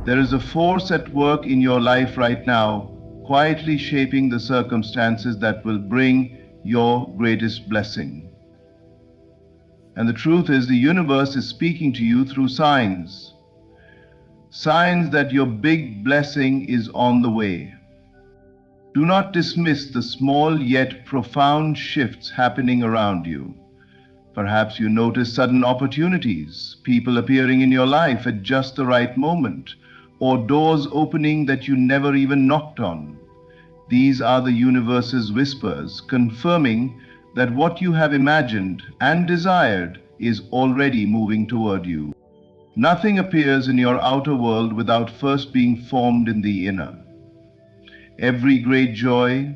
There is a force at work in your life right now, quietly shaping the circumstances that will bring your greatest blessing. And the truth is, the universe is speaking to you through signs. Signs that your big blessing is on the way. Do not dismiss the small yet profound shifts happening around you. Perhaps you notice sudden opportunities, people appearing in your life at just the right moment, or doors opening that you never even knocked on. These are the universe's whispers, confirming that what you have imagined and desired is already moving toward you. Nothing appears in your outer world without first being formed in the inner. Every great joy,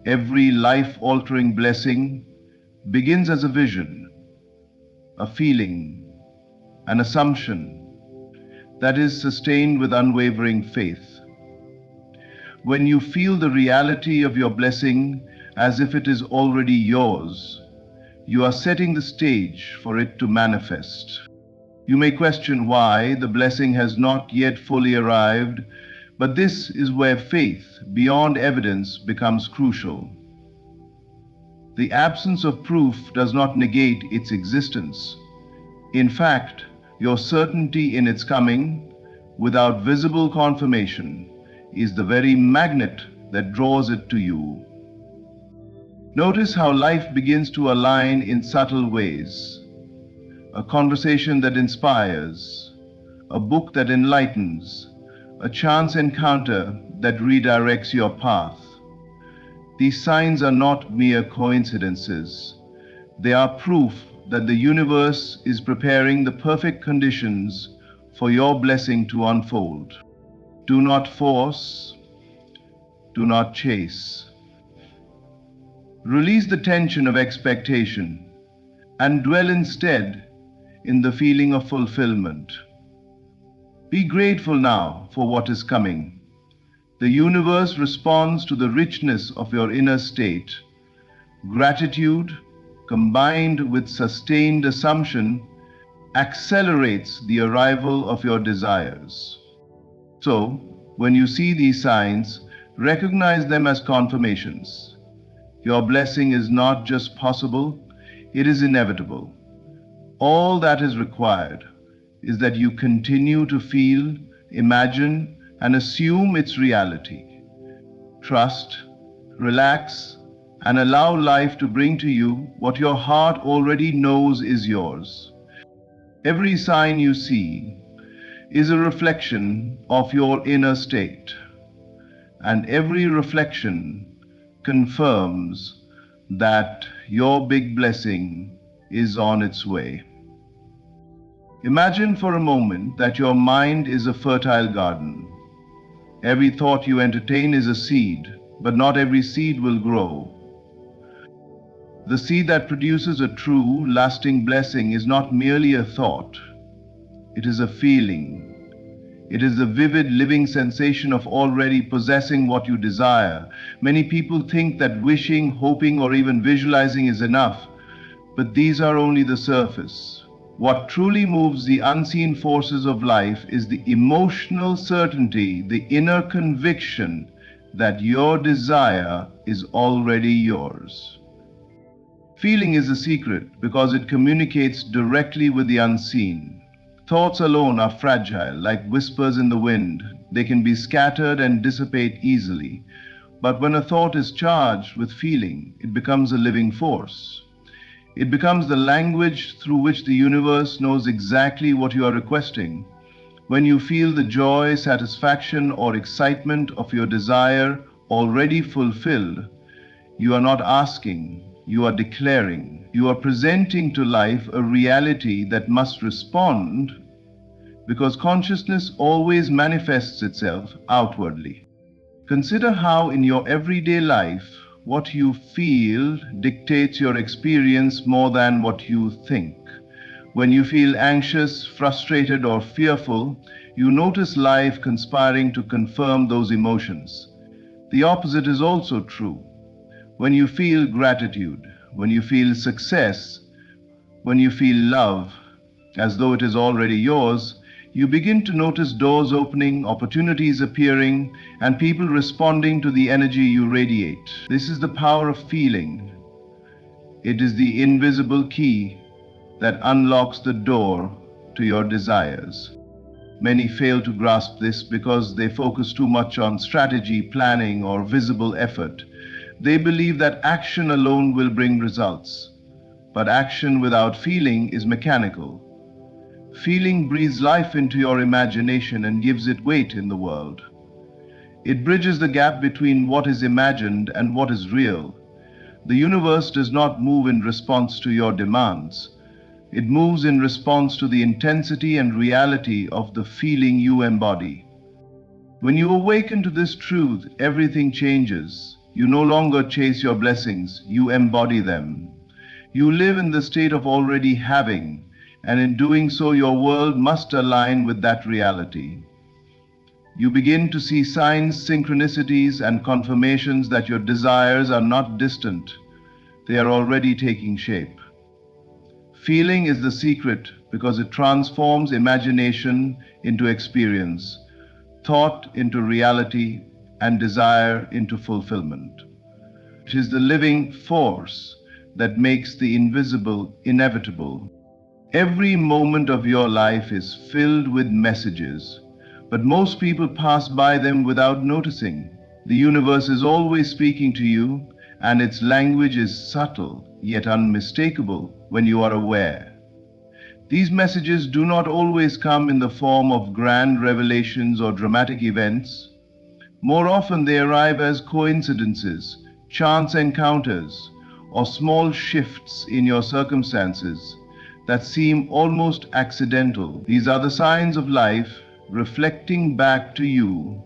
every life-altering blessing begins as a vision, a feeling, an assumption that is sustained with unwavering faith. When you feel the reality of your blessing as if it is already yours, you are setting the stage for it to manifest. You may question why the blessing has not yet fully arrived, but this is where faith, beyond evidence, becomes crucial. The absence of proof does not negate its existence. In fact, your certainty in its coming, without visible confirmation, is the very magnet that draws it to you. Notice how life begins to align in subtle ways. A conversation that inspires, a book that enlightens, a chance encounter that redirects your path. These signs are not mere coincidences. They are proof that the universe is preparing the perfect conditions for your blessing to unfold. Do not force, do not chase. Release the tension of expectation and dwell instead in the feeling of fulfillment. Be grateful now for what is coming. The universe responds to the richness of your inner state. Gratitude, combined with sustained assumption, accelerates the arrival of your desires. So, when you see these signs, recognize them as confirmations. Your blessing is not just possible, it is inevitable. All that is required is that you continue to feel, imagine, and assume its reality. Trust, relax, and allow life to bring to you what your heart already knows is yours. Every sign you see is a reflection of your inner state, and every reflection confirms that your big blessing is on its way. Imagine for a moment that your mind is a fertile garden. Every thought you entertain is a seed, but not every seed will grow. The seed that produces a true, lasting blessing is not merely a thought. It is a feeling. It is the vivid, living sensation of already possessing what you desire. Many people think that wishing, hoping, or even visualizing is enough, but these are only the surface. What truly moves the unseen forces of life is the emotional certainty, the inner conviction that your desire is already yours. Feeling is the secret because it communicates directly with the unseen. Thoughts alone are fragile, like whispers in the wind. They can be scattered and dissipate easily. But when a thought is charged with feeling, it becomes a living force. It becomes the language through which the universe knows exactly what you are requesting. When you feel the joy, satisfaction, or excitement of your desire already fulfilled, you are not asking, you are declaring. You are presenting to life a reality that must respond, because consciousness always manifests itself outwardly. Consider how in your everyday life, what you feel dictates your experience more than what you think. When you feel anxious, frustrated, or fearful, you notice life conspiring to confirm those emotions. The opposite is also true. When you feel gratitude, when you feel success, when you feel love, as though it is already yours, You begin to notice doors opening, opportunities appearing, and people responding to the energy you radiate. This is the power of feeling. It is the invisible key that unlocks the door to your desires. Many fail to grasp this because they focus too much on strategy, planning, or visible effort. They believe that action alone will bring results. But action without feeling is mechanical. Feeling breathes life into your imagination and gives it weight in the world. It bridges the gap between what is imagined and what is real. The universe does not move in response to your demands. It moves in response to the intensity and reality of the feeling you embody. When you awaken to this truth, everything changes. You no longer chase your blessings, you embody them. You live in the state of already having, and in doing so, your world must align with that reality. You begin to see signs, synchronicities, and confirmations that your desires are not distant. They are already taking shape. Feeling is the secret because it transforms imagination into experience, thought into reality, and desire into fulfillment. It is the living force that makes the invisible inevitable. Every moment of your life is filled with messages, but most people pass by them without noticing. The universe is always speaking to you, and its language is subtle yet unmistakable when you are aware. These messages do not always come in the form of grand revelations or dramatic events. More often they arrive as coincidences, chance encounters, or small shifts in your circumstances that seem almost accidental. These are the signs of life reflecting back to you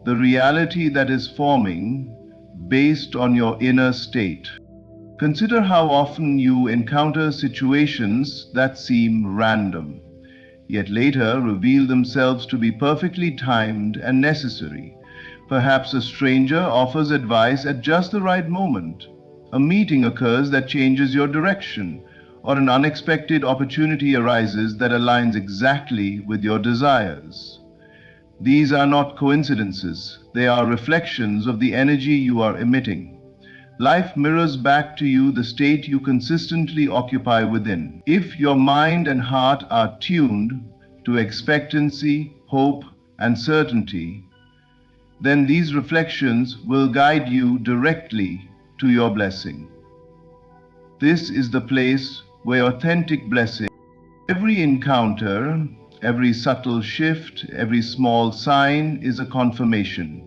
the reality that is forming based on your inner state. Consider how often you encounter situations that seem random, yet later reveal themselves to be perfectly timed and necessary. Perhaps a stranger offers advice at just the right moment. A meeting occurs that changes your direction, or an unexpected opportunity arises that aligns exactly with your desires. These are not coincidences, they are reflections of the energy you are emitting. Life mirrors back to you the state you consistently occupy within. If your mind and heart are tuned to expectancy, hope, and certainty, then these reflections will guide you directly to your blessing. This is the place where authentic blessing, every encounter, every subtle shift, every small sign is a confirmation.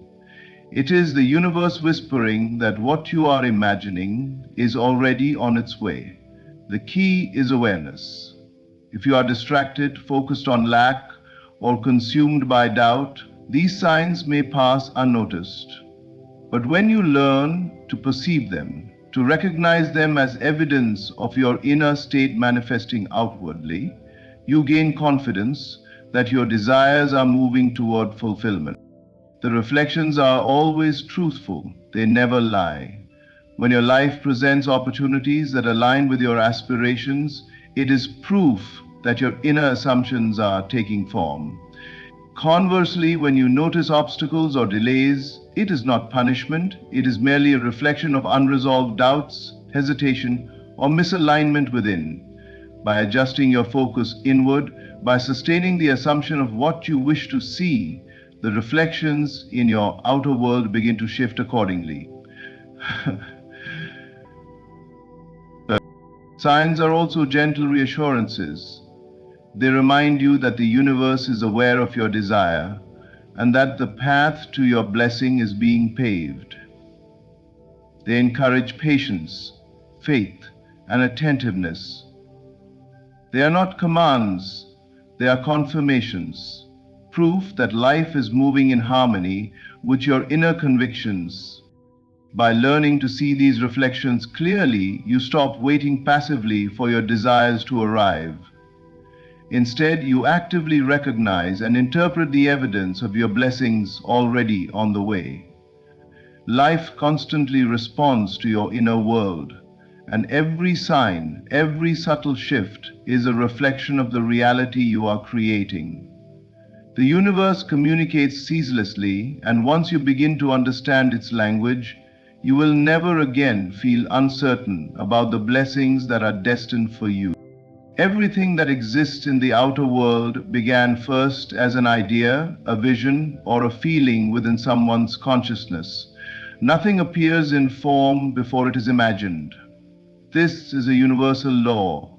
It is the universe whispering that what you are imagining is already on its way. The key is awareness. If you are distracted, focused on lack, or consumed by doubt, these signs may pass unnoticed. But when you learn to perceive them, to recognize them as evidence of your inner state manifesting outwardly, you gain confidence that your desires are moving toward fulfillment. The reflections are always truthful, they never lie. When your life presents opportunities that align with your aspirations, it is proof that your inner assumptions are taking form. Conversely, when you notice obstacles or delays, it is not punishment, it is merely a reflection of unresolved doubts, hesitation, or misalignment within. By adjusting your focus inward, by sustaining the assumption of what you wish to see, the reflections in your outer world begin to shift accordingly. Signs are also gentle reassurances. They remind you that the universe is aware of your desire and that the path to your blessing is being paved. They encourage patience, faith, and attentiveness. They are not commands, they are confirmations, proof that life is moving in harmony with your inner convictions. By learning to see these reflections clearly, you stop waiting passively for your desires to arrive. Instead, you actively recognize and interpret the evidence of your blessings already on the way. Life constantly responds to your inner world, and every sign, every subtle shift is a reflection of the reality you are creating. The universe communicates ceaselessly, and once you begin to understand its language, you will never again feel uncertain about the blessings that are destined for you. Everything that exists in the outer world began first as an idea, a vision, or a feeling within someone's consciousness. Nothing appears in form before it is imagined. This is a universal law.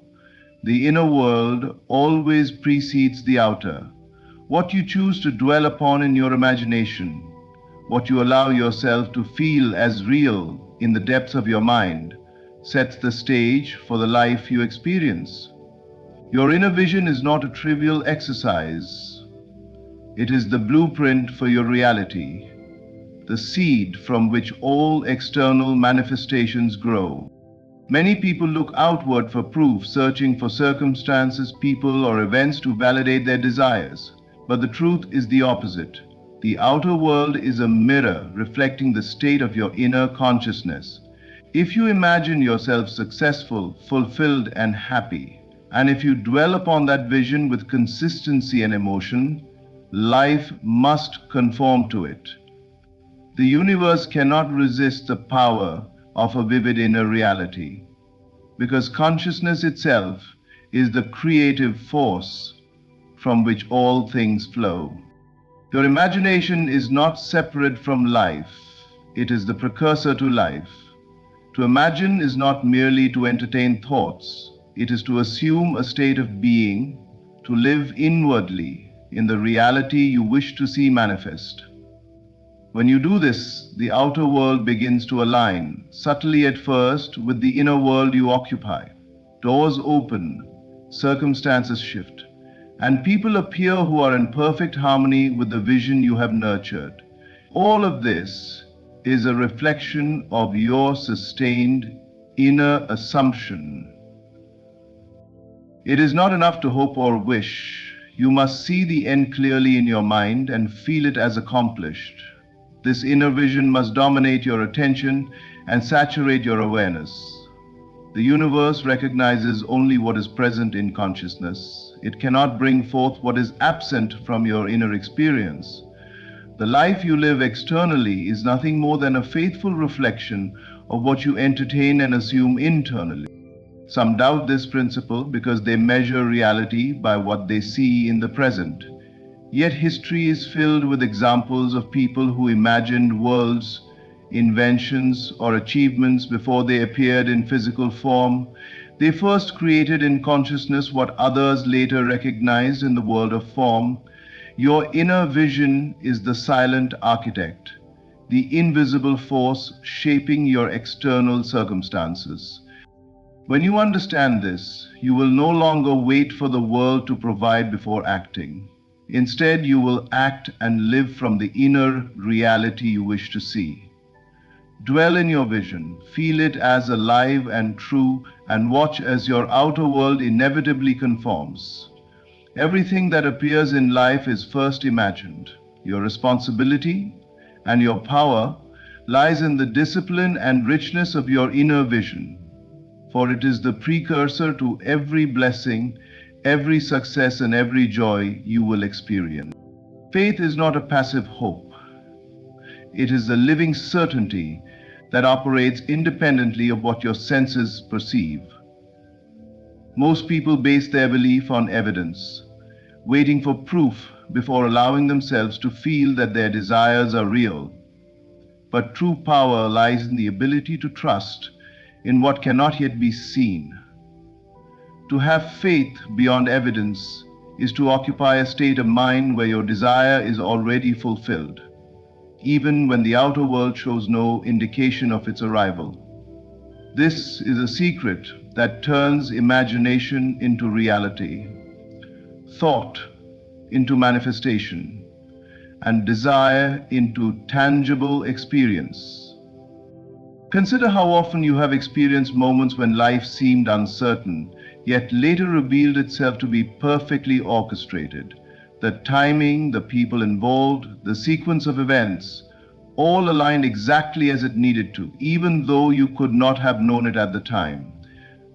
The inner world always precedes the outer. What you choose to dwell upon in your imagination, what you allow yourself to feel as real in the depths of your mind, sets the stage for the life you experience. Your inner vision is not a trivial exercise. It is the blueprint for your reality, the seed from which all external manifestations grow. Many people look outward for proof, searching for circumstances, people, or events to validate their desires. But the truth is the opposite. The outer world is a mirror reflecting the state of your inner consciousness. If you imagine yourself successful, fulfilled, and happy, and if you dwell upon that vision with consistency and emotion, life must conform to it. The universe cannot resist the power of a vivid inner reality, because consciousness itself is the creative force from which all things flow. Your imagination is not separate from life, it is the precursor to life. To imagine is not merely to entertain thoughts, it is to assume a state of being, to live inwardly in the reality you wish to see manifest. When you do this, the outer world begins to align, subtly at first, with the inner world you occupy. Doors open, circumstances shift, and people appear who are in perfect harmony with the vision you have nurtured. All of this is a reflection of your sustained inner assumption. It is not enough to hope or wish. You must see the end clearly in your mind and feel it as accomplished. This inner vision must dominate your attention and saturate your awareness. The universe recognizes only what is present in consciousness. It cannot bring forth what is absent from your inner experience. The life you live externally is nothing more than a faithful reflection of what you entertain and assume internally. Some doubt this principle because they measure reality by what they see in the present. Yet history is filled with examples of people who imagined worlds, inventions, or achievements before they appeared in physical form. They first created in consciousness what others later recognized in the world of form. Your inner vision is the silent architect, the invisible force shaping your external circumstances. When you understand this, you will no longer wait for the world to provide before acting. Instead, you will act and live from the inner reality you wish to see. Dwell in your vision, feel it as alive and true, and watch as your outer world inevitably conforms. Everything that appears in life is first imagined. Your responsibility and your power lies in the discipline and richness of your inner vision, for it is the precursor to every blessing, every success, and every joy you will experience. Faith is not a passive hope. It is the living certainty that operates independently of what your senses perceive. Most people base their belief on evidence, waiting for proof before allowing themselves to feel that their desires are real. But true power lies in the ability to trust in what cannot yet be seen. To have faith beyond evidence is to occupy a state of mind where your desire is already fulfilled, even when the outer world shows no indication of its arrival. This is a secret that turns imagination into reality, thought into manifestation, and desire into tangible experience. Consider how often you have experienced moments when life seemed uncertain, yet later revealed itself to be perfectly orchestrated. The timing, the people involved, the sequence of events, all aligned exactly as it needed to, even though you could not have known it at the time.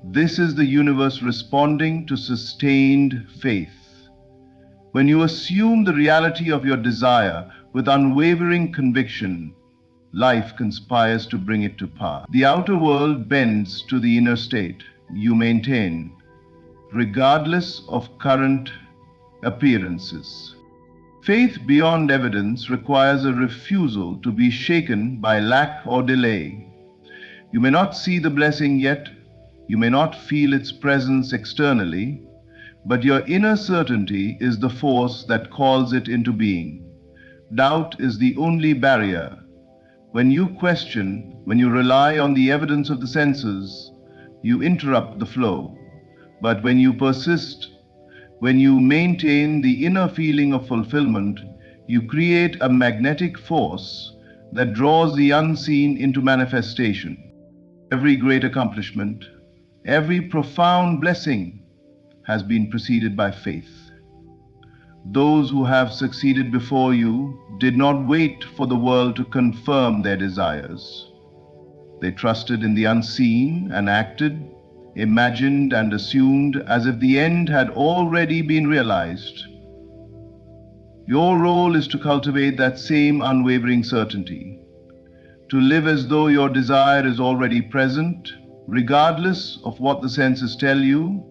This is the universe responding to sustained faith. When you assume the reality of your desire with unwavering conviction, life conspires to bring it to pass. The outer world bends to the inner state you maintain, regardless of current appearances. Faith beyond evidence requires a refusal to be shaken by lack or delay. You may not see the blessing yet, you may not feel its presence externally, but your inner certainty is the force that calls it into being. Doubt is the only barrier. When you question, when you rely on the evidence of the senses, you interrupt the flow. But when you persist, when you maintain the inner feeling of fulfillment, you create a magnetic force that draws the unseen into manifestation. Every great accomplishment, every profound blessing has been preceded by faith. Those who have succeeded before you did not wait for the world to confirm their desires. They trusted in the unseen and acted, imagined and assumed as if the end had already been realized. Your role is to cultivate that same unwavering certainty, to live as though your desire is already present, regardless of what the senses tell you,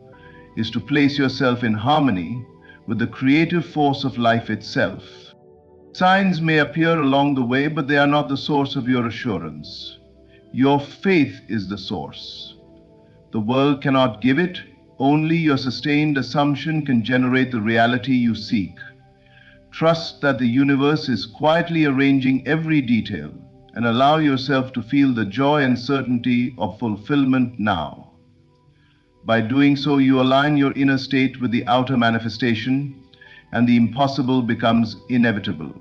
is to place yourself in harmony with the creative force of life itself. Signs may appear along the way, but they are not the source of your assurance. Your faith is the source. The world cannot give it, only your sustained assumption can generate the reality you seek. Trust that the universe is quietly arranging every detail, and allow yourself to feel the joy and certainty of fulfillment now. By doing so, you align your inner state with the outer manifestation, and the impossible becomes inevitable.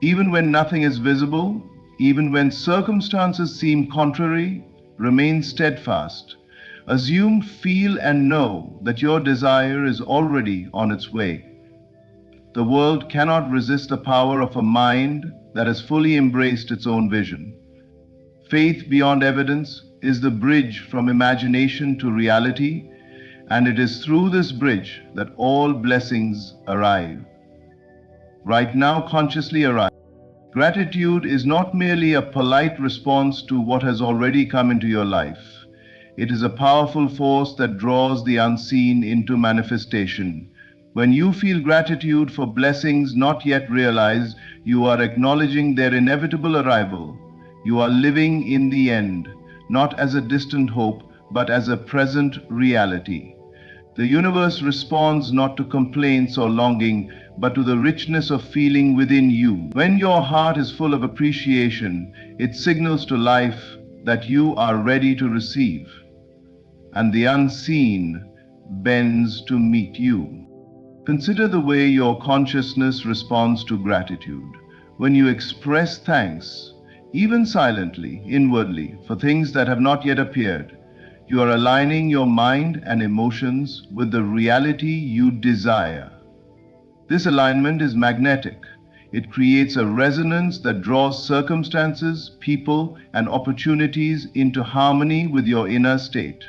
Even when nothing is visible, even when circumstances seem contrary, remain steadfast. Assume, feel, and know that your desire is already on its way. The world cannot resist the power of a mind that has fully embraced its own vision. Faith beyond evidence is the bridge from imagination to reality, and it is through this bridge that all blessings arrive. Right now, consciously arrive. Gratitude is not merely a polite response to what has already come into your life. It is a powerful force that draws the unseen into manifestation. When you feel gratitude for blessings not yet realized, you are acknowledging their inevitable arrival. You are living in the end, not as a distant hope, but as a present reality. The universe responds not to complaints or longing, but to the richness of feeling within you. When your heart is full of appreciation, it signals to life that you are ready to receive, and the unseen bends to meet you. Consider the way your consciousness responds to gratitude. When you express thanks, even silently, inwardly, for things that have not yet appeared, you are aligning your mind and emotions with the reality you desire. This alignment is magnetic. It creates a resonance that draws circumstances, people, and opportunities into harmony with your inner state.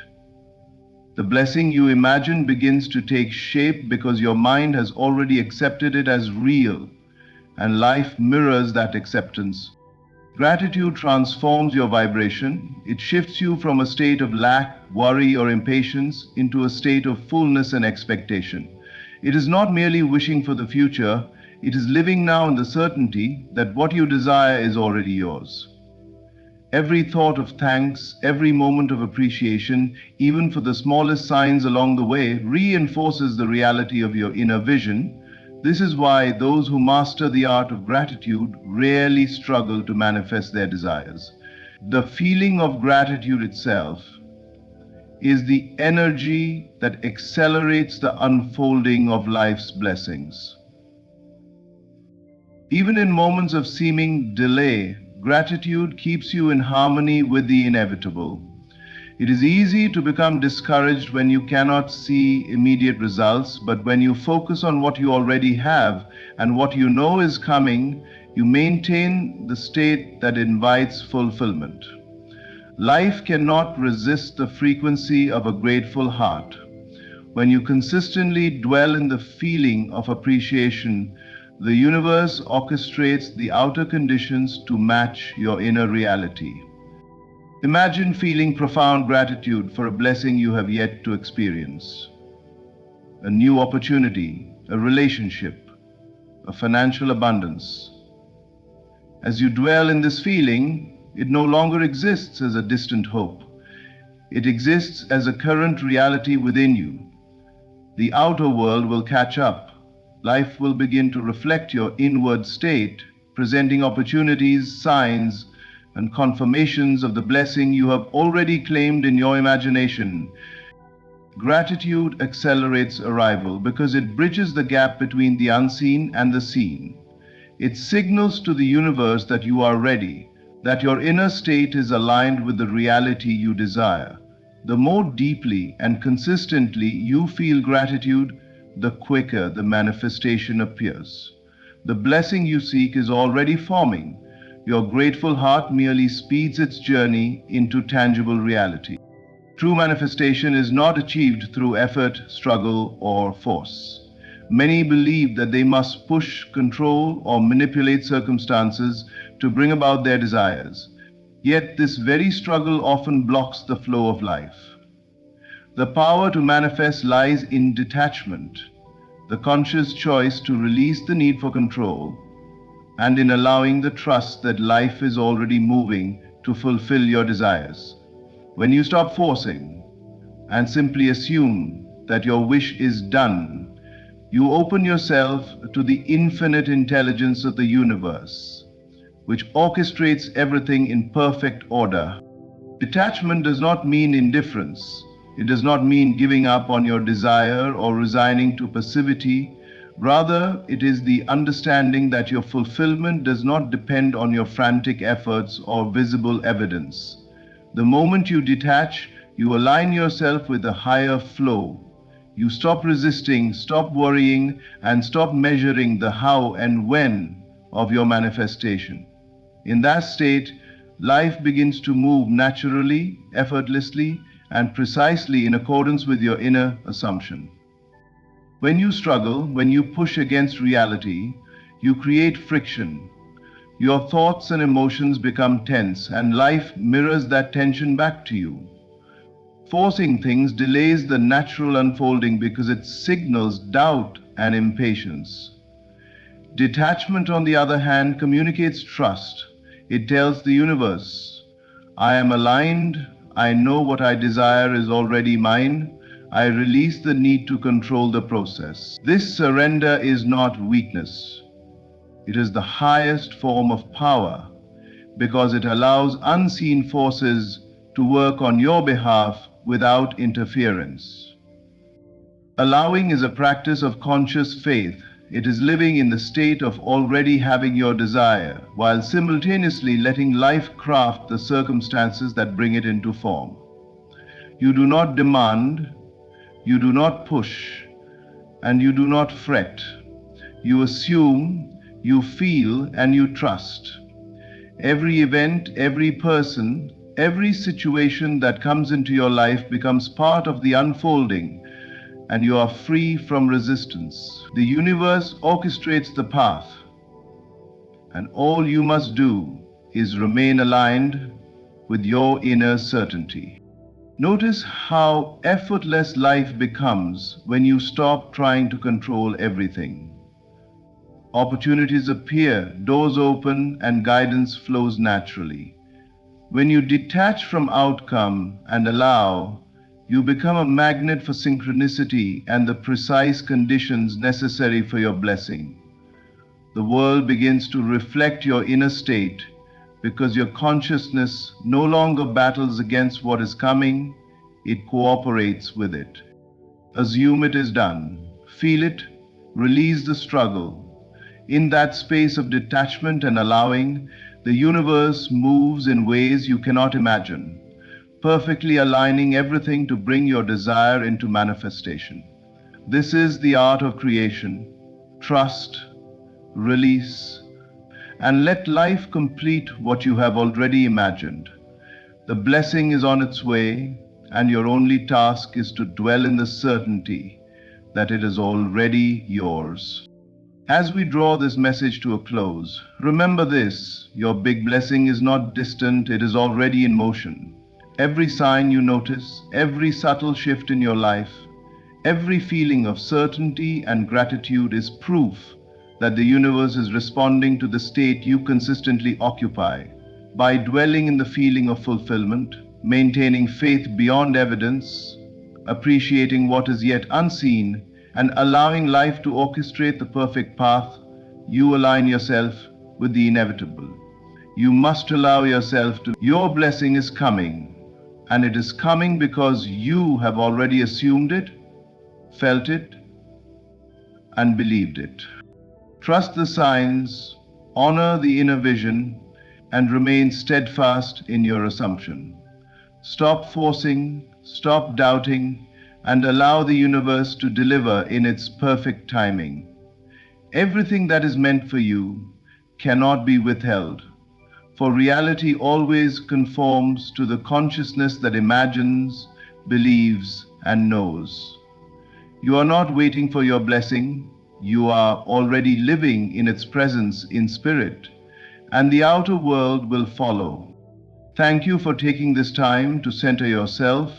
The blessing you imagine begins to take shape because your mind has already accepted it as real, and life mirrors that acceptance. Gratitude transforms your vibration. It shifts you from a state of lack, worry, or impatience into a state of fullness and expectation. It is not merely wishing for the future, it is living now in the certainty that what you desire is already yours. Every thought of thanks, every moment of appreciation, even for the smallest signs along the way, reinforces the reality of your inner vision. This is why those who master the art of gratitude rarely struggle to manifest their desires. The feeling of gratitude itself is the energy that accelerates the unfolding of life's blessings. Even in moments of seeming delay, gratitude keeps you in harmony with the inevitable. It is easy to become discouraged when you cannot see immediate results, but when you focus on what you already have and what you know is coming, you maintain the state that invites fulfillment. Life cannot resist the frequency of a grateful heart. When you consistently dwell in the feeling of appreciation, the universe orchestrates the outer conditions to match your inner reality. Imagine feeling profound gratitude for a blessing you have yet to experience. A new opportunity, a relationship, a financial abundance. As you dwell in this feeling, it no longer exists as a distant hope. It exists as a current reality within you. The outer world will catch up. Life will begin to reflect your inward state, presenting opportunities, signs, and confirmations of the blessing you have already claimed in your imagination. Gratitude accelerates arrival because it bridges the gap between the unseen and the seen. It signals to the universe that you are ready, that your inner state is aligned with the reality you desire. The more deeply and consistently you feel gratitude, the quicker the manifestation appears. The blessing you seek is already forming. Your grateful heart merely speeds its journey into tangible reality. True manifestation is not achieved through effort, struggle, or force. Many believe that they must push, control, or manipulate circumstances to bring about their desires. Yet this very struggle often blocks the flow of life. The power to manifest lies in detachment, the conscious choice to release the need for control, and in allowing the trust that life is already moving to fulfill your desires. When you stop forcing and simply assume that your wish is done, you open yourself to the infinite intelligence of the universe, which orchestrates everything in perfect order. Detachment does not mean indifference. It does not mean giving up on your desire or resigning to passivity. Rather, it is the understanding that your fulfillment does not depend on your frantic efforts or visible evidence. The moment you detach, you align yourself with a higher flow. You stop resisting, stop worrying, and stop measuring the how and when of your manifestation. In that state, life begins to move naturally, effortlessly, and precisely in accordance with your inner assumption. When you struggle, when you push against reality, you create friction. Your thoughts and emotions become tense, and life mirrors that tension back to you. Forcing things delays the natural unfolding because it signals doubt and impatience. Detachment, on the other hand, communicates trust. It tells the universe, I am aligned, I know what I desire is already mine, I release the need to control the process. This surrender is not weakness. It is the highest form of power because it allows unseen forces to work on your behalf without interference. Allowing is a practice of conscious faith. It is living in the state of already having your desire, while simultaneously letting life craft the circumstances that bring it into form. You do not demand, you do not push, and you do not fret. You assume, you feel, and you trust. Every event, every person, every situation that comes into your life becomes part of the unfolding, and you are free from resistance. The universe orchestrates the path, and all you must do is remain aligned with your inner certainty. Notice how effortless life becomes when you stop trying to control everything. Opportunities appear, doors open, and guidance flows naturally. When you detach from outcome and allow, you become a magnet for synchronicity and the precise conditions necessary for your blessing. The world begins to reflect your inner state because your consciousness no longer battles against what is coming, it cooperates with it. Assume it is done. Feel it. Release the struggle. In that space of detachment and allowing, the universe moves in ways you cannot imagine, perfectly aligning everything to bring your desire into manifestation. This is the art of creation. Trust, release, and let life complete what you have already imagined. The blessing is on its way, and your only task is to dwell in the certainty that it is already yours. As we draw this message to a close, remember this: your big blessing is not distant, it is already in motion. Every sign you notice, every subtle shift in your life, every feeling of certainty and gratitude is proof that the universe is responding to the state you consistently occupy. By dwelling in the feeling of fulfillment, maintaining faith beyond evidence, appreciating what is yet unseen, and allowing life to orchestrate the perfect path, you align yourself with the inevitable. You must allow yourself to. Your blessing is coming, and it is coming because you have already assumed it, felt it, and believed it. Trust the signs, honor the inner vision, and remain steadfast in your assumption. Stop forcing, stop doubting, and allow the universe to deliver in its perfect timing. Everything that is meant for you cannot be withheld, for reality always conforms to the consciousness that imagines, believes, and knows. You are not waiting for your blessing, you are already living in its presence in spirit, and the outer world will follow. Thank you for taking this time to center yourself,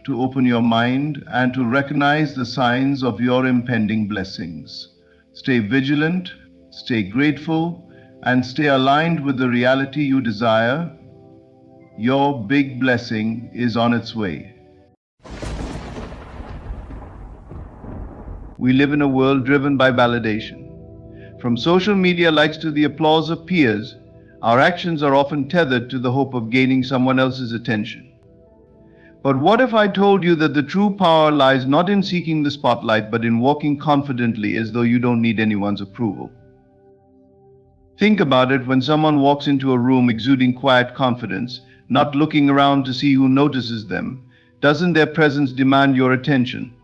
to open your mind, and to recognize the signs of your impending blessings. Stay vigilant, stay grateful, and stay aligned with the reality you desire. Your big blessing is on its way. We live in a world driven by validation. From social media likes to the applause of peers, our actions are often tethered to the hope of gaining someone else's attention. But what if I told you that the true power lies not in seeking the spotlight, but in walking confidently as though you don't need anyone's approval? Think about it: when someone walks into a room exuding quiet confidence, not looking around to see who notices them, doesn't their presence demand your attention?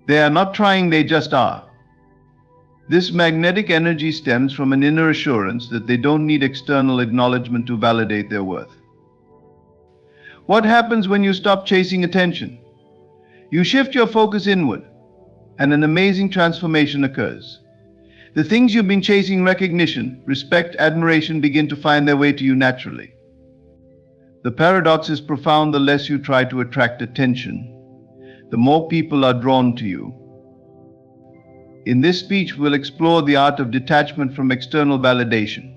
They are not trying, they just are. This magnetic energy stems from an inner assurance that they don't need external acknowledgement to validate their worth. What happens when you stop chasing attention? You shift your focus inward, and an amazing transformation occurs. The things you've been chasing, recognition, respect, admiration, begin to find their way to you naturally. The paradox is profound: the less you try to attract attention, the more people are drawn to you. In this speech, we'll explore the art of detachment from external validation.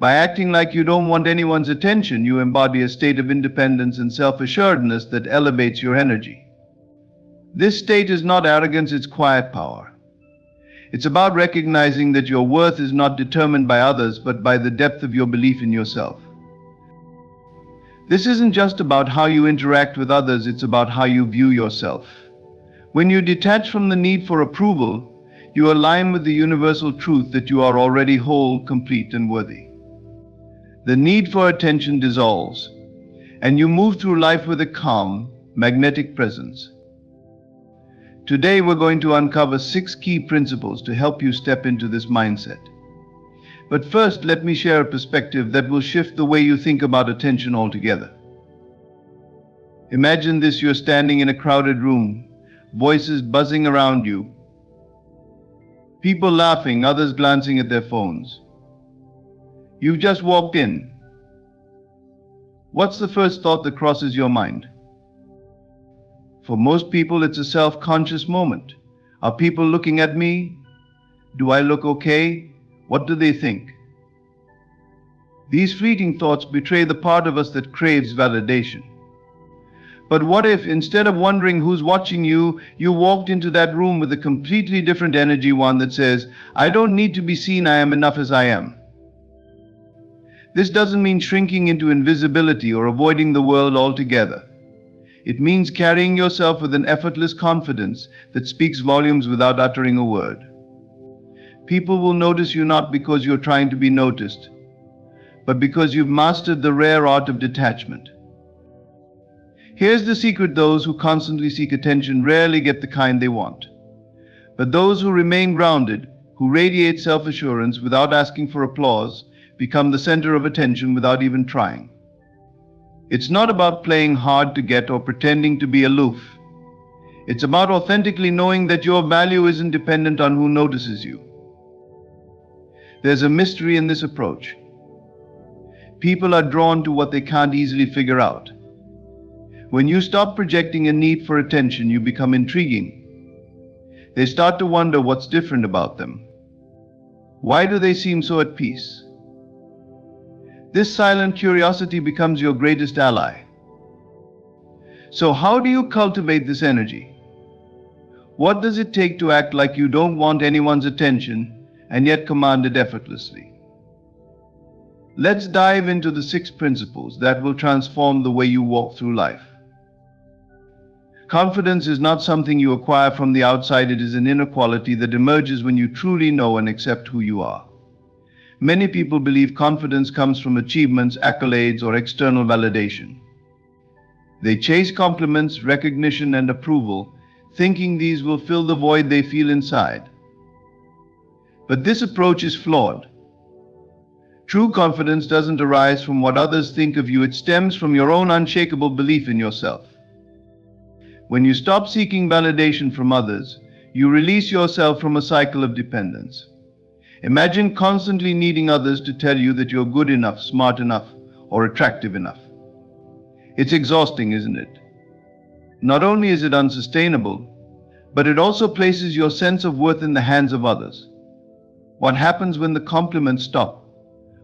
By acting like you don't want anyone's attention, you embody a state of independence and self-assuredness that elevates your energy. This state is not arrogance, it's quiet power. It's about recognizing that your worth is not determined by others, but by the depth of your belief in yourself. This isn't just about how you interact with others, it's about how you view yourself. When you detach from the need for approval, you align with the universal truth that you are already whole, complete, and worthy. The need for attention dissolves, and you move through life with a calm, magnetic presence. Today we're going to uncover 6 key principles to help you step into this mindset. But first, let me share a perspective that will shift the way you think about attention altogether. Imagine this: you're standing in a crowded room, voices buzzing around you, people laughing, others glancing at their phones. You've just walked in. What's the first thought that crosses your mind? For most people, it's a self-conscious moment. Are people looking at me? Do I look okay? What do they think? These fleeting thoughts betray the part of us that craves validation. But what if, instead of wondering who's watching you, you walked into that room with a completely different energy, one that says, I don't need to be seen, I am enough as I am. This doesn't mean shrinking into invisibility or avoiding the world altogether. It means carrying yourself with an effortless confidence that speaks volumes without uttering a word. People will notice you not because you're trying to be noticed, but because you've mastered the rare art of detachment. Here's the secret: those who constantly seek attention rarely get the kind they want. But those who remain grounded, who radiate self-assurance without asking for applause, become the center of attention without even trying. It's not about playing hard to get or pretending to be aloof. It's about authentically knowing that your value isn't dependent on who notices you. There's a mystery in this approach. People are drawn to what they can't easily figure out. When you stop projecting a need for attention, you become intriguing. They start to wonder what's different about them. Why do they seem so at peace? This silent curiosity becomes your greatest ally. So how do you cultivate this energy? What does it take to act like you don't want anyone's attention and yet command it effortlessly? Let's dive into the 6 principles that will transform the way you walk through life. Confidence is not something you acquire from the outside, it is an inner quality that emerges when you truly know and accept who you are. Many people believe confidence comes from achievements, accolades, or external validation. They chase compliments, recognition, and approval, thinking these will fill the void they feel inside. But this approach is flawed. True confidence doesn't arise from what others think of you, it stems from your own unshakable belief in yourself. When you stop seeking validation from others, you release yourself from a cycle of dependence. Imagine constantly needing others to tell you that you're good enough, smart enough, or attractive enough. It's exhausting, isn't it? Not only is it unsustainable, but it also places your sense of worth in the hands of others. What happens when the compliments stop,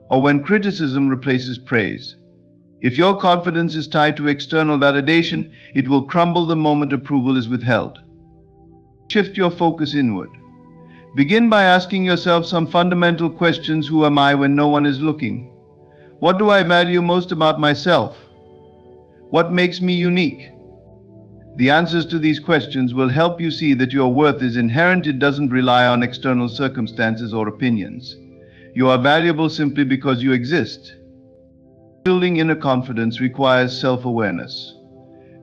or when criticism replaces praise? If your confidence is tied to external validation, it will crumble the moment approval is withheld. Shift your focus inward. Begin by asking yourself some fundamental questions. Who am I when no one is looking? What do I value most about myself? What makes me unique? The answers to these questions will help you see that your worth is inherent. It doesn't rely on external circumstances or opinions. You are valuable simply because you exist. Building inner confidence requires self-awareness.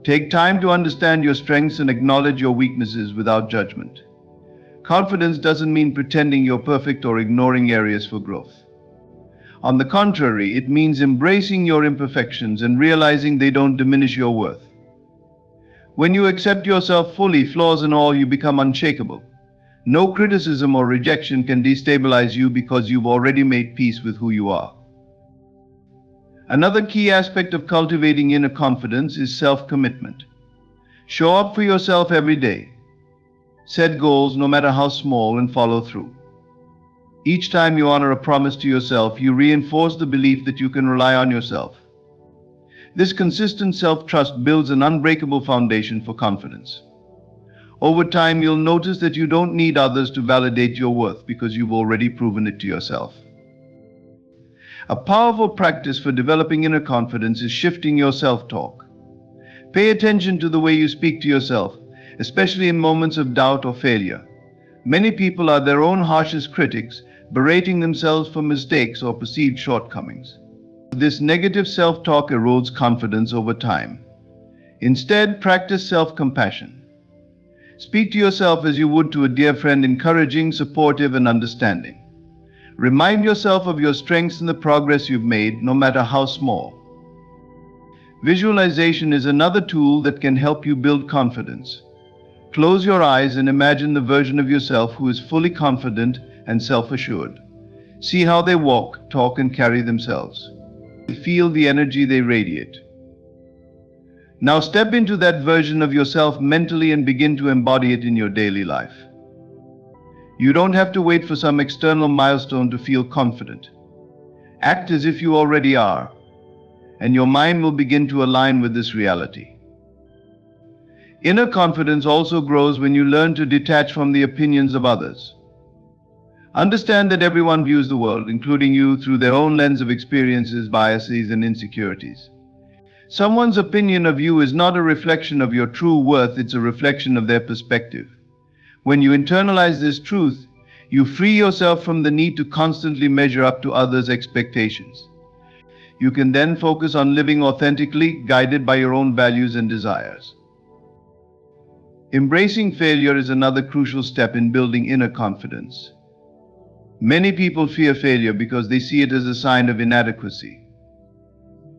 Take time to understand your strengths and acknowledge your weaknesses without judgment. Confidence doesn't mean pretending you're perfect or ignoring areas for growth. On the contrary, it means embracing your imperfections and realizing they don't diminish your worth. When you accept yourself fully, flaws and all, you become unshakable. No criticism or rejection can destabilize you because you've already made peace with who you are. Another key aspect of cultivating inner confidence is self-commitment. Show up for yourself every day. Set goals, no matter how small, and follow through. Each time you honor a promise to yourself, you reinforce the belief that you can rely on yourself. This consistent self-trust builds an unbreakable foundation for confidence. Over time, you'll notice that you don't need others to validate your worth because you've already proven it to yourself. A powerful practice for developing inner confidence is shifting your self-talk. Pay attention to the way you speak to yourself, especially in moments of doubt or failure. Many people are their own harshest critics, berating themselves for mistakes or perceived shortcomings. This negative self-talk erodes confidence over time. Instead, practice self-compassion. Speak to yourself as you would to a dear friend, encouraging, supportive, and understanding. Remind yourself of your strengths and the progress you've made, no matter how small. Visualization is another tool that can help you build confidence. Close your eyes and imagine the version of yourself who is fully confident and self-assured. See how they walk, talk, and carry themselves. Feel the energy they radiate. Now step into that version of yourself mentally and begin to embody it in your daily life. You don't have to wait for some external milestone to feel confident. Act as if you already are, and your mind will begin to align with this reality. Inner confidence also grows when you learn to detach from the opinions of others. Understand that everyone views the world, including you, through their own lens of experiences, biases, and insecurities. Someone's opinion of you is not a reflection of your true worth, it's a reflection of their perspective. When you internalize this truth, you free yourself from the need to constantly measure up to others' expectations. You can then focus on living authentically, guided by your own values and desires. Embracing failure is another crucial step in building inner confidence. Many people fear failure because they see it as a sign of inadequacy.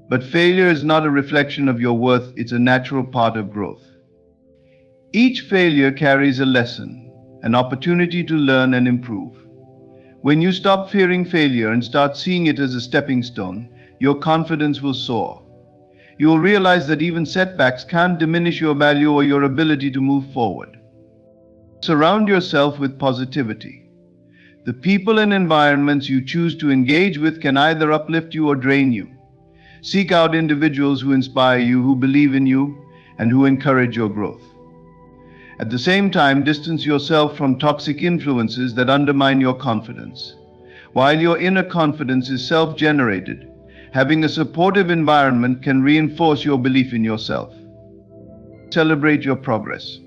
But failure is not a reflection of your worth, it's a natural part of growth. Each failure carries a lesson, an opportunity to learn and improve. When you stop fearing failure and start seeing it as a stepping stone, your confidence will soar. You will realize that even setbacks can't diminish your value or your ability to move forward. Surround yourself with positivity. The people and environments you choose to engage with can either uplift you or drain you. Seek out individuals who inspire you, who believe in you, and who encourage your growth. At the same time, distance yourself from toxic influences that undermine your confidence. While your inner confidence is self-generated, having a supportive environment can reinforce your belief in yourself. Celebrate your progress.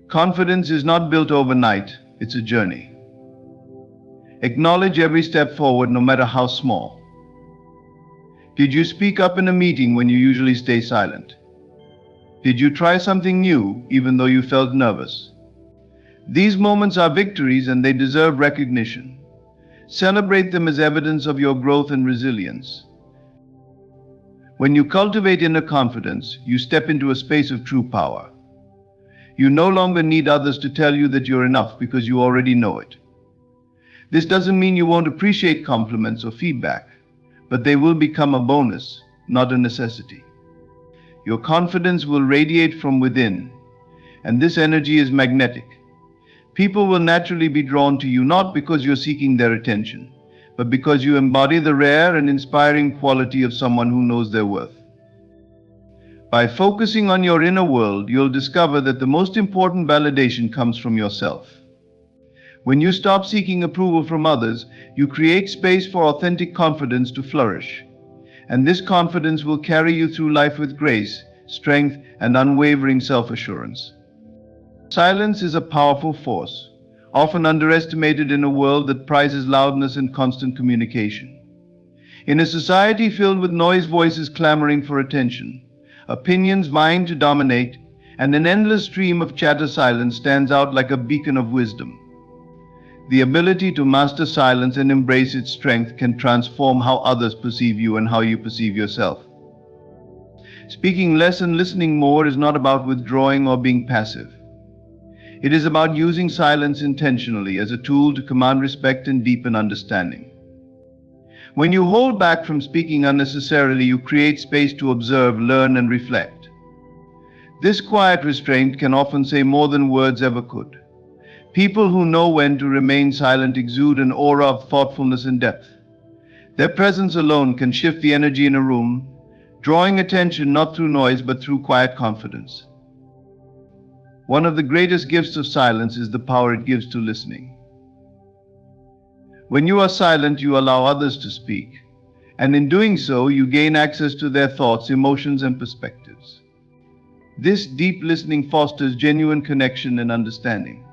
Confidence is not built overnight, it's a journey. Acknowledge every step forward, no matter how small. Did you speak up in a meeting when you usually stay silent? Did you try something new even though you felt nervous? These moments are victories and they deserve recognition. Celebrate them as evidence of your growth and resilience. When you cultivate inner confidence, you step into a space of true power. You no longer need others to tell you that you're enough because you already know it. This doesn't mean you won't appreciate compliments or feedback, but they will become a bonus, not a necessity. Your confidence will radiate from within, and this energy is magnetic. People will naturally be drawn to you not because you're seeking their attention, but because you embody the rare and inspiring quality of someone who knows their worth. By focusing on your inner world, you'll discover that the most important validation comes from yourself. When you stop seeking approval from others, you create space for authentic confidence to flourish. And this confidence will carry you through life with grace, strength, and unwavering self-assurance. Silence is a powerful force, often underestimated in a world that prizes loudness and constant communication. In a society filled with noise, voices clamoring for attention, opinions vying to dominate, and an endless stream of chatter, silence stands out like a beacon of wisdom. The ability to master silence and embrace its strength can transform how others perceive you and how you perceive yourself. Speaking less and listening more is not about withdrawing or being passive. It is about using silence intentionally as a tool to command respect and deepen understanding. When you hold back from speaking unnecessarily, you create space to observe, learn, and reflect. This quiet restraint can often say more than words ever could. People who know when to remain silent exude an aura of thoughtfulness and depth. Their presence alone can shift the energy in a room, drawing attention not through noise but through quiet confidence. One of the greatest gifts of silence is the power it gives to listening. When you are silent, you allow others to speak, and in doing so, you gain access to their thoughts, emotions, and perspectives. This deep listening fosters genuine connection and understanding.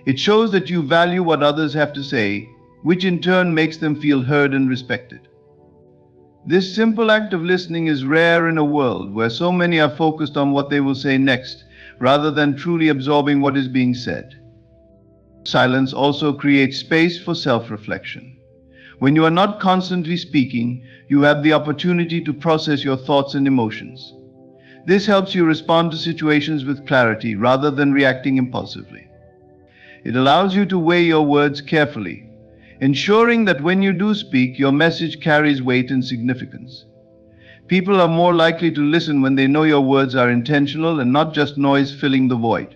It shows that you value what others have to say, which in turn makes them feel heard and respected. This simple act of listening is rare in a world where so many are focused on what they will say next, rather than truly absorbing what is being said. Silence also creates space for self-reflection. When you are not constantly speaking, you have the opportunity to process your thoughts and emotions. This helps you respond to situations with clarity rather than reacting impulsively. It allows you to weigh your words carefully, ensuring that when you do speak, your message carries weight and significance. People are more likely to listen when they know your words are intentional and not just noise filling the void.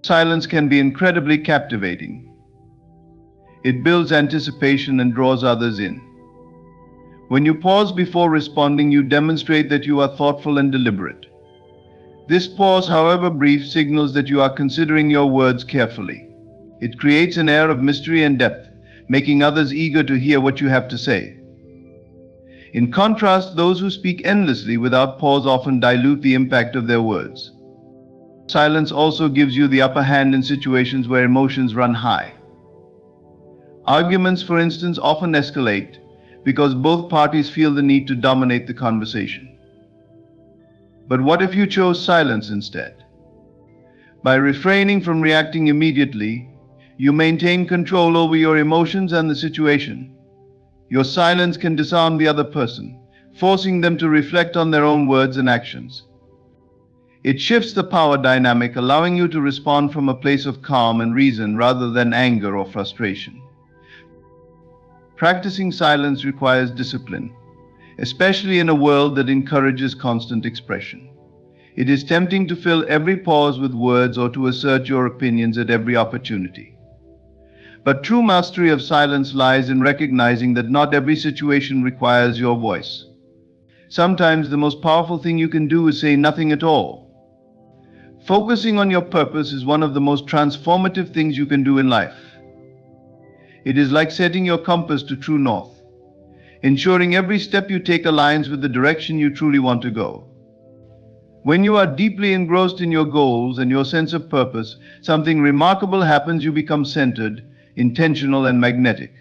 Silence can be incredibly captivating. It builds anticipation and draws others in. When you pause before responding, you demonstrate that you are thoughtful and deliberate. This pause, however brief, signals that you are considering your words carefully. It creates an air of mystery and depth, making others eager to hear what you have to say. In contrast, those who speak endlessly without pause often dilute the impact of their words. Silence also gives you the upper hand in situations where emotions run high. Arguments, for instance, often escalate because both parties feel the need to dominate the conversation. But what if you chose silence instead? By refraining from reacting immediately, you maintain control over your emotions and the situation. Your silence can disarm the other person, forcing them to reflect on their own words and actions. It shifts the power dynamic, allowing you to respond from a place of calm and reason rather than anger or frustration. Practicing silence requires discipline, especially in a world that encourages constant expression. It is tempting to fill every pause with words or to assert your opinions at every opportunity. But true mastery of silence lies in recognizing that not every situation requires your voice. Sometimes the most powerful thing you can do is say nothing at all. Focusing on your purpose is one of the most transformative things you can do in life. It is like setting your compass to true north, ensuring every step you take aligns with the direction you truly want to go. When you are deeply engrossed in your goals and your sense of purpose, something remarkable happens. You become centered, intentional, and magnetic.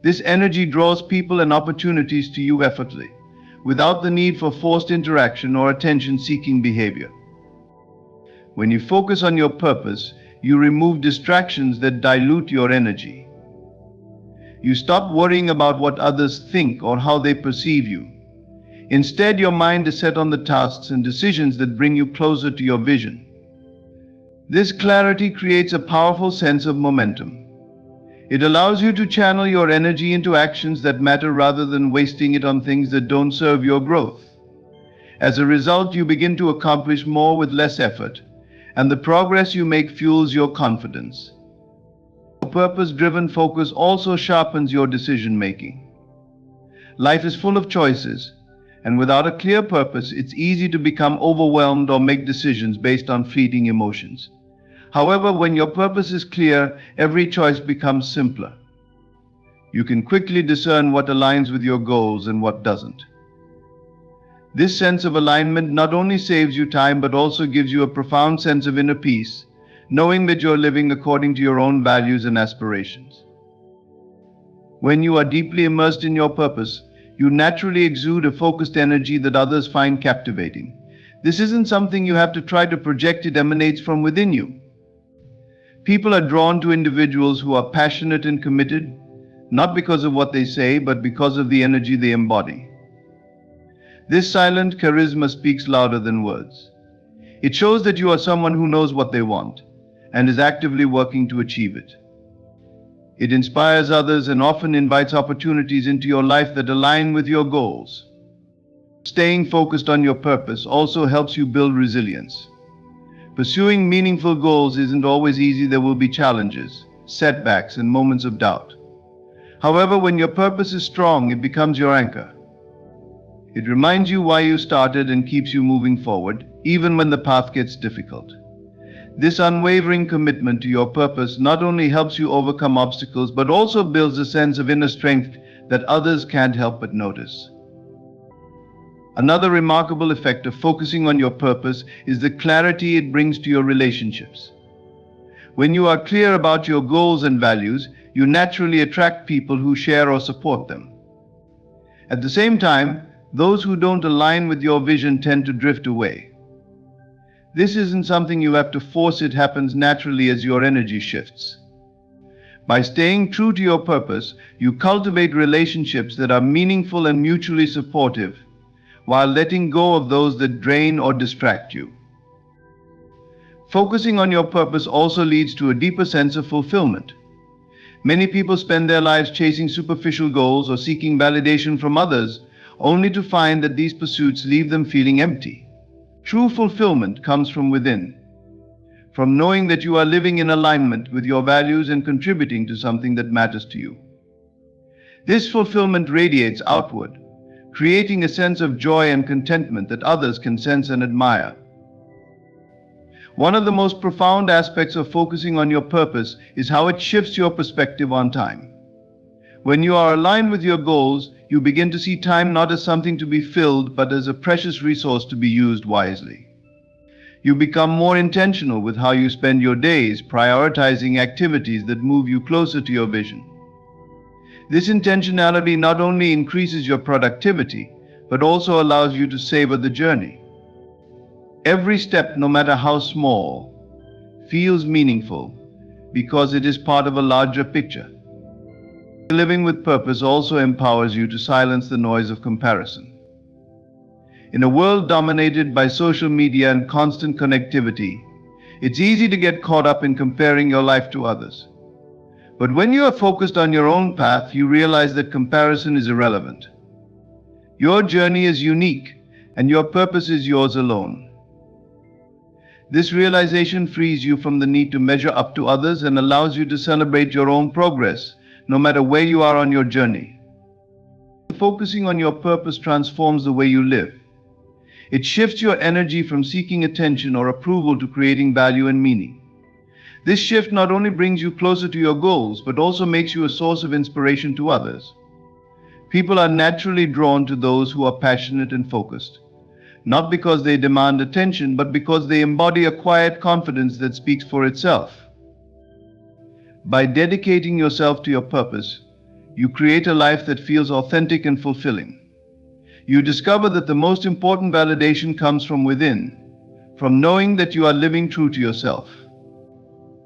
This energy draws people and opportunities to you effortlessly, without the need for forced interaction or attention-seeking behavior. When you focus on your purpose, you remove distractions that dilute your energy. You stop worrying about what others think or how they perceive you. Instead, your mind is set on the tasks and decisions that bring you closer to your vision. This clarity creates a powerful sense of momentum. It allows you to channel your energy into actions that matter rather than wasting it on things that don't serve your growth. As a result, you begin to accomplish more with less effort, and the progress you make fuels your confidence. A purpose-driven focus also sharpens your decision-making. Life is full of choices, and without a clear purpose, it's easy to become overwhelmed or make decisions based on fleeting emotions. However, when your purpose is clear, every choice becomes simpler. You can quickly discern what aligns with your goals and what doesn't. This sense of alignment not only saves you time but also gives you a profound sense of inner peace, knowing that you're living according to your own values and aspirations. When you are deeply immersed in your purpose, you naturally exude a focused energy that others find captivating. This isn't something you have to try to project, it emanates from within you. People are drawn to individuals who are passionate and committed, not because of what they say, but because of the energy they embody. This silent charisma speaks louder than words. It shows that you are someone who knows what they want and is actively working to achieve it. It inspires others and often invites opportunities into your life that align with your goals. Staying focused on your purpose also helps you build resilience. Pursuing meaningful goals isn't always easy. There will be challenges, setbacks, and moments of doubt. However, when your purpose is strong, it becomes your anchor. It reminds you why you started and keeps you moving forward, even when the path gets difficult. This unwavering commitment to your purpose not only helps you overcome obstacles, but also builds a sense of inner strength that others can't help but notice. Another remarkable effect of focusing on your purpose is the clarity it brings to your relationships. When you are clear about your goals and values, you naturally attract people who share or support them. At the same time, those who don't align with your vision tend to drift away. This isn't something you have to force, it happens naturally as your energy shifts. By staying true to your purpose, you cultivate relationships that are meaningful and mutually supportive, while letting go of those that drain or distract you. Focusing on your purpose also leads to a deeper sense of fulfillment. Many people spend their lives chasing superficial goals or seeking validation from others, only to find that these pursuits leave them feeling empty. True fulfillment comes from within, from knowing that you are living in alignment with your values and contributing to something that matters to you. This fulfillment radiates outward, creating a sense of joy and contentment that others can sense and admire. One of the most profound aspects of focusing on your purpose is how it shifts your perspective on time. When you are aligned with your goals, you begin to see time not as something to be filled, but as a precious resource to be used wisely. You become more intentional with how you spend your days, prioritizing activities that move you closer to your vision. This intentionality not only increases your productivity, but also allows you to savor the journey. Every step, no matter how small, feels meaningful because it is part of a larger picture. Living with purpose also empowers you to silence the noise of comparison. In a world dominated by social media and constant connectivity, it's easy to get caught up in comparing your life to others. But when you are focused on your own path, you realize that comparison is irrelevant. Your journey is unique, and your purpose is yours alone. This realization frees you from the need to measure up to others and allows you to celebrate your own progress, no matter where you are on your journey. Focusing on your purpose transforms the way you live. It shifts your energy from seeking attention or approval to creating value and meaning. This shift not only brings you closer to your goals, but also makes you a source of inspiration to others. People are naturally drawn to those who are passionate and focused, not because they demand attention, but because they embody a quiet confidence that speaks for itself. By dedicating yourself to your purpose, you create a life that feels authentic and fulfilling. You discover that the most important validation comes from within, from knowing that you are living true to yourself.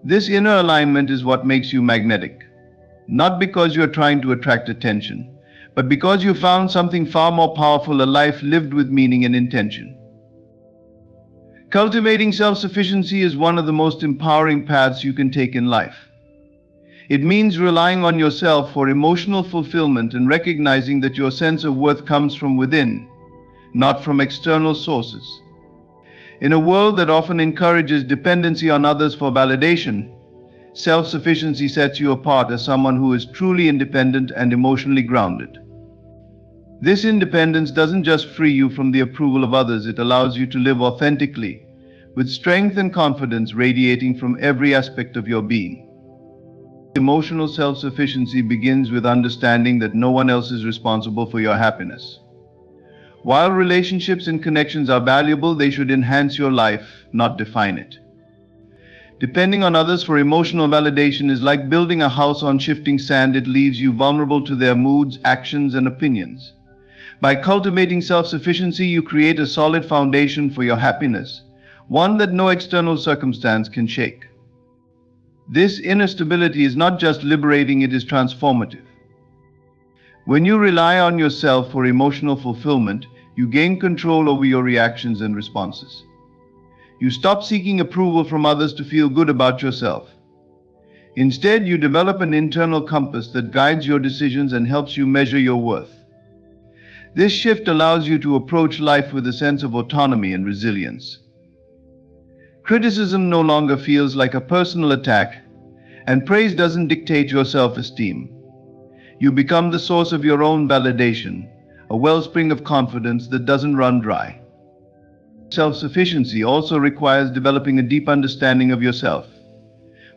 This inner alignment is what makes you magnetic, not because you are trying to attract attention, but because you found something far more powerful, a life lived with meaning and intention. Cultivating self-sufficiency is one of the most empowering paths you can take in life. It means relying on yourself for emotional fulfillment and recognizing that your sense of worth comes from within, not from external sources. In a world that often encourages dependency on others for validation, self-sufficiency sets you apart as someone who is truly independent and emotionally grounded. This independence doesn't just free you from the approval of others, it allows you to live authentically, with strength and confidence radiating from every aspect of your being. Emotional self-sufficiency begins with understanding that no one else is responsible for your happiness. While relationships and connections are valuable, they should enhance your life, not define it. Depending on others for emotional validation is like building a house on shifting sand. It leaves you vulnerable to their moods, actions, and opinions. By cultivating self-sufficiency, you create a solid foundation for your happiness, one that no external circumstance can shake. This inner stability is not just liberating, it is transformative. When you rely on yourself for emotional fulfillment, you gain control over your reactions and responses. You stop seeking approval from others to feel good about yourself. Instead, you develop an internal compass that guides your decisions and helps you measure your worth. This shift allows you to approach life with a sense of autonomy and resilience. Criticism no longer feels like a personal attack, and praise doesn't dictate your self-esteem. You become the source of your own validation, a wellspring of confidence that doesn't run dry. Self-sufficiency also requires developing a deep understanding of yourself.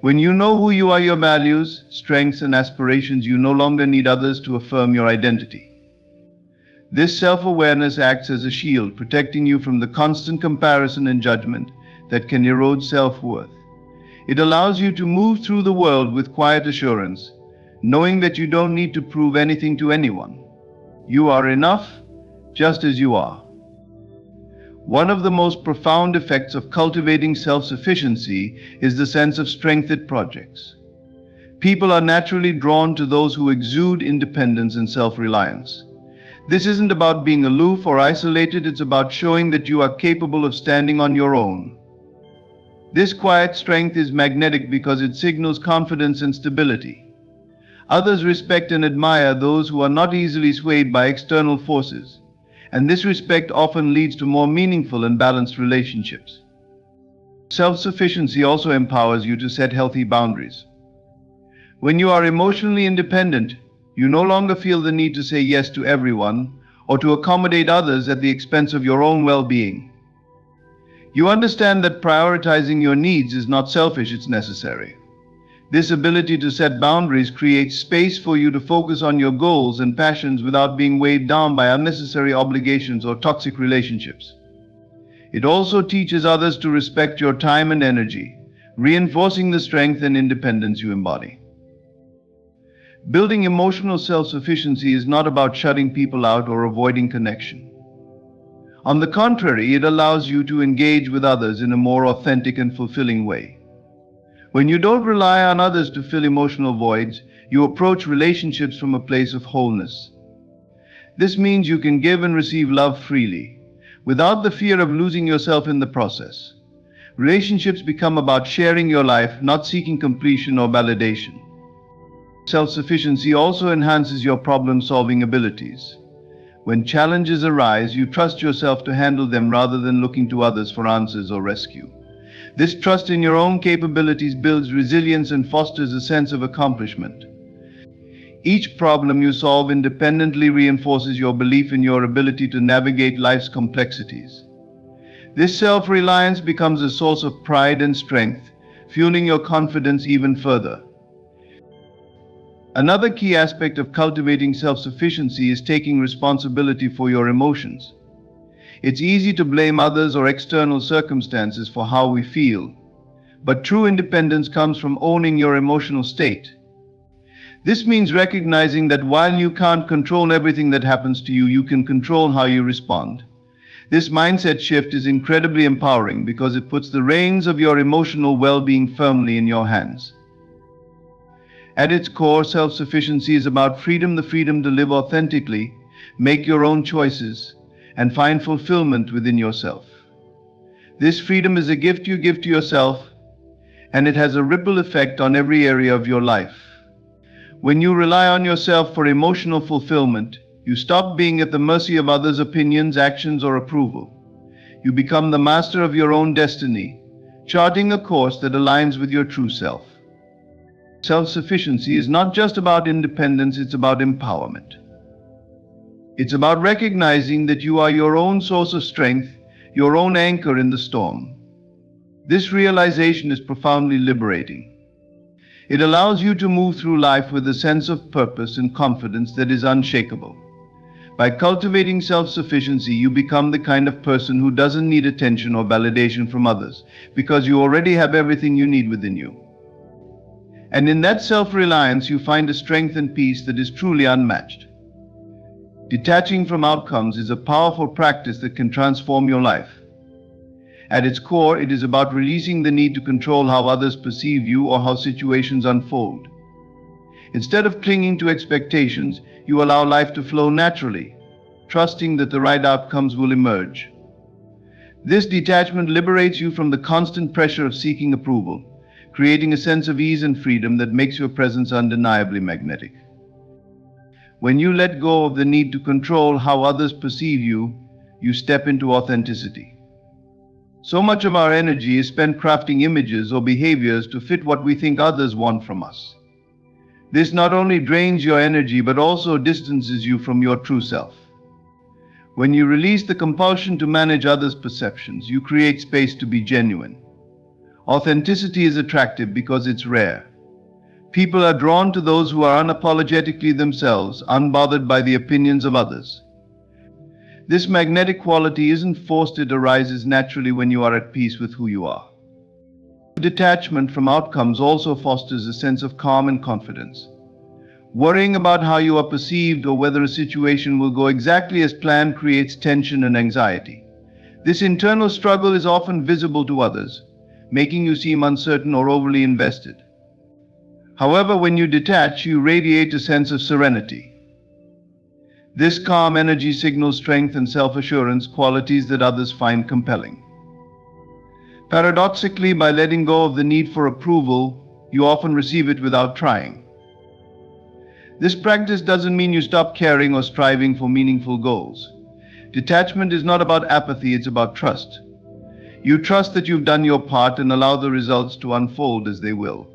When you know who you are, your values, strengths, and aspirations, you no longer need others to affirm your identity. This self-awareness acts as a shield, protecting you from the constant comparison and judgment that can erode self-worth. It allows you to move through the world with quiet assurance, knowing that you don't need to prove anything to anyone. You are enough, just as you are. One of the most profound effects of cultivating self-sufficiency is the sense of strength it projects. People are naturally drawn to those who exude independence and self-reliance. This isn't about being aloof or isolated, it's about showing that you are capable of standing on your own. This quiet strength is magnetic because it signals confidence and stability. Others respect and admire those who are not easily swayed by external forces, and this respect often leads to more meaningful and balanced relationships. Self-sufficiency also empowers you to set healthy boundaries. When you are emotionally independent, you no longer feel the need to say yes to everyone or to accommodate others at the expense of your own well-being. You understand that prioritizing your needs is not selfish, it's necessary. This ability to set boundaries creates space for you to focus on your goals and passions without being weighed down by unnecessary obligations or toxic relationships. It also teaches others to respect your time and energy, reinforcing the strength and independence you embody. Building emotional self-sufficiency is not about shutting people out or avoiding connection. On the contrary, it allows you to engage with others in a more authentic and fulfilling way. When you don't rely on others to fill emotional voids, You approach relationships from a place of wholeness. This means you can give and receive love freely, without the fear of losing yourself in the process. Relationships become about sharing your life, not seeking completion or validation. Self-sufficiency also enhances your problem-solving abilities. When challenges arise, you trust yourself to handle them rather than looking to others for answers or rescue. This trust in your own capabilities builds resilience and fosters a sense of accomplishment. Each problem you solve independently reinforces your belief in your ability to navigate life's complexities. This self-reliance becomes a source of pride and strength, fueling your confidence even further. Another key aspect of cultivating self-sufficiency is taking responsibility for your emotions. It's easy to blame others or external circumstances for how we feel, but true independence comes from owning your emotional state. This means recognizing that while you can't control everything that happens to you, you can control how you respond. This mindset shift is incredibly empowering because it puts the reins of your emotional well-being firmly in your hands. At its core, self-sufficiency is about freedom, the freedom to live authentically, make your own choices, and find fulfillment within yourself. This freedom is a gift you give to yourself, and it has a ripple effect on every area of your life. When you rely on yourself for emotional fulfillment, you stop being at the mercy of others' opinions, actions, or approval. You become the master of your own destiny, charting a course that aligns with your true self. Self-sufficiency is not just about independence, it's about empowerment. It's about recognizing that you are your own source of strength, your own anchor in the storm. This realization is profoundly liberating. It allows you to move through life with a sense of purpose and confidence that is unshakable. By cultivating self-sufficiency, you become the kind of person who doesn't need attention or validation from others, because you already have everything you need within you. And in that self-reliance, you find a strength and peace that is truly unmatched. Detaching from outcomes is a powerful practice that can transform your life. At its core, it is about releasing the need to control how others perceive you or how situations unfold. Instead of clinging to expectations, you allow life to flow naturally, trusting that the right outcomes will emerge. This detachment liberates you from the constant pressure of seeking approval, creating a sense of ease and freedom that makes your presence undeniably magnetic. When you let go of the need to control how others perceive you, you step into authenticity. So much of our energy is spent crafting images or behaviors to fit what we think others want from us. This not only drains your energy but also distances you from your true self. When you release the compulsion to manage others' perceptions, you create space to be genuine. Authenticity is attractive because it's rare. People are drawn to those who are unapologetically themselves, unbothered by the opinions of others. This magnetic quality isn't forced, it arises naturally when you are at peace with who you are. Detachment from outcomes also fosters a sense of calm and confidence. Worrying about how you are perceived or whether a situation will go exactly as planned creates tension and anxiety. This internal struggle is often visible to others, making you seem uncertain or overly invested. However, when you detach, you radiate a sense of serenity. This calm energy signals strength and self-assurance, qualities that others find compelling. Paradoxically, by letting go of the need for approval, you often receive it without trying. This practice doesn't mean you stop caring or striving for meaningful goals. Detachment is not about apathy, it's about trust. You trust that you've done your part and allow the results to unfold as they will.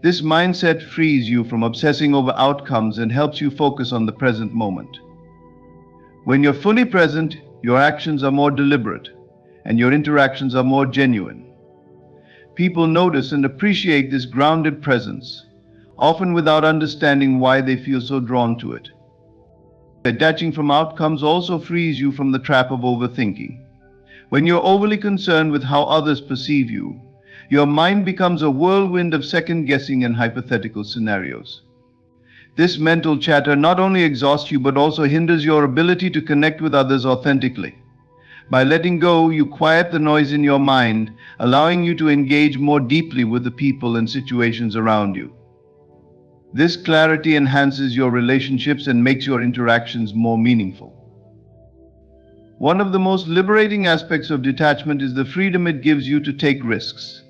This mindset frees you from obsessing over outcomes and helps you focus on the present moment. When you're fully present, your actions are more deliberate and your interactions are more genuine. People notice and appreciate this grounded presence, often without understanding why they feel so drawn to it. Detaching from outcomes also frees you from the trap of overthinking. When you're overly concerned with how others perceive you, your mind becomes a whirlwind of second-guessing and hypothetical scenarios. This mental chatter not only exhausts you but also hinders your ability to connect with others authentically. By letting go, you quiet the noise in your mind, allowing you to engage more deeply with the people and situations around you. This clarity enhances your relationships and makes your interactions more meaningful. One of the most liberating aspects of detachment is the freedom it gives you to take risks.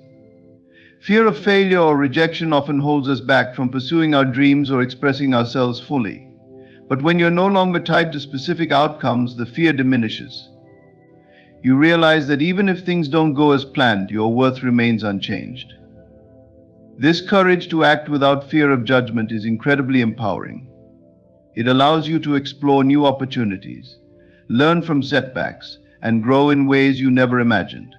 Fear of failure or rejection often holds us back from pursuing our dreams or expressing ourselves fully. But when you're no longer tied to specific outcomes, the fear diminishes. You realize that even if things don't go as planned, your worth remains unchanged. This courage to act without fear of judgment is incredibly empowering. It allows you to explore new opportunities, learn from setbacks, and grow in ways you never imagined.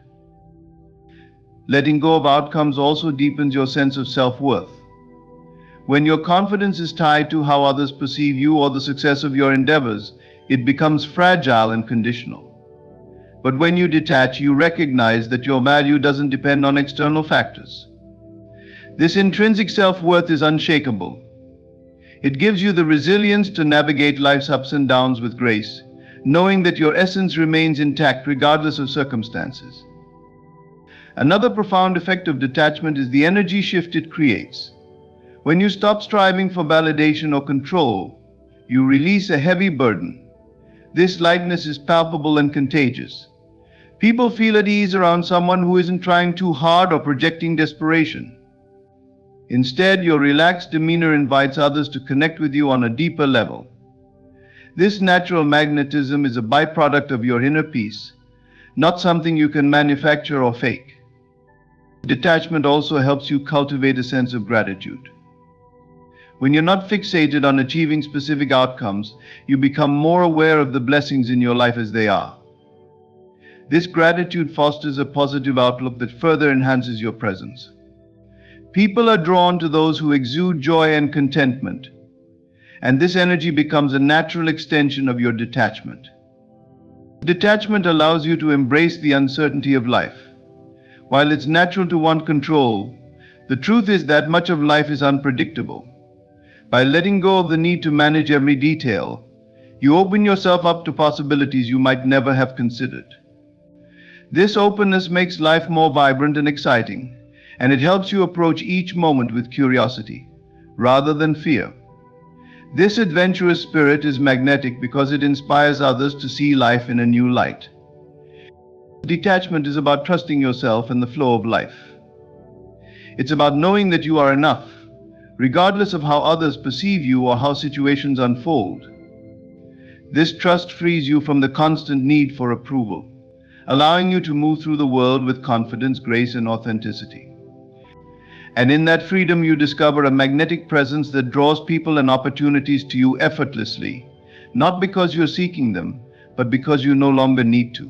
Letting go of outcomes also deepens your sense of self-worth. When your confidence is tied to how others perceive you or the success of your endeavors, it becomes fragile and conditional. But when you detach, you recognize that your value doesn't depend on external factors. This intrinsic self-worth is unshakable. It gives you the resilience to navigate life's ups and downs with grace, knowing that your essence remains intact regardless of circumstances. Another profound effect of detachment is the energy shift it creates. When you stop striving for validation or control, you release a heavy burden. This lightness is palpable and contagious. People feel at ease around someone who isn't trying too hard or projecting desperation. Instead, your relaxed demeanor invites others to connect with you on a deeper level. This natural magnetism is a byproduct of your inner peace, not something you can manufacture or fake. Detachment also helps you cultivate a sense of gratitude. When you're not fixated on achieving specific outcomes, you become more aware of the blessings in your life as they are. This gratitude fosters a positive outlook that further enhances your presence. People are drawn to those who exude joy and contentment, and this energy becomes a natural extension of your detachment. Detachment allows you to embrace the uncertainty of life. While it's natural to want control, the truth is that much of life is unpredictable. By letting go of the need to manage every detail, you open yourself up to possibilities you might never have considered. This openness makes life more vibrant and exciting, and it helps you approach each moment with curiosity, rather than fear. This adventurous spirit is magnetic because it inspires others to see life in a new light. Detachment is about trusting yourself and the flow of life. It's about knowing that you are enough, regardless of how others perceive you or how situations unfold. This trust frees you from the constant need for approval, allowing you to move through the world with confidence, grace, and authenticity. And in that freedom, you discover a magnetic presence that draws people and opportunities to you effortlessly, not because you're seeking them, but because you no longer need to.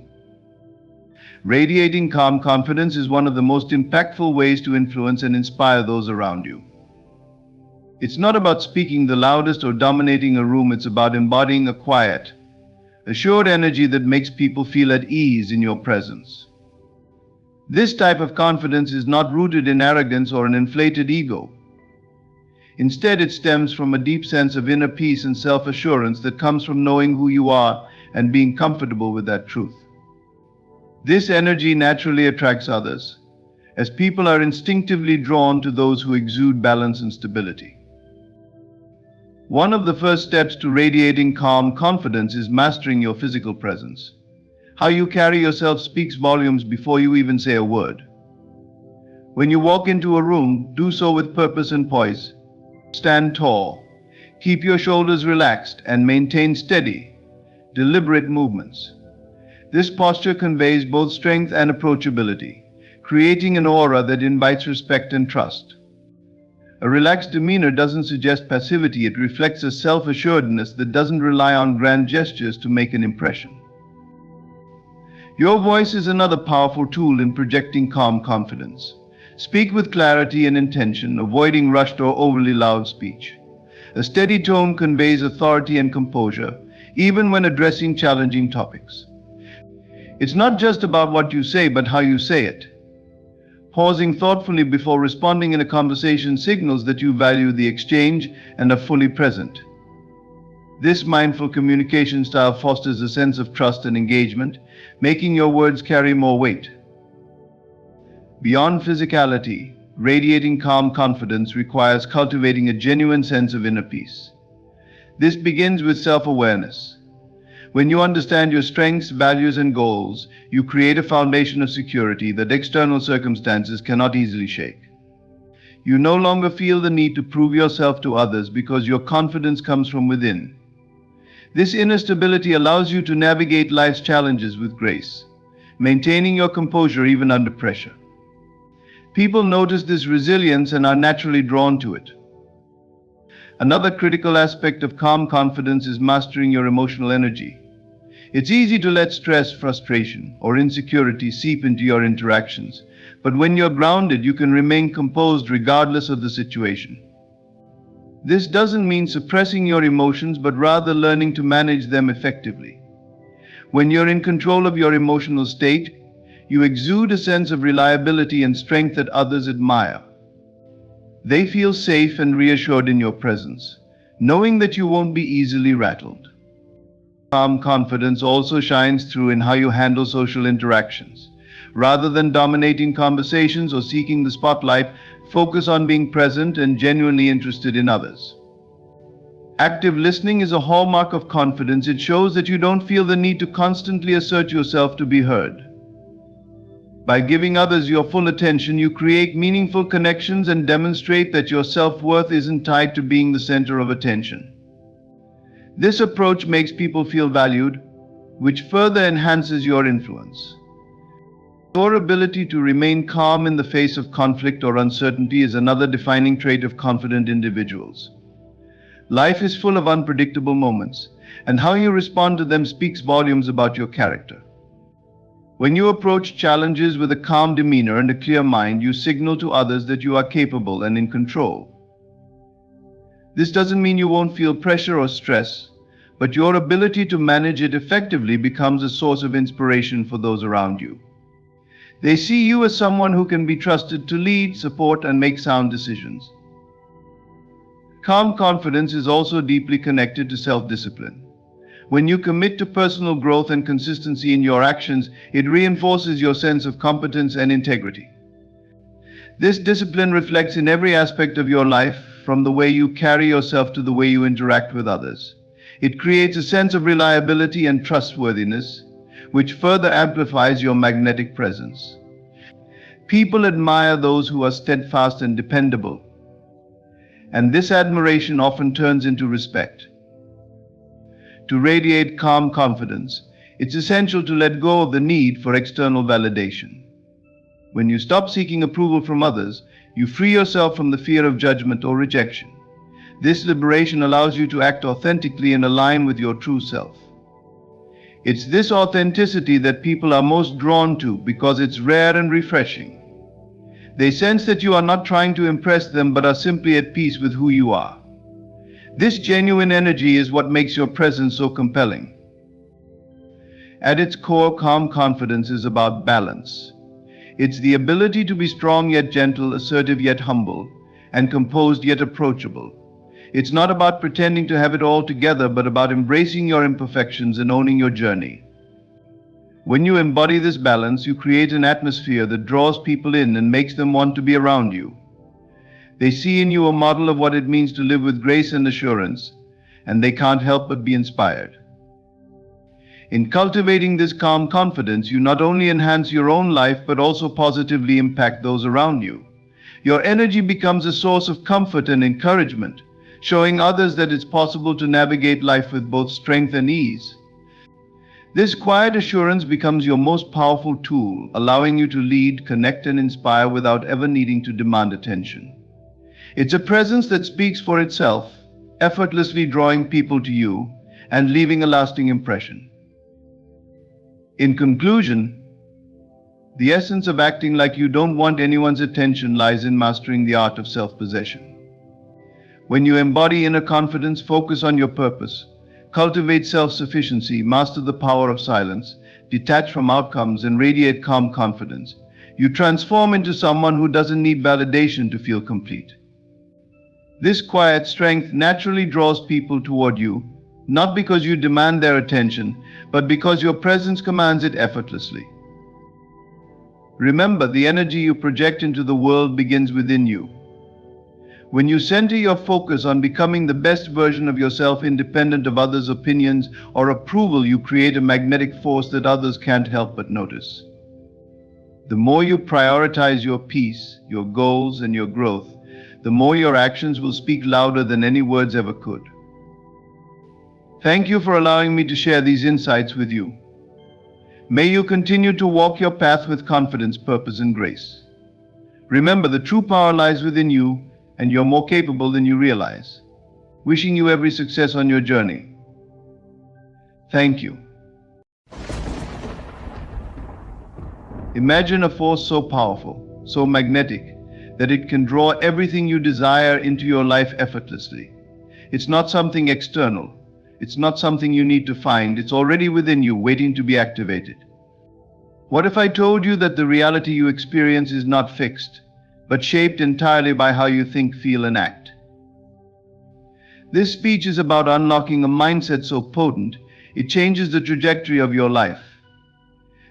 Radiating calm confidence is one of the most impactful ways to influence and inspire those around you. It's not about speaking the loudest or dominating a room, it's about embodying a quiet, assured energy that makes people feel at ease in your presence. This type of confidence is not rooted in arrogance or an inflated ego. Instead, it stems from a deep sense of inner peace and self-assurance that comes from knowing who you are and being comfortable with that truth. This energy naturally attracts others, as people are instinctively drawn to those who exude balance and stability. One of the first steps to radiating calm confidence is mastering your physical presence. How you carry yourself speaks volumes before you even say a word. When you walk into a room, do so with purpose and poise. Stand tall, keep your shoulders relaxed, and maintain steady, deliberate movements. This posture conveys both strength and approachability, creating an aura that invites respect and trust. A relaxed demeanor doesn't suggest passivity, it reflects a self-assuredness that doesn't rely on grand gestures to make an impression. Your voice is another powerful tool in projecting calm confidence. Speak with clarity and intention, avoiding rushed or overly loud speech. A steady tone conveys authority and composure, even when addressing challenging topics. It's not just about what you say, but how you say it. Pausing thoughtfully before responding in a conversation signals that you value the exchange and are fully present. This mindful communication style fosters a sense of trust and engagement, making your words carry more weight. Beyond physicality, Radiating calm confidence requires cultivating a genuine sense of inner peace. This begins with self-awareness. When you understand your strengths, values, and goals, you create a foundation of security that external circumstances cannot easily shake. You no longer feel the need to prove yourself to others because your confidence comes from within. This inner stability allows you to navigate life's challenges with grace, maintaining your composure even under pressure. People notice this resilience and are naturally drawn to it. Another critical aspect of calm confidence is mastering your emotional energy. It's easy to let stress, frustration, or insecurity seep into your interactions, but when you're grounded, you can remain composed regardless of the situation. This doesn't mean suppressing your emotions, but rather learning to manage them effectively. When you're in control of your emotional state, you exude a sense of reliability and strength that others admire. They feel safe and reassured in your presence, knowing that you won't be easily rattled. Calm confidence also shines through in how you handle social interactions. Rather than dominating conversations or seeking the spotlight, focus on being present and genuinely interested in others. Active listening is a hallmark of confidence. It shows that you don't feel the need to constantly assert yourself to be heard. By giving others your full attention, you create meaningful connections and demonstrate that your self-worth isn't tied to being the center of attention. This approach makes people feel valued, which further enhances your influence. Your ability to remain calm in the face of conflict or uncertainty is another defining trait of confident individuals. Life is full of unpredictable moments, and how you respond to them speaks volumes about your character. When you approach challenges with a calm demeanor and a clear mind, you signal to others that you are capable and in control. This doesn't mean you won't feel pressure or stress, but your ability to manage it effectively becomes a source of inspiration for those around you. They see you as someone who can be trusted to lead, support, and make sound decisions. Calm confidence is also deeply connected to self-discipline. When you commit to personal growth and consistency in your actions, it reinforces your sense of competence and integrity. This discipline reflects in every aspect of your life, from the way you carry yourself to the way you interact with others. It creates a sense of reliability and trustworthiness, which further amplifies your magnetic presence. People admire those who are steadfast and dependable, and this admiration often turns into respect. To radiate calm confidence, it's essential to let go of the need for external validation. When you stop seeking approval from others, you free yourself from the fear of judgment or rejection. This liberation allows you to act authentically and align with your true self. It's this authenticity that people are most drawn to because it's rare and refreshing. They sense that you are not trying to impress them but are simply at peace with who you are. This genuine energy is what makes your presence so compelling. At its core, calm confidence is about balance. It's the ability to be strong yet gentle, assertive yet humble, and composed yet approachable. It's not about pretending to have it all together, but about embracing your imperfections and owning your journey. When you embody this balance, you create an atmosphere that draws people in and makes them want to be around you. They see in you a model of what it means to live with grace and assurance, and they can't help but be inspired. In cultivating this calm confidence, you not only enhance your own life, but also positively impact those around you. Your energy becomes a source of comfort and encouragement, showing others that it's possible to navigate life with both strength and ease. This quiet assurance becomes your most powerful tool, allowing you to lead, connect, and inspire without ever needing to demand attention. It's a presence that speaks for itself, effortlessly drawing people to you and leaving a lasting impression. In conclusion, the essence of acting like you don't want anyone's attention lies in mastering the art of self-possession. When you embody inner confidence, focus on your purpose, cultivate self-sufficiency, master the power of silence, detach from outcomes, and radiate calm confidence, you transform into someone who doesn't need validation to feel complete. This quiet strength naturally draws people toward you, not because you demand their attention, but because your presence commands it effortlessly. Remember, the energy you project into the world begins within you. When you center your focus on becoming the best version of yourself, independent of others' opinions or approval, you create a magnetic force that others can't help but notice. The more you prioritize your peace, your goals, and your growth, the more your actions will speak louder than any words ever could. Thank you for allowing me to share these insights with you. May you continue to walk your path with confidence, purpose, and grace. Remember, the true power lies within you, and you're more capable than you realize. Wishing you every success on your journey. Thank you. Imagine a force so powerful, so magnetic, that it can draw everything you desire into your life effortlessly. It's not something external. It's not something you need to find. It's already within you, waiting to be activated. What if I told you that the reality you experience is not fixed, but shaped entirely by how you think, feel, and act? This speech is about unlocking a mindset so potent, it changes the trajectory of your life.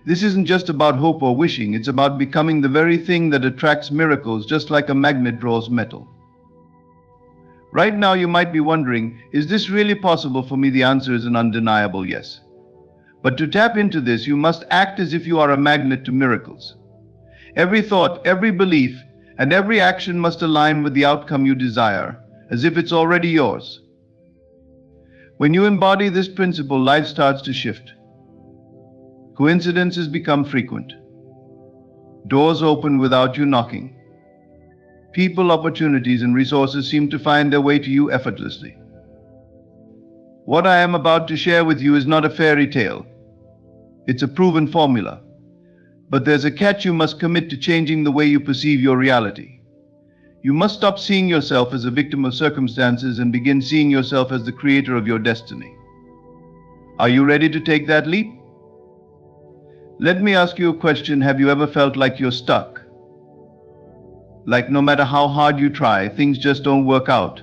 This isn't just about hope or wishing, it's about becoming the very thing that attracts miracles, just like a magnet draws metal. Right now you might be wondering, is this really possible for me? The answer is an undeniable yes. But to tap into this, you must act as if you are a magnet to miracles. Every thought, every belief, and every action must align with the outcome you desire, as if it's already yours. When you embody this principle, life starts to shift. Coincidences become frequent. Doors open without you knocking. People, opportunities, and resources seem to find their way to you effortlessly. What I am about to share with you is not a fairy tale. It's a proven formula. But there's a catch: you must commit to changing the way you perceive your reality. You must stop seeing yourself as a victim of circumstances and begin seeing yourself as the creator of your destiny. Are you ready to take that leap? Let me ask you a question. Have you ever felt like you're stuck? Like no matter how hard you try, things just don't work out?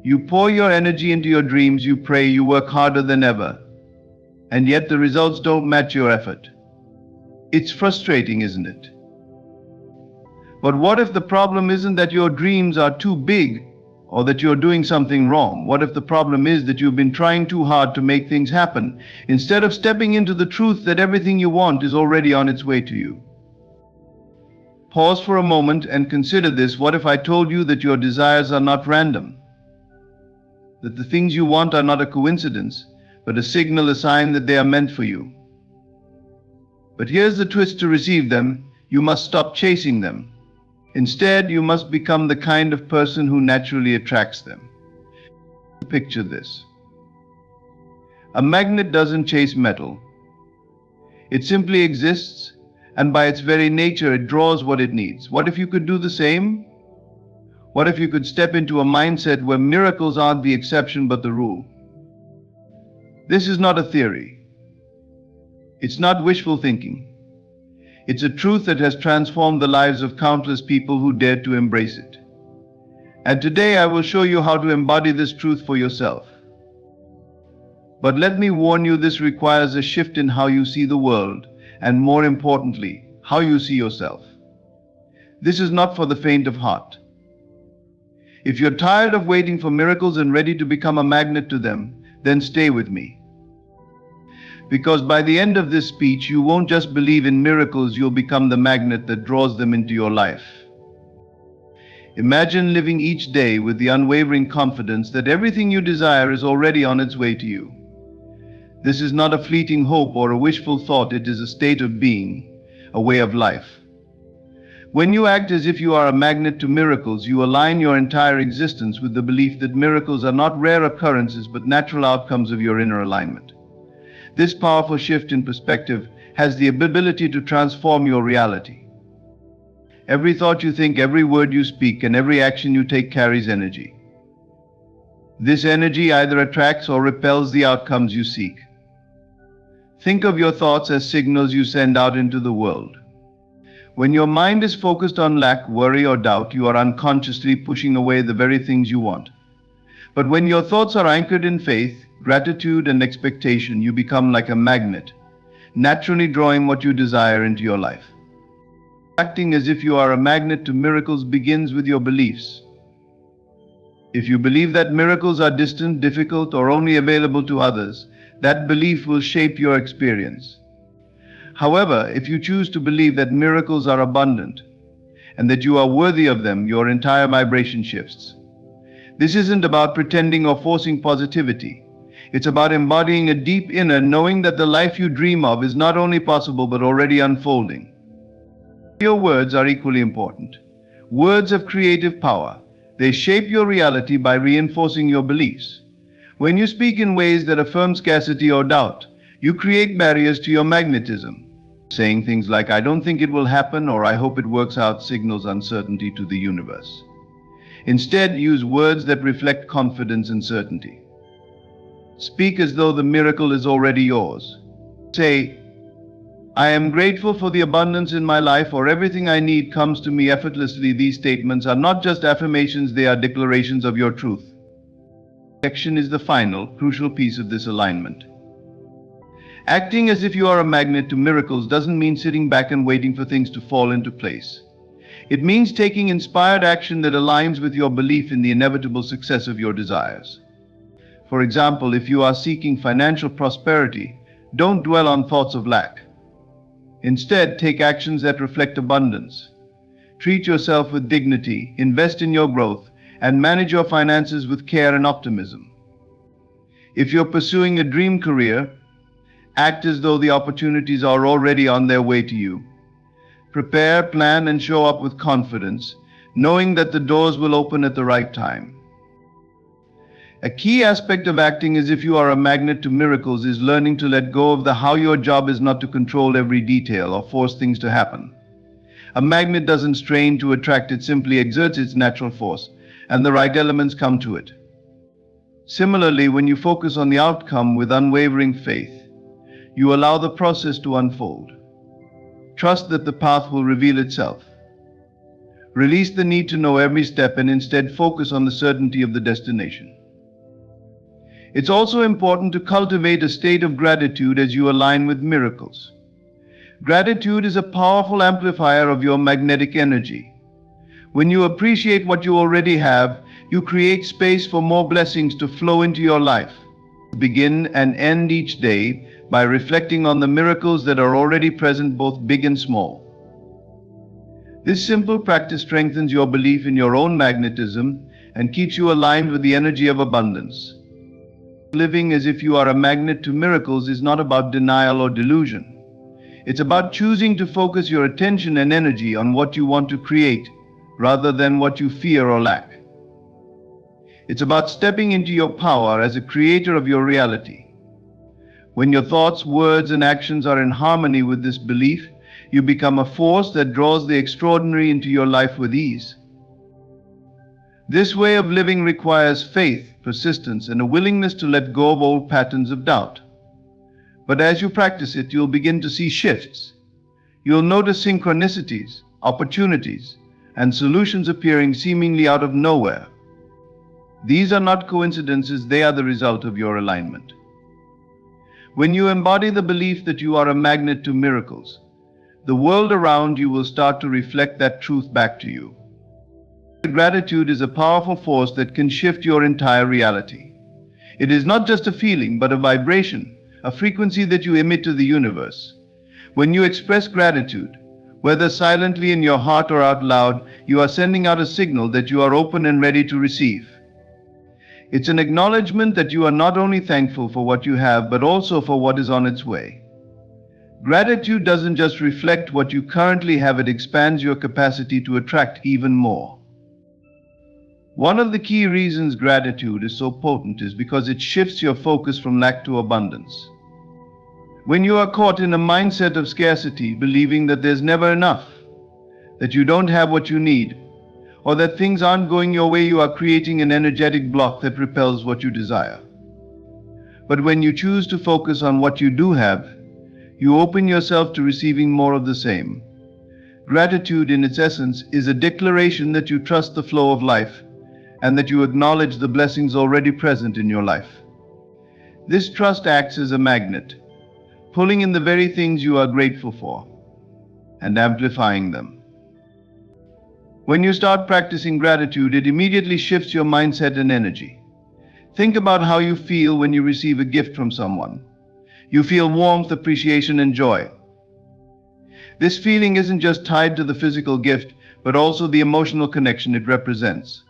You pour your energy into your dreams, you pray, you work harder than ever, and yet the results don't match your effort. It's frustrating, isn't it? But what if the problem isn't that your dreams are too big or that you're doing something wrong? What if the problem is that you've been trying too hard to make things happen, instead of stepping into the truth that everything you want is already on its way to you? Pause for a moment and consider this. What if I told you that your desires are not random? That the things you want are not a coincidence, but a signal, a sign that they are meant for you. But here's the twist: to receive them, you must stop chasing them. Instead, you must become the kind of person who naturally attracts them. Picture this. A magnet doesn't chase metal. It simply exists, and by its very nature, it draws what it needs. What if you could do the same? What if you could step into a mindset where miracles aren't the exception but the rule? This is not a theory. It's not wishful thinking. It's a truth that has transformed the lives of countless people who dared to embrace it. And today I will show you how to embody this truth for yourself. But let me warn you, this requires a shift in how you see the world, and more importantly, how you see yourself. This is not for the faint of heart. If you're tired of waiting for miracles and ready to become a magnet to them, then stay with me. Because by the end of this speech, you won't just believe in miracles, you'll become the magnet that draws them into your life. Imagine living each day with the unwavering confidence that everything you desire is already on its way to you. This is not a fleeting hope or a wishful thought, it is a state of being, a way of life. When you act as if you are a magnet to miracles, you align your entire existence with the belief that miracles are not rare occurrences but natural outcomes of your inner alignment. This powerful shift in perspective has the ability to transform your reality. Every thought you think, every word you speak, and every action you take carries energy. This energy either attracts or repels the outcomes you seek. Think of your thoughts as signals you send out into the world. When your mind is focused on lack, worry, or doubt, you are unconsciously pushing away the very things you want. But when your thoughts are anchored in faith, gratitude, and expectation, you become like a magnet, naturally drawing what you desire into your life. Acting as if you are a magnet to miracles begins with your beliefs. If you believe that miracles are distant, difficult, or only available to others, that belief will shape your experience. However, if you choose to believe that miracles are abundant and that you are worthy of them, your entire vibration shifts. This isn't about pretending or forcing positivity. It's about embodying a deep inner knowing that the life you dream of is not only possible but already unfolding. Your words are equally important. Words have creative power. They shape your reality by reinforcing your beliefs. When you speak in ways that affirm scarcity or doubt, you create barriers to your magnetism. Saying things like, "I don't think it will happen," or "I hope it works out," signals uncertainty to the universe. Instead, use words that reflect confidence and certainty. Speak as though the miracle is already yours. Say, "I am grateful for the abundance in my life," or "everything I need comes to me effortlessly." These statements are not just affirmations, they are declarations of your truth. Action is the final, crucial piece of this alignment. Acting as if you are a magnet to miracles doesn't mean sitting back and waiting for things to fall into place. It means taking inspired action that aligns with your belief in the inevitable success of your desires. For example, if you are seeking financial prosperity, don't dwell on thoughts of lack. Instead, take actions that reflect abundance. Treat yourself with dignity, invest in your growth, and manage your finances with care and optimism. If you're pursuing a dream career, act as though the opportunities are already on their way to you. Prepare, plan, and show up with confidence, knowing that the doors will open at the right time. A key aspect of acting as if you are a magnet to miracles is learning to let go of the how. Your job is not to control every detail or force things to happen. A magnet doesn't strain to attract, it simply exerts its natural force, and the right elements come to it. Similarly, when you focus on the outcome with unwavering faith, you allow the process to unfold. Trust that the path will reveal itself. Release the need to know every step and instead focus on the certainty of the destination. It's also important to cultivate a state of gratitude as you align with miracles. Gratitude is a powerful amplifier of your magnetic energy. When you appreciate what you already have, you create space for more blessings to flow into your life. Begin and end each day by reflecting on the miracles that are already present, both big and small. This simple practice strengthens your belief in your own magnetism and keeps you aligned with the energy of abundance. Living as if you are a magnet to miracles is not about denial or delusion. It's about choosing to focus your attention and energy on what you want to create rather than what you fear or lack. It's about stepping into your power as a creator of your reality. When your thoughts, words, and actions are in harmony with this belief, you become a force that draws the extraordinary into your life with ease. This way of living requires faith, persistence, and a willingness to let go of old patterns of doubt. But as you practice it, you'll begin to see shifts. You'll notice synchronicities, opportunities, and solutions appearing seemingly out of nowhere. These are not coincidences, they are the result of your alignment. When you embody the belief that you are a magnet to miracles, the world around you will start to reflect that truth back to you. Gratitude is a powerful force that can shift your entire reality. It is not just a feeling, but a vibration, a frequency that you emit to the universe. When you express gratitude, whether silently in your heart or out loud, you are sending out a signal that you are open and ready to receive. It's an acknowledgement that you are not only thankful for what you have, but also for what is on its way. Gratitude doesn't just reflect what you currently have, it expands your capacity to attract even more. One of the key reasons gratitude is so potent is because it shifts your focus from lack to abundance. When you are caught in a mindset of scarcity, believing that there's never enough, that you don't have what you need, or that things aren't going your way, you are creating an energetic block that repels what you desire. But when you choose to focus on what you do have, you open yourself to receiving more of the same. Gratitude, in its essence, is a declaration that you trust the flow of life and that you acknowledge the blessings already present in your life. This trust acts as a magnet, pulling in the very things you are grateful for and amplifying them. When you start practicing gratitude, it immediately shifts your mindset and energy. Think about how you feel when you receive a gift from someone. You feel warmth, appreciation, and joy. This feeling isn't just tied to the physical gift, but also the emotional connection it represents.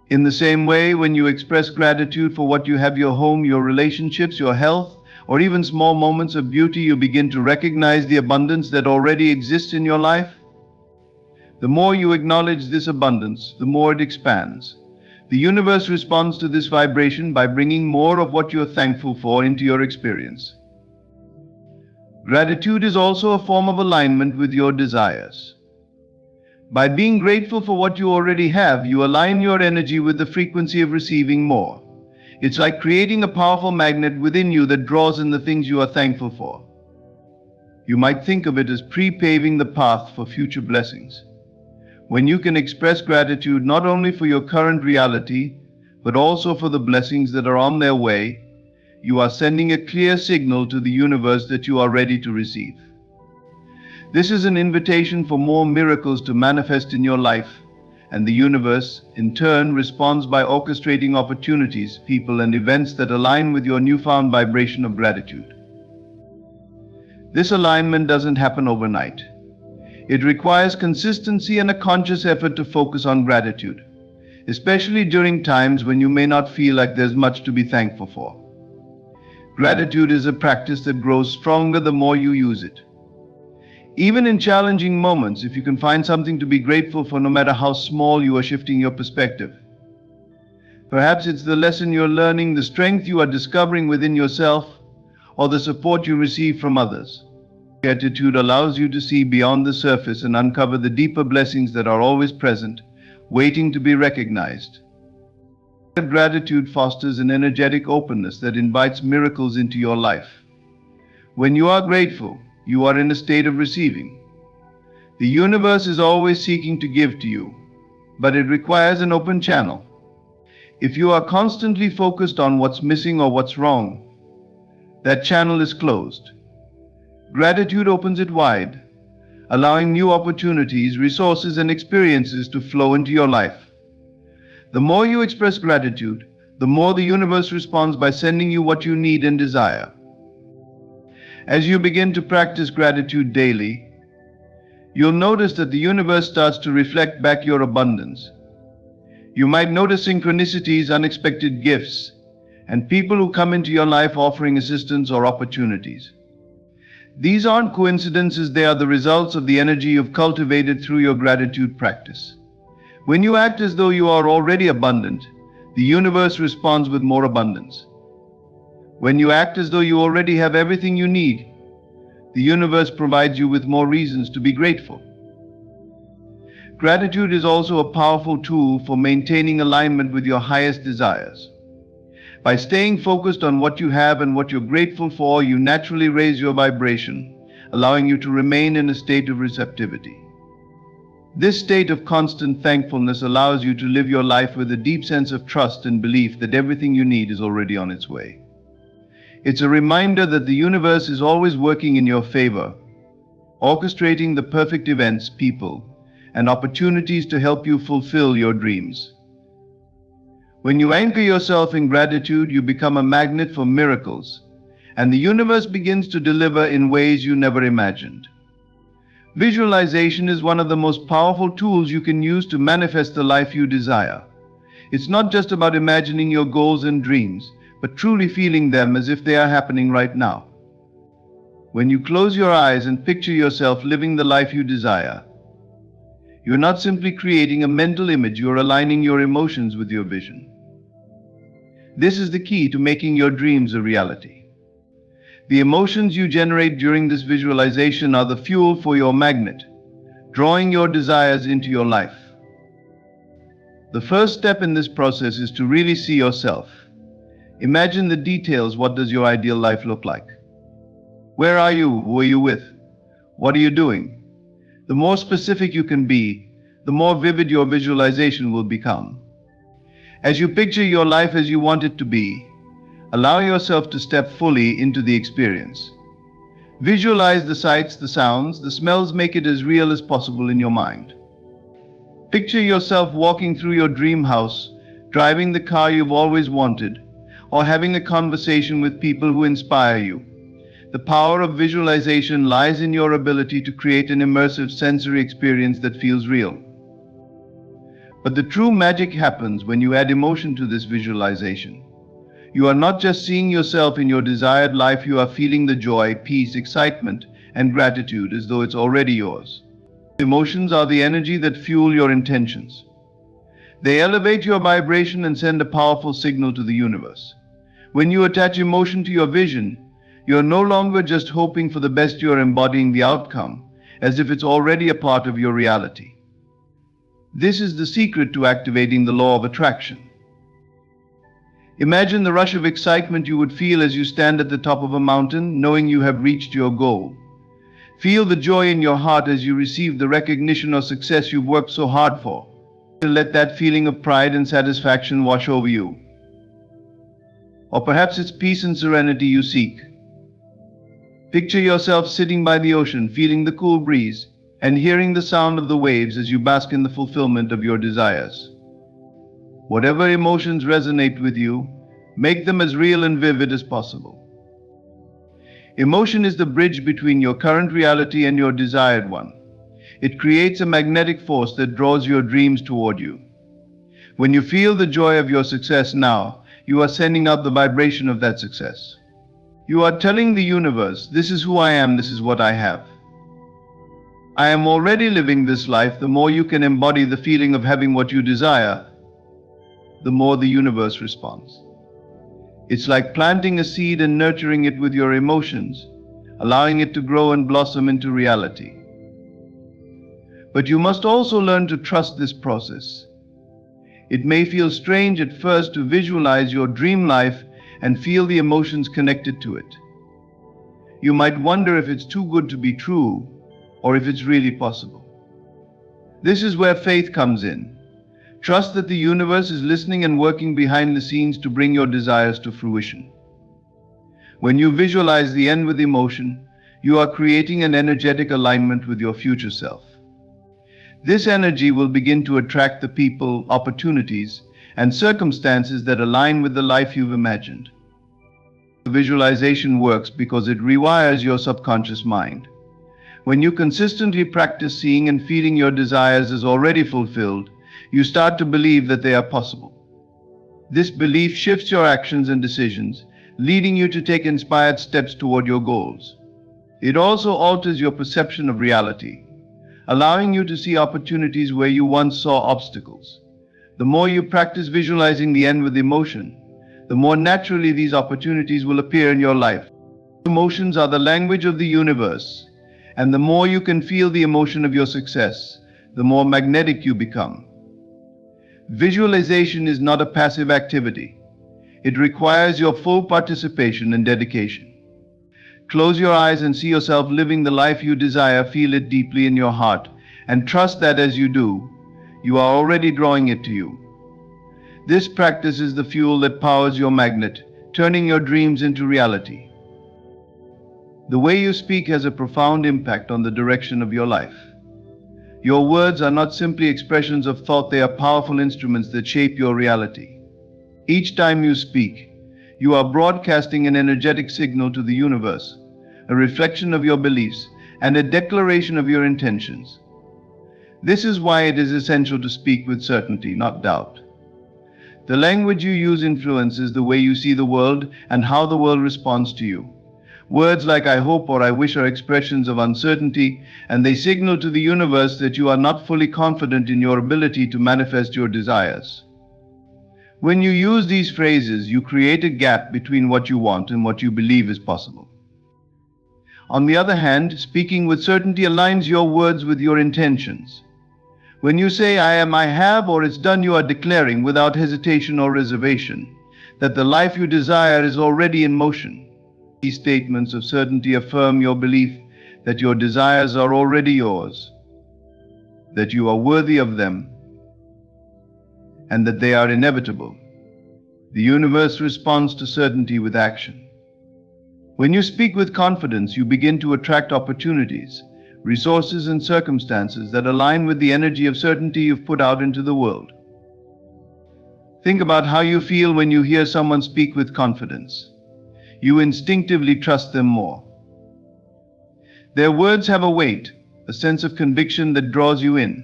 In the same way, when you express gratitude for what you have, your home, your relationships, your health, or even small moments of beauty, you begin to recognize the abundance that already exists in your life. The more you acknowledge this abundance, the more it expands. The universe responds to this vibration by bringing more of what you're thankful for into your experience. Gratitude is also a form of alignment with your desires. By being grateful for what you already have, you align your energy with the frequency of receiving more. It's like creating a powerful magnet within you that draws in the things you are thankful for. You might think of it as pre-paving the path for future blessings. When you can express gratitude not only for your current reality, but also for the blessings that are on their way, you are sending a clear signal to the universe that you are ready to receive. This is an invitation for more miracles to manifest in your life, and the universe, in turn, responds by orchestrating opportunities, people, and events that align with your newfound vibration of gratitude. This alignment doesn't happen overnight. It requires consistency and a conscious effort to focus on gratitude, especially during times when you may not feel like there's much to be thankful for. Gratitude is a practice that grows stronger the more you use it. Even in challenging moments, if you can find something to be grateful for, no matter how small, you are shifting your perspective. Perhaps it's the lesson you're learning, the strength you are discovering within yourself, or the support you receive from others. Gratitude allows you to see beyond the surface and uncover the deeper blessings that are always present, waiting to be recognized. Gratitude fosters an energetic openness that invites miracles into your life. When you are grateful, you are in a state of receiving. The universe is always seeking to give to you, but it requires an open channel. If you are constantly focused on what's missing or what's wrong, that channel is closed. Gratitude opens it wide, allowing new opportunities, resources, and experiences to flow into your life. The more you express gratitude, the more the universe responds by sending you what you need and desire. As you begin to practice gratitude daily, you'll notice that the universe starts to reflect back your abundance. You might notice synchronicities, unexpected gifts, and people who come into your life offering assistance or opportunities. These aren't coincidences, they are the results of the energy you've cultivated through your gratitude practice. When you act as though you are already abundant, the universe responds with more abundance. When you act as though you already have everything you need, the universe provides you with more reasons to be grateful. Gratitude is also a powerful tool for maintaining alignment with your highest desires. By staying focused on what you have and what you're grateful for, you naturally raise your vibration, allowing you to remain in a state of receptivity. This state of constant thankfulness allows you to live your life with a deep sense of trust and belief that everything you need is already on its way. It's a reminder that the universe is always working in your favor, orchestrating the perfect events, people, and opportunities to help you fulfill your dreams. When you anchor yourself in gratitude, you become a magnet for miracles, and the universe begins to deliver in ways you never imagined. Visualization is one of the most powerful tools you can use to manifest the life you desire. It's not just about imagining your goals and dreams, but truly feeling them as if they are happening right now. When you close your eyes and picture yourself living the life you desire, you're not simply creating a mental image, you're aligning your emotions with your vision. This is the key to making your dreams a reality. The emotions you generate during this visualization are the fuel for your magnet, drawing your desires into your life. The first step in this process is to really see yourself. Imagine the details. What does your ideal life look like? Where are you? Who are you with? What are you doing? The more specific you can be, the more vivid your visualization will become. As you picture your life as you want it to be, allow yourself to step fully into the experience. Visualize the sights, the sounds, the smells, make it as real as possible in your mind. Picture yourself walking through your dream house, driving the car you've always wanted, or having a conversation with people who inspire you. The power of visualization lies in your ability to create an immersive sensory experience that feels real. But the true magic happens when you add emotion to this visualization. You are not just seeing yourself in your desired life, you are feeling the joy, peace, excitement, and gratitude as though it's already yours. Emotions are the energy that fuel your intentions. They elevate your vibration and send a powerful signal to the universe. When you attach emotion to your vision, you're no longer just hoping for the best, you're embodying the outcome, as if it's already a part of your reality. This is the secret to activating the law of attraction. Imagine the rush of excitement you would feel as you stand at the top of a mountain, knowing you have reached your goal. Feel the joy in your heart as you receive the recognition or success you've worked so hard for. Let that feeling of pride and satisfaction wash over you. Or perhaps it's peace and serenity you seek. Picture yourself sitting by the ocean, feeling the cool breeze, and hearing the sound of the waves as you bask in the fulfillment of your desires. Whatever emotions resonate with you, make them as real and vivid as possible. Emotion is the bridge between your current reality and your desired one. It creates a magnetic force that draws your dreams toward you. When you feel the joy of your success now, you are sending out the vibration of that success. You are telling the universe, this is who I am, this is what I have. I am already living this life. The more you can embody the feeling of having what you desire, the more the universe responds. It's like planting a seed and nurturing it with your emotions, allowing it to grow and blossom into reality. But you must also learn to trust this process. It may feel strange at first to visualize your dream life and feel the emotions connected to it. You might wonder if it's too good to be true, or if it's really possible. This is where faith comes in. Trust that the universe is listening and working behind the scenes to bring your desires to fruition. When you visualize the end with emotion, you are creating an energetic alignment with your future self. This energy will begin to attract the people, opportunities, and circumstances that align with the life you've imagined. The visualization works because it rewires your subconscious mind. When you consistently practice seeing and feeling your desires as already fulfilled, you start to believe that they are possible. This belief shifts your actions and decisions, leading you to take inspired steps toward your goals. It also alters your perception of reality, allowing you to see opportunities where you once saw obstacles. The more you practice visualizing the end with emotion, the more naturally these opportunities will appear in your life. Emotions are the language of the universe, and the more you can feel the emotion of your success, the more magnetic you become. Visualization is not a passive activity. It requires your full participation and dedication. Close your eyes and see yourself living the life you desire. Feel it deeply in your heart, and trust that as you do, you are already drawing it to you. This practice is the fuel that powers your magnet, turning your dreams into reality. The way you speak has a profound impact on the direction of your life. Your words are not simply expressions of thought, they are powerful instruments that shape your reality. Each time you speak, you are broadcasting an energetic signal to the universe, a reflection of your beliefs, and a declaration of your intentions. This is why it is essential to speak with certainty, not doubt. The language you use influences the way you see the world and how the world responds to you. Words like I hope or I wish are expressions of uncertainty, and they signal to the universe that you are not fully confident in your ability to manifest your desires. When you use these phrases, you create a gap between what you want and what you believe is possible. On the other hand, speaking with certainty aligns your words with your intentions. When you say I am, I have, or it's done, you are declaring without hesitation or reservation that the life you desire is already in motion. These statements of certainty affirm your belief that your desires are already yours, that you are worthy of them, and that they are inevitable. The universe responds to certainty with action. When you speak with confidence, you begin to attract opportunities, resources, and circumstances that align with the energy of certainty you've put out into the world. Think about how you feel when you hear someone speak with confidence. You instinctively trust them more. Their words have a weight, a sense of conviction that draws you in.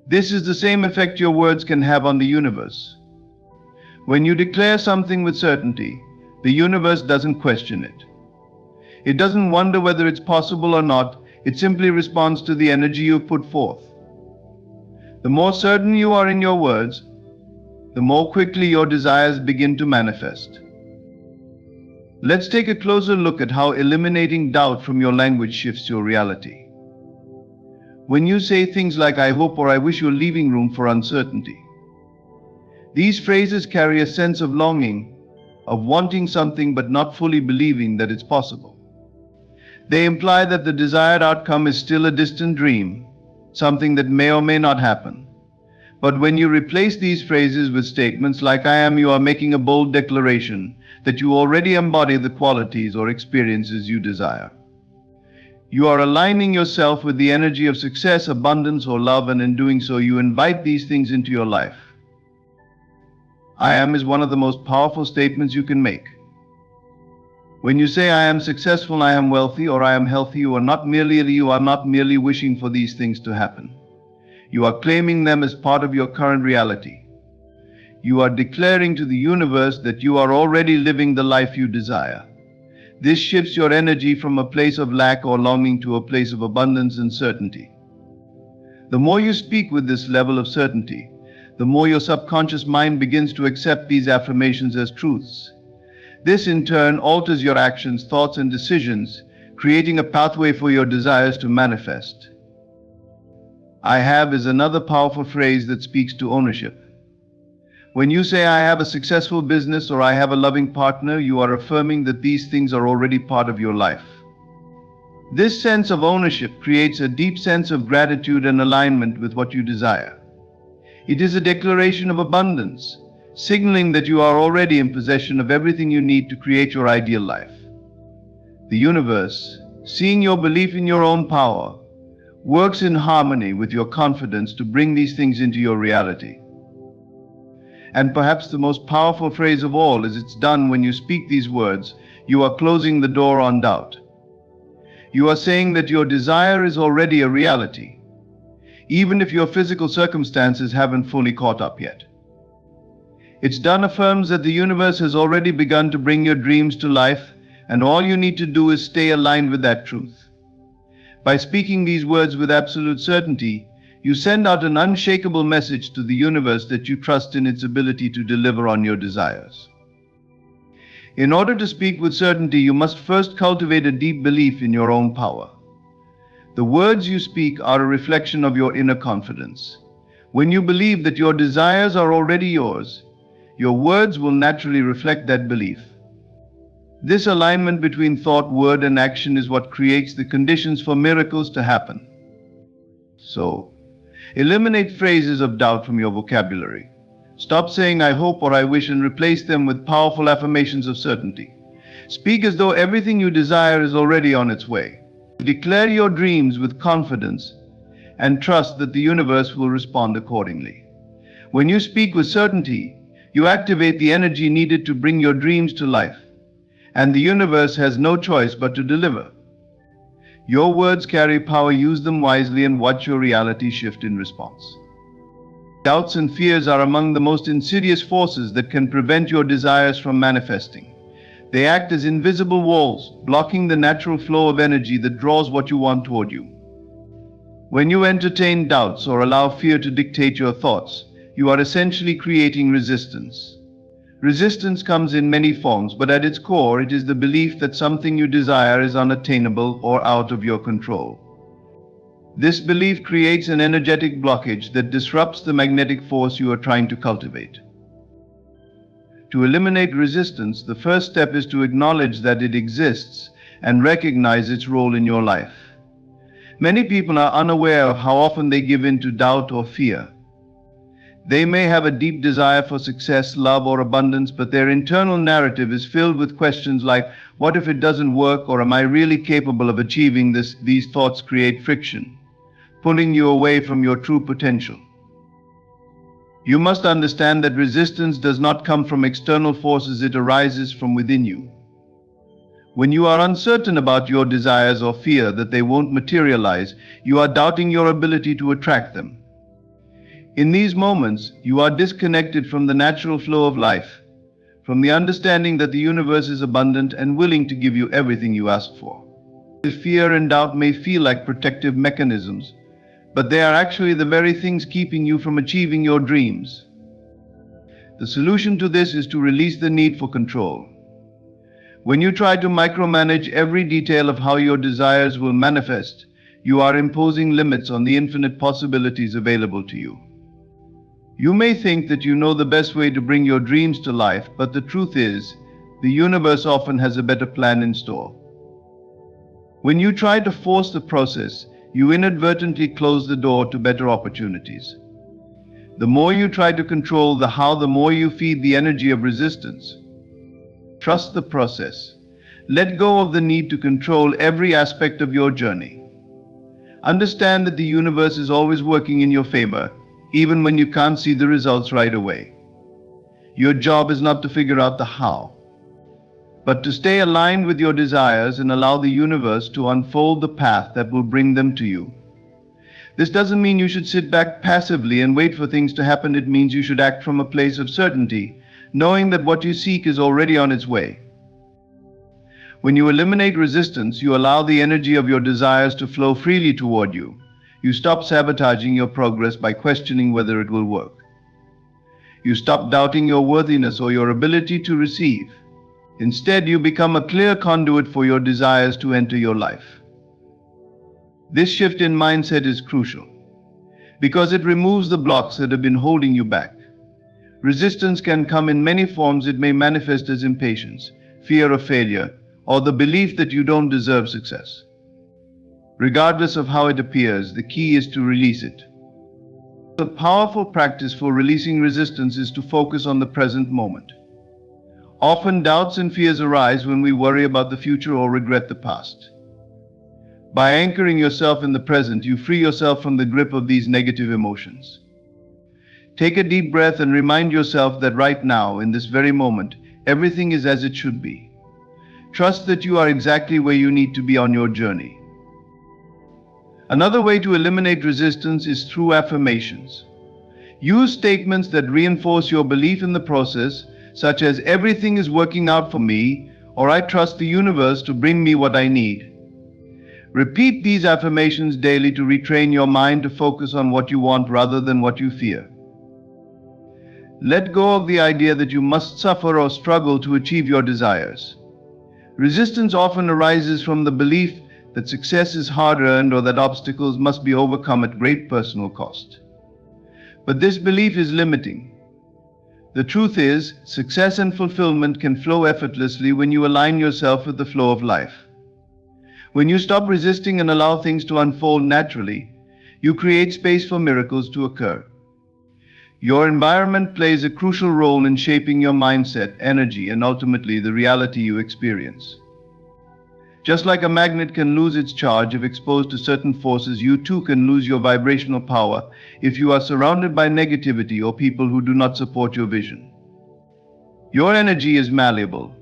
This is the same effect your words can have on the universe. When you declare something with certainty, the universe doesn't question it. It doesn't wonder whether it's possible or not, it simply responds to the energy you've put forth. The more certain you are in your words, the more quickly your desires begin to manifest. Let's take a closer look at how eliminating doubt from your language shifts your reality. When you say things like "I hope" or "I wish," you're leaving room for uncertainty. These phrases carry a sense of longing, of wanting something but not fully believing that it's possible. They imply that the desired outcome is still a distant dream, something that may or may not happen. But when you replace these phrases with statements like "I am," you are making a bold declaration that you already embody the qualities or experiences you desire. You are aligning yourself with the energy of success, abundance, or love, and in doing so, you invite these things into your life. "I am" is one of the most powerful statements you can make. When you say "I am successful," "I am wealthy," or "I am healthy," you are not merely wishing for these things to happen. You are claiming them as part of your current reality. You are declaring to the universe that you are already living the life you desire. This shifts your energy from a place of lack or longing to a place of abundance and certainty. The more you speak with this level of certainty, the more your subconscious mind begins to accept these affirmations as truths. This in turn alters your actions, thoughts, and decisions, creating a pathway for your desires to manifest. "I have" is another powerful phrase that speaks to ownership. When you say "I have a successful business" or "I have a loving partner," you are affirming that these things are already part of your life. This sense of ownership creates a deep sense of gratitude and alignment with what you desire. It is a declaration of abundance, signaling that you are already in possession of everything you need to create your ideal life. The universe, seeing your belief in your own power, works in harmony with your confidence to bring these things into your reality. And perhaps the most powerful phrase of all is it's done when you speak these words, you are closing the door on doubt. You are saying that your desire is already a reality, even if your physical circumstances haven't fully caught up yet. "It's done" affirms that the universe has already begun to bring your dreams to life, and all you need to do is stay aligned with that truth. By speaking these words with absolute certainty, you send out an unshakable message to the universe that you trust in its ability to deliver on your desires. In order to speak with certainty, you must first cultivate a deep belief in your own power. The words you speak are a reflection of your inner confidence. When you believe that your desires are already yours, your words will naturally reflect that belief. This alignment between thought, word, and action is what creates the conditions for miracles to happen. So, eliminate phrases of doubt from your vocabulary. Stop saying "I hope" or "I wish" and replace them with powerful affirmations of certainty. Speak as though everything you desire is already on its way. Declare your dreams with confidence and trust that the universe will respond accordingly. When you speak with certainty, you activate the energy needed to bring your dreams to life, and the universe has no choice but to deliver. Your words carry power, use them wisely, and watch your reality shift in response. Doubts and fears are among the most insidious forces that can prevent your desires from manifesting. They act as invisible walls, blocking the natural flow of energy that draws what you want toward you. When you entertain doubts or allow fear to dictate your thoughts, you are essentially creating resistance. Resistance comes in many forms, but at its core, it is the belief that something you desire is unattainable or out of your control. This belief creates an energetic blockage that disrupts the magnetic force you are trying to cultivate. To eliminate resistance, the first step is to acknowledge that it exists and recognize its role in your life. Many people are unaware of how often they give in to doubt or fear. They may have a deep desire for success, love, or abundance, but their internal narrative is filled with questions like, what if it doesn't work, or am I really capable of achieving this? These thoughts create friction, pulling you away from your true potential. You must understand that resistance does not come from external forces, it arises from within you. When you are uncertain about your desires or fear that they won't materialize, you are doubting your ability to attract them. In these moments, you are disconnected from the natural flow of life, from the understanding that the universe is abundant and willing to give you everything you ask for. Fear and doubt may feel like protective mechanisms, but they are actually the very things keeping you from achieving your dreams. The solution to this is to release the need for control. When you try to micromanage every detail of how your desires will manifest, you are imposing limits on the infinite possibilities available to you. You may think that you know the best way to bring your dreams to life, but the truth is, the universe often has a better plan in store. When you try to force the process, you inadvertently close the door to better opportunities. The more you try to control the how, the more you feed the energy of resistance. Trust the process. Let go of the need to control every aspect of your journey. Understand that the universe is always working in your favor, even when you can't see the results right away. Your job is not to figure out the how, but to stay aligned with your desires and allow the universe to unfold the path that will bring them to you. This doesn't mean you should sit back passively and wait for things to happen. It means you should act from a place of certainty, knowing that what you seek is already on its way. When you eliminate resistance, you allow the energy of your desires to flow freely toward you. You stop sabotaging your progress by questioning whether it will work. You stop doubting your worthiness or your ability to receive. Instead, you become a clear conduit for your desires to enter your life. This shift in mindset is crucial because it removes the blocks that have been holding you back. Resistance can come in many forms. It may manifest as impatience, fear of failure, or the belief that you don't deserve success. Regardless of how it appears, the key is to release it. A powerful practice for releasing resistance is to focus on the present moment. Often doubts and fears arise when we worry about the future or regret the past. By anchoring yourself in the present, you free yourself from the grip of these negative emotions. Take a deep breath and remind yourself that right now, in this very moment, everything is as it should be. Trust that you are exactly where you need to be on your journey. Another way to eliminate resistance is through affirmations. Use statements that reinforce your belief in the process, such as everything is working out for me, or I trust the universe to bring me what I need. Repeat these affirmations daily to retrain your mind to focus on what you want rather than what you fear. Let go of the idea that you must suffer or struggle to achieve your desires. Resistance often arises from the belief that success is hard-earned or that obstacles must be overcome at great personal cost. But this belief is limiting. The truth is, success and fulfillment can flow effortlessly when you align yourself with the flow of life. When you stop resisting and allow things to unfold naturally, you create space for miracles to occur. Your environment plays a crucial role in shaping your mindset, energy, and ultimately the reality you experience. Just like a magnet can lose its charge if exposed to certain forces, you too can lose your vibrational power if you are surrounded by negativity or people who do not support your vision. Your energy is malleable,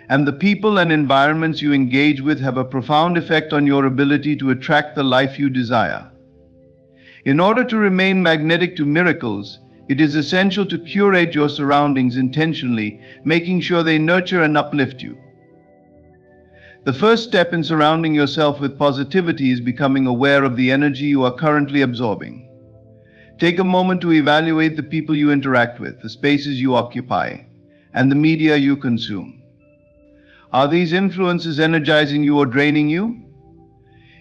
and the people and environments you engage with have a profound effect on your ability to attract the life you desire. In order to remain magnetic to miracles, it is essential to curate your surroundings intentionally, making sure they nurture and uplift you. The first step in surrounding yourself with positivity is becoming aware of the energy you are currently absorbing. Take a moment to evaluate the people you interact with, the spaces you occupy, and the media you consume. Are these influences energizing you or draining you?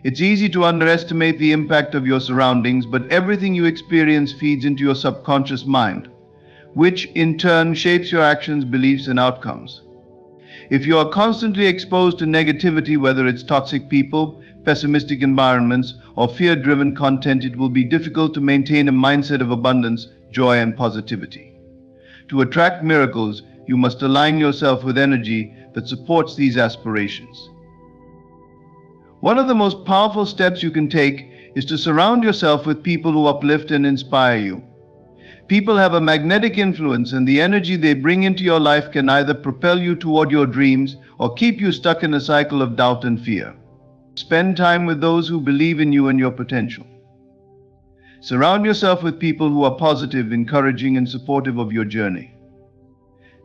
It's easy to underestimate the impact of your surroundings, but everything you experience feeds into your subconscious mind, which in turn shapes your actions, beliefs, and outcomes. If you are constantly exposed to negativity, whether it's toxic people, pessimistic environments, or fear-driven content, it will be difficult to maintain a mindset of abundance, joy, and positivity. To attract miracles, you must align yourself with energy that supports these aspirations. One of the most powerful steps you can take is to surround yourself with people who uplift and inspire you. People have a magnetic influence, and the energy they bring into your life can either propel you toward your dreams or keep you stuck in a cycle of doubt and fear. Spend time with those who believe in you and your potential. Surround yourself with people who are positive, encouraging, and supportive of your journey.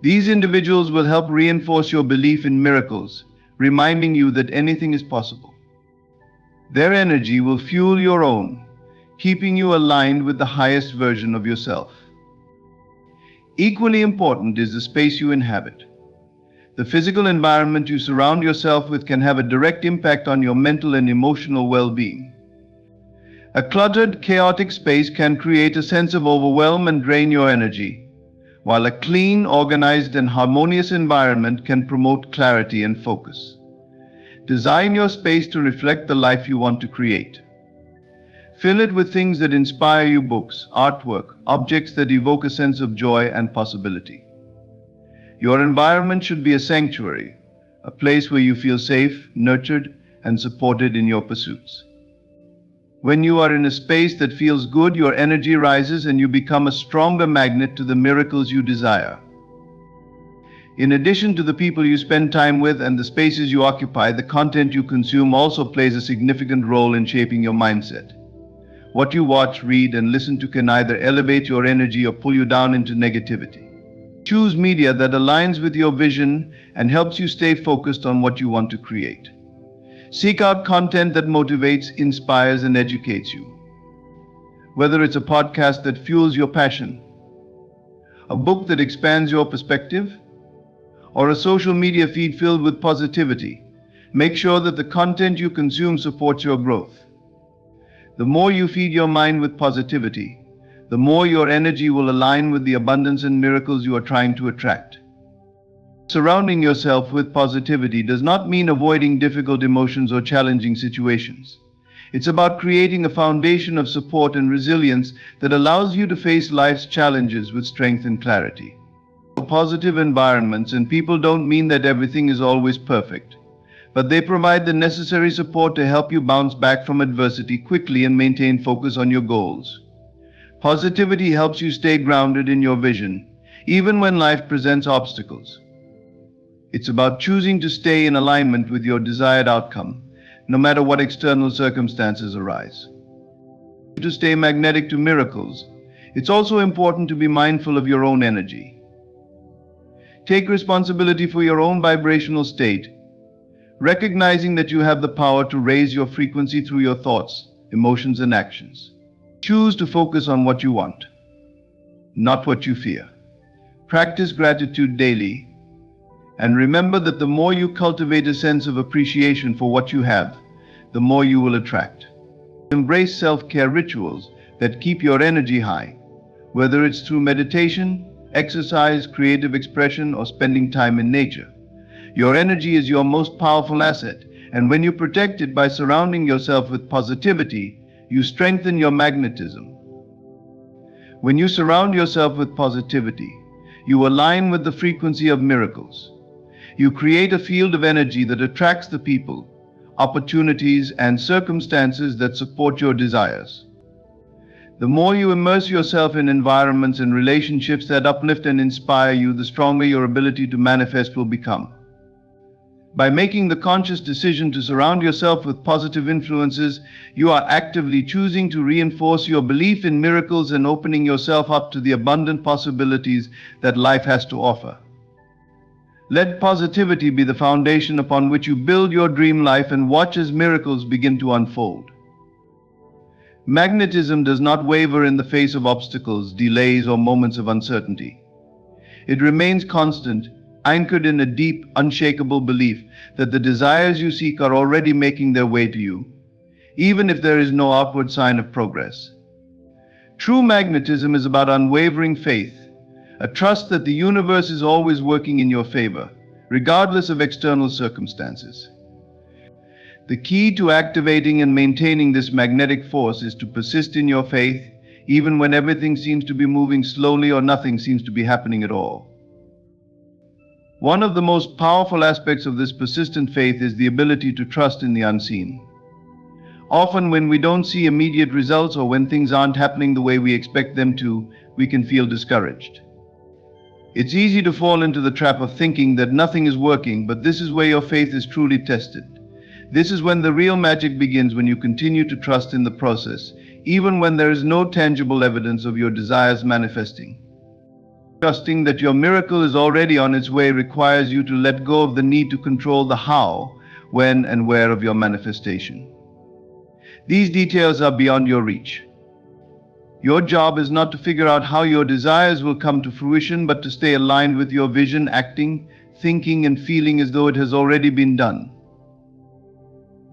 These individuals will help reinforce your belief in miracles, reminding you that anything is possible. Their energy will fuel your own, keeping you aligned with the highest version of yourself. Equally important is the space you inhabit. The physical environment you surround yourself with can have a direct impact on your mental and emotional well-being. A cluttered, chaotic space can create a sense of overwhelm and drain your energy, while a clean, organized, and harmonious environment can promote clarity and focus. Design your space to reflect the life you want to create. Fill it with things that inspire you: books, artwork, objects that evoke a sense of joy and possibility. Your environment should be a sanctuary, a place where you feel safe, nurtured, and supported in your pursuits. When you are in a space that feels good, your energy rises and you become a stronger magnet to the miracles you desire. In addition to the people you spend time with and the spaces you occupy, the content you consume also plays a significant role in shaping your mindset. What you watch, read, and listen to can either elevate your energy or pull you down into negativity. Choose media that aligns with your vision and helps you stay focused on what you want to create. Seek out content that motivates, inspires, and educates you. Whether it's a podcast that fuels your passion, a book that expands your perspective, or a social media feed filled with positivity, make sure that the content you consume supports your growth. The more you feed your mind with positivity, the more your energy will align with the abundance and miracles you are trying to attract. Surrounding yourself with positivity does not mean avoiding difficult emotions or challenging situations. It's about creating a foundation of support and resilience that allows you to face life's challenges with strength and clarity. Positive environments and people don't mean that everything is always perfect, but they provide the necessary support to help you bounce back from adversity quickly and maintain focus on your goals. Positivity helps you stay grounded in your vision, even when life presents obstacles. It's about choosing to stay in alignment with your desired outcome, no matter what external circumstances arise. To stay magnetic to miracles, it's also important to be mindful of your own energy. Take responsibility for your own vibrational state, recognizing that you have the power to raise your frequency through your thoughts, emotions, and actions. Choose to focus on what you want, not what you fear. Practice gratitude daily, and remember that the more you cultivate a sense of appreciation for what you have, the more you will attract. Embrace self-care rituals that keep your energy high, whether it's through meditation, exercise, creative expression, or spending time in nature. Your energy is your most powerful asset, and when you protect it by surrounding yourself with positivity, you strengthen your magnetism. When you surround yourself with positivity, you align with the frequency of miracles. You create a field of energy that attracts the people, opportunities, and circumstances that support your desires. The more you immerse yourself in environments and relationships that uplift and inspire you, the stronger your ability to manifest will become. By making the conscious decision to surround yourself with positive influences, you are actively choosing to reinforce your belief in miracles and opening yourself up to the abundant possibilities that life has to offer. Let positivity be the foundation upon which you build your dream life and watch as miracles begin to unfold. Magnetism does not waver in the face of obstacles, delays, or moments of uncertainty. It remains constant, anchored in a deep, unshakable belief that the desires you seek are already making their way to you, even if there is no outward sign of progress. True magnetism is about unwavering faith, a trust that the universe is always working in your favor, regardless of external circumstances. The key to activating and maintaining this magnetic force is to persist in your faith, even when everything seems to be moving slowly or nothing seems to be happening at all. One of the most powerful aspects of this persistent faith is the ability to trust in the unseen. Often when we don't see immediate results or when things aren't happening the way we expect them to, we can feel discouraged. It's easy to fall into the trap of thinking that nothing is working, but this is where your faith is truly tested. This is when the real magic begins, when you continue to trust in the process, even when there is no tangible evidence of your desires manifesting. Trusting that your miracle is already on its way requires you to let go of the need to control the how, when, and where of your manifestation. These details are beyond your reach. Your job is not to figure out how your desires will come to fruition, but to stay aligned with your vision, acting, thinking, and feeling as though it has already been done.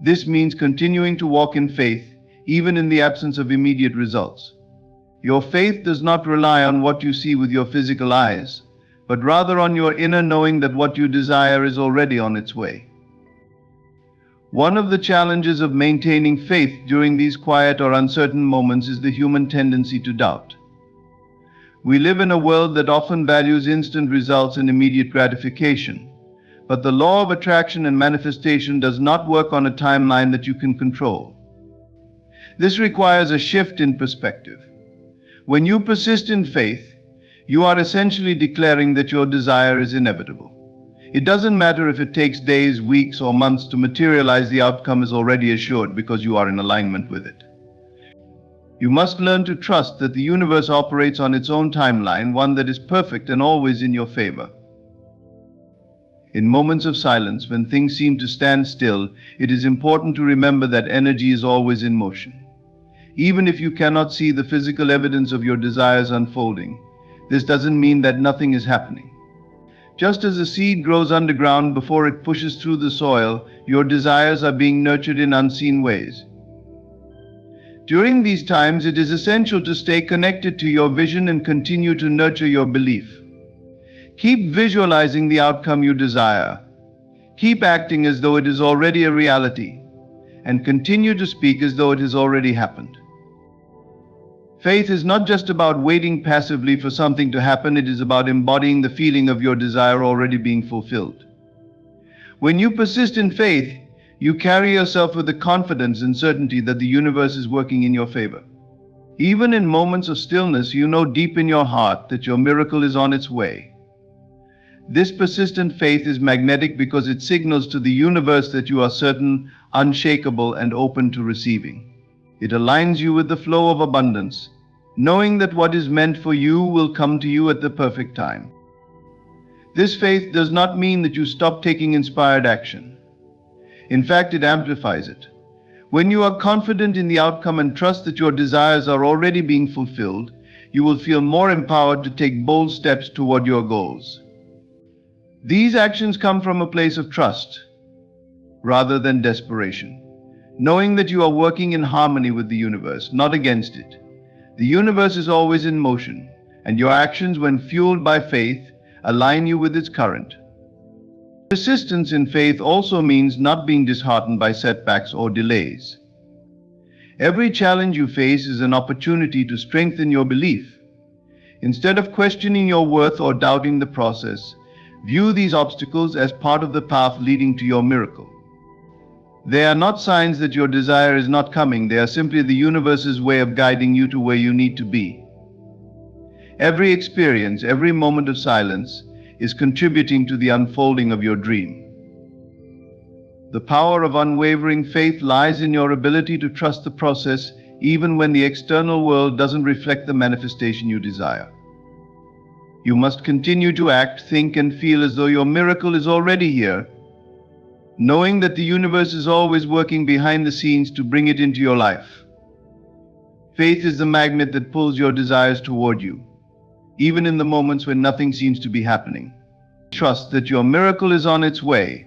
This means continuing to walk in faith, even in the absence of immediate results. Your faith does not rely on what you see with your physical eyes, but rather on your inner knowing that what you desire is already on its way. One of the challenges of maintaining faith during these quiet or uncertain moments is the human tendency to doubt. We live in a world that often values instant results and immediate gratification, but the law of attraction and manifestation does not work on a timeline that you can control. This requires a shift in perspective. When you persist in faith, you are essentially declaring that your desire is inevitable. It doesn't matter if it takes days, weeks, or months to materialize, the outcome is already assured because you are in alignment with it. You must learn to trust that the universe operates on its own timeline, one that is perfect and always in your favor. In moments of silence, when things seem to stand still, it is important to remember that energy is always in motion. Even if you cannot see the physical evidence of your desires unfolding, this doesn't mean that nothing is happening. Just as a seed grows underground before it pushes through the soil, your desires are being nurtured in unseen ways. During these times, it is essential to stay connected to your vision and continue to nurture your belief. Keep visualizing the outcome you desire. Keep acting as though it is already a reality, and continue to speak as though it has already happened. Faith is not just about waiting passively for something to happen, it is about embodying the feeling of your desire already being fulfilled. When you persist in faith, you carry yourself with the confidence and certainty that the universe is working in your favor. Even in moments of stillness, you know deep in your heart that your miracle is on its way. This persistent faith is magnetic because it signals to the universe that you are certain, unshakable, and open to receiving. It aligns you with the flow of abundance, knowing that what is meant for you will come to you at the perfect time. This faith does not mean that you stop taking inspired action. In fact, it amplifies it. When you are confident in the outcome and trust that your desires are already being fulfilled, you will feel more empowered to take bold steps toward your goals. These actions come from a place of trust rather than desperation, knowing that you are working in harmony with the universe, not against it. The universe is always in motion, and your actions, when fueled by faith, align you with its current. Persistence in faith also means not being disheartened by setbacks or delays. Every challenge you face is an opportunity to strengthen your belief. Instead of questioning your worth or doubting the process, view these obstacles as part of the path leading to your miracle. They are not signs that your desire is not coming, they are simply the universe's way of guiding you to where you need to be. Every experience, every moment of silence, is contributing to the unfolding of your dream. The power of unwavering faith lies in your ability to trust the process, even when the external world doesn't reflect the manifestation you desire. You must continue to act, think, and feel as though your miracle is already here, knowing that the universe is always working behind the scenes to bring it into your life. Faith is the magnet that pulls your desires toward you, even in the moments when nothing seems to be happening. Trust that your miracle is on its way,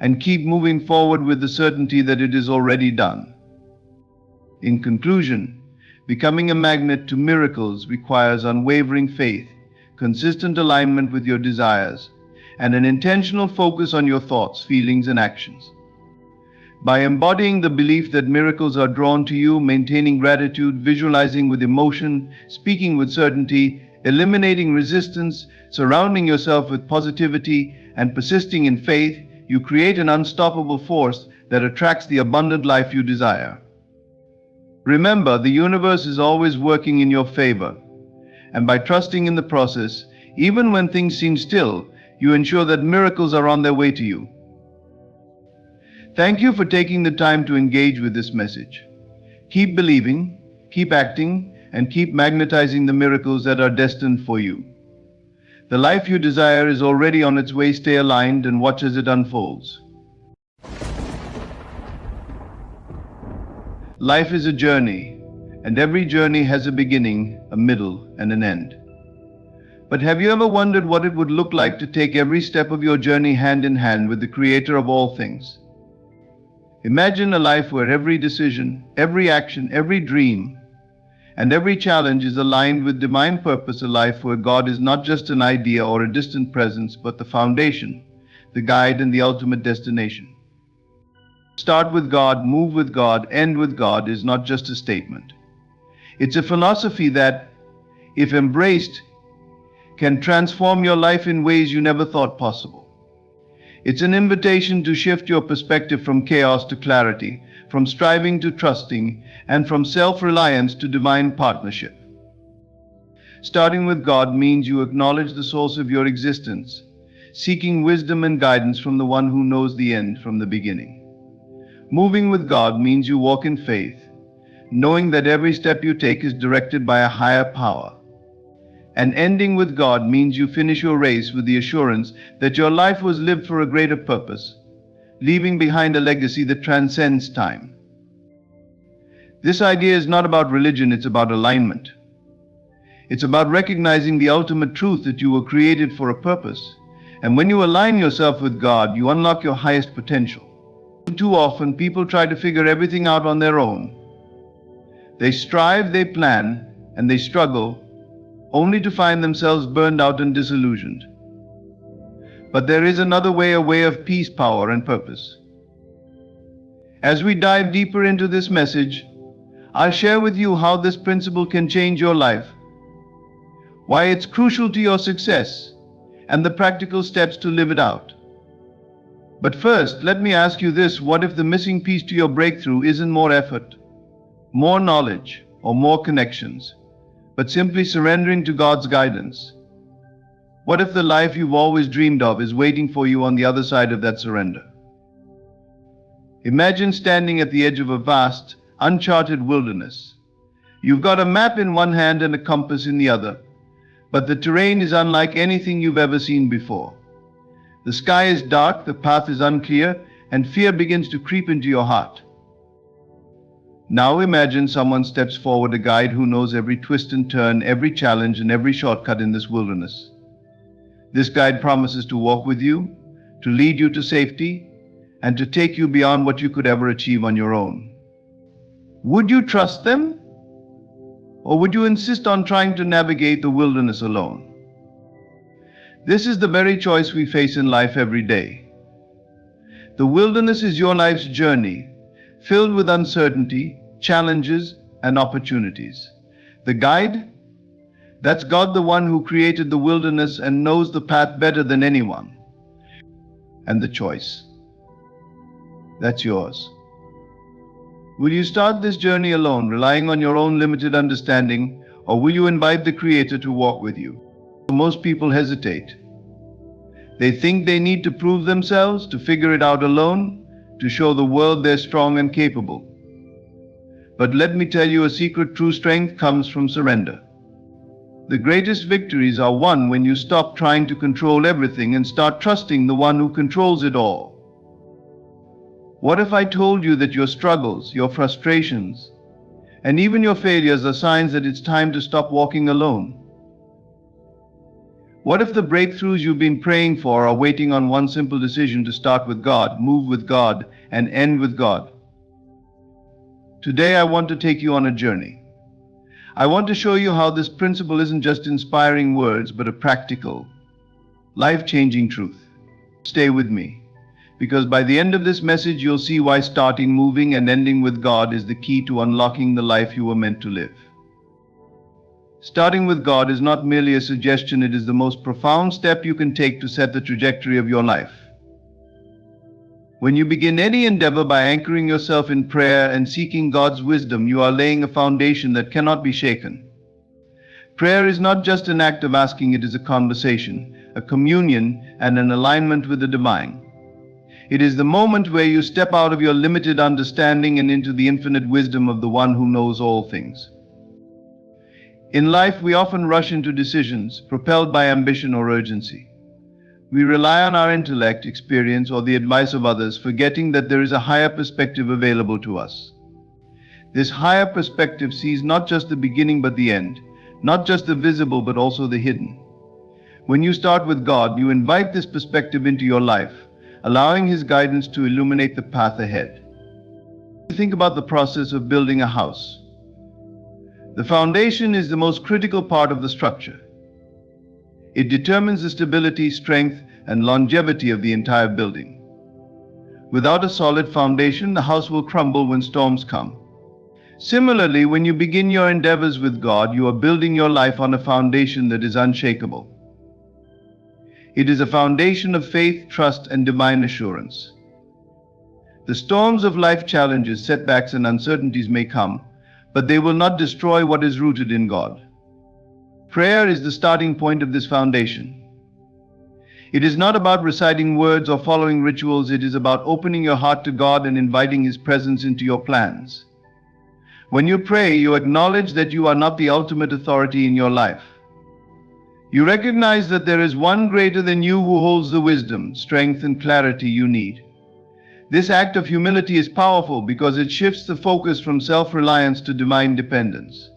and keep moving forward with the certainty that it is already done. In conclusion, becoming a magnet to miracles requires unwavering faith, consistent alignment with your desires, and an intentional focus on your thoughts, feelings, and actions. By embodying the belief that miracles are drawn to you, maintaining gratitude, visualizing with emotion, speaking with certainty, eliminating resistance, surrounding yourself with positivity, and persisting in faith, you create an unstoppable force that attracts the abundant life you desire. Remember, the universe is always working in your favor, and by trusting in the process, even when things seem still, you ensure that miracles are on their way to you. Thank you for taking the time to engage with this message. Keep believing, keep acting, and keep magnetizing the miracles that are destined for you. The life you desire is already on its way. Stay aligned and watch as it unfolds. Life is a journey, and every journey has a beginning, a middle, and an end. But have you ever wondered what it would look like to take every step of your journey hand in hand with the Creator of all things? Imagine a life where every decision, every action, every dream, and every challenge is aligned with divine purpose, a life where God is not just an idea or a distant presence, but the foundation, the guide, and the ultimate destination. Start with God, move with God, end with God is not just a statement. It's a philosophy that, if embraced, can transform your life in ways you never thought possible. It's an invitation to shift your perspective from chaos to clarity, from striving to trusting, and from self-reliance to divine partnership. Starting with God means you acknowledge the source of your existence, seeking wisdom and guidance from the one who knows the end from the beginning. Moving with God means you walk in faith, knowing that every step you take is directed by a higher power. And ending with God means you finish your race with the assurance that your life was lived for a greater purpose, leaving behind a legacy that transcends time. This idea is not about religion, it's about alignment. It's about recognizing the ultimate truth that you were created for a purpose. And when you align yourself with God, you unlock your highest potential. Too often, people try to figure everything out on their own. They strive, they plan, and they struggle, only to find themselves burned out and disillusioned. But there is another way, a way of peace, power, and purpose. As we dive deeper into this message, I'll share with you how this principle can change your life, why it's crucial to your success, and the practical steps to live it out. But first, let me ask you this: what if the missing piece to your breakthrough isn't more effort, more knowledge, or more connections, but simply surrendering to God's guidance? What if the life you've always dreamed of is waiting for you on the other side of that surrender? Imagine standing at the edge of a vast, uncharted wilderness. You've got a map in one hand and a compass in the other, but the terrain is unlike anything you've ever seen before. The sky is dark, the path is unclear, and fear begins to creep into your heart. Now imagine someone steps forward, a guide who knows every twist and turn, every challenge, and every shortcut in this wilderness. This guide promises to walk with you, to lead you to safety, and to take you beyond what you could ever achieve on your own. Would you trust them? Or would you insist on trying to navigate the wilderness alone? This is the very choice we face in life every day. The wilderness is your life's journey, filled with uncertainty, challenges, and opportunities. The guide? That's God, the one who created the wilderness and knows the path better than anyone. And the choice? That's yours. Will you start this journey alone, relying on your own limited understanding, or will you invite the Creator to walk with you? Most people hesitate. They think they need to prove themselves, to figure it out alone, to show the world they're strong and capable. But let me tell you a secret: true strength comes from surrender. The greatest victories are won when you stop trying to control everything and start trusting the one who controls it all. What if I told you that your struggles, your frustrations, and even your failures are signs that it's time to stop walking alone? What if the breakthroughs you've been praying for are waiting on one simple decision to start with God, move with God, and end with God? Today I want to take you on a journey. I want to show you how this principle isn't just inspiring words, but a practical, life-changing truth. Stay with me, because by the end of this message you'll see why starting, moving, and ending with God is the key to unlocking the life you were meant to live. Starting with God is not merely a suggestion, it is the most profound step you can take to set the trajectory of your life. When you begin any endeavor by anchoring yourself in prayer and seeking God's wisdom, you are laying a foundation that cannot be shaken. Prayer is not just an act of asking, it is a conversation, a communion, and an alignment with the divine. It is the moment where you step out of your limited understanding and into the infinite wisdom of the one who knows all things. In life, we often rush into decisions, propelled by ambition or urgency. We rely on our intellect, experience, or the advice of others, forgetting that there is a higher perspective available to us. This higher perspective sees not just the beginning but the end, not just the visible but also the hidden. When you start with God, you invite this perspective into your life, allowing His guidance to illuminate the path ahead. Think about the process of building a house. The foundation is the most critical part of the structure. It determines the stability, strength, and longevity of the entire building. Without a solid foundation, the house will crumble when storms come. Similarly, when you begin your endeavors with God, you are building your life on a foundation that is unshakable. It is a foundation of faith, trust, and divine assurance. The storms of life challenges, setbacks, and uncertainties may come, but they will not destroy what is rooted in God. Prayer is the starting point of this foundation. It is not about reciting words or following rituals, it is about opening your heart to God and inviting His presence into your plans. When you pray, you acknowledge that you are not the ultimate authority in your life. You recognize that there is one greater than you who holds the wisdom, strength, and clarity you need. This act of humility is powerful because it shifts the focus from self-reliance to divine dependence.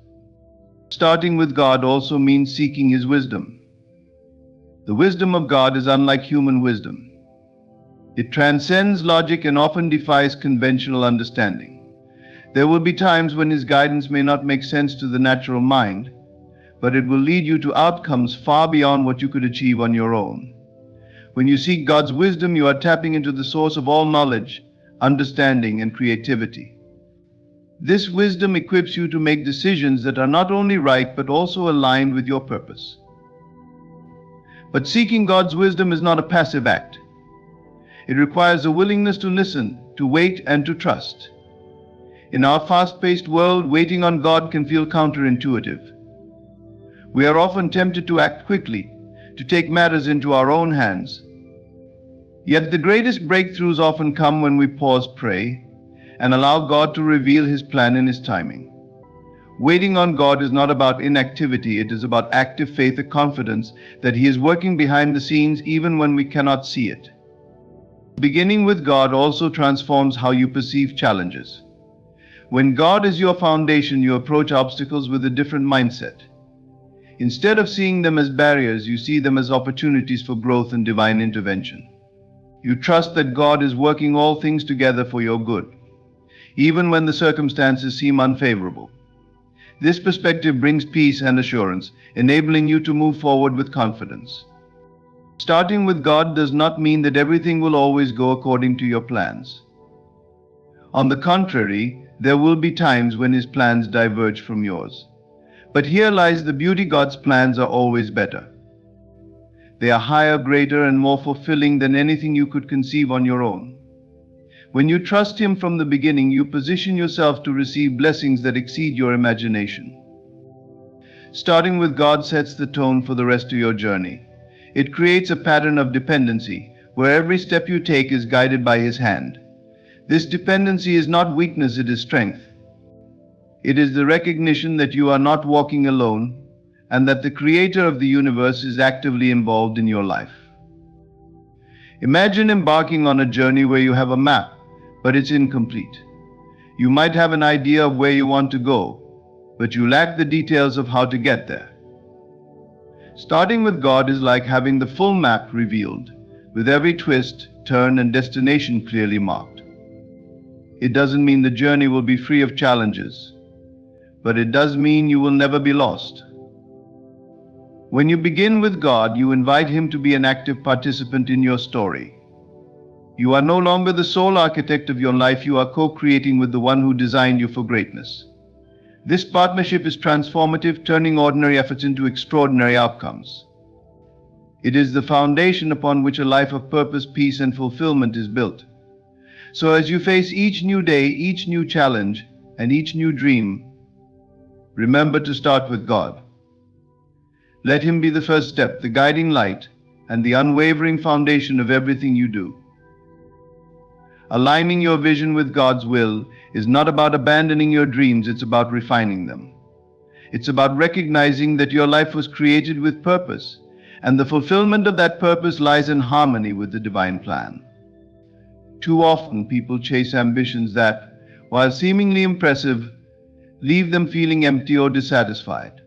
Starting with God also means seeking His wisdom. The wisdom of God is unlike human wisdom. It transcends logic and often defies conventional understanding. There will be times when His guidance may not make sense to the natural mind, but it will lead you to outcomes far beyond what you could achieve on your own. When you seek God's wisdom, you are tapping into the source of all knowledge, understanding, and creativity. This wisdom equips you to make decisions that are not only right but also aligned with your purpose. But seeking God's wisdom is not a passive act. It requires a willingness to listen, to wait, and to trust. In our fast-paced world, waiting on God can feel counterintuitive. We are often tempted to act quickly, to take matters into our own hands. Yet the greatest breakthroughs often come when we pause, pray, and allow God to reveal His plan in His timing. Waiting on God is not about inactivity, it is about active faith, a confidence that He is working behind the scenes even when we cannot see it. Beginning with God also transforms how you perceive challenges. When God is your foundation, you approach obstacles with a different mindset. Instead of seeing them as barriers, you see them as opportunities for growth and divine intervention. You trust that God is working all things together for your good, even when the circumstances seem unfavorable. This perspective brings peace and assurance, enabling you to move forward with confidence. Starting with God does not mean that everything will always go according to your plans. On the contrary, there will be times when His plans diverge from yours. But here lies the beauty: God's plans are always better. They are higher, greater, and more fulfilling than anything you could conceive on your own. When you trust Him from the beginning, you position yourself to receive blessings that exceed your imagination. Starting with God sets the tone for the rest of your journey. It creates a pattern of dependency, where every step you take is guided by His hand. This dependency is not weakness, it is strength. It is the recognition that you are not walking alone, and that the Creator of the universe is actively involved in your life. Imagine embarking on a journey where you have a map, but it's incomplete. You might have an idea of where you want to go, but you lack the details of how to get there. Starting with God is like having the full map revealed, with every twist, turn, and destination clearly marked. It doesn't mean the journey will be free of challenges, but it does mean you will never be lost. When you begin with God, you invite Him to be an active participant in your story. You are no longer the sole architect of your life, you are co-creating with the one who designed you for greatness. This partnership is transformative, turning ordinary efforts into extraordinary outcomes. It is the foundation upon which a life of purpose, peace, and fulfillment is built. So as you face each new day, each new challenge, and each new dream, remember to start with God. Let Him be the first step, the guiding light, and the unwavering foundation of everything you do. Aligning your vision with God's will is not about abandoning your dreams, it's about refining them. It's about recognizing that your life was created with purpose, and the fulfillment of that purpose lies in harmony with the divine plan. Too often, people chase ambitions that, while seemingly impressive, leave them feeling empty or dissatisfied.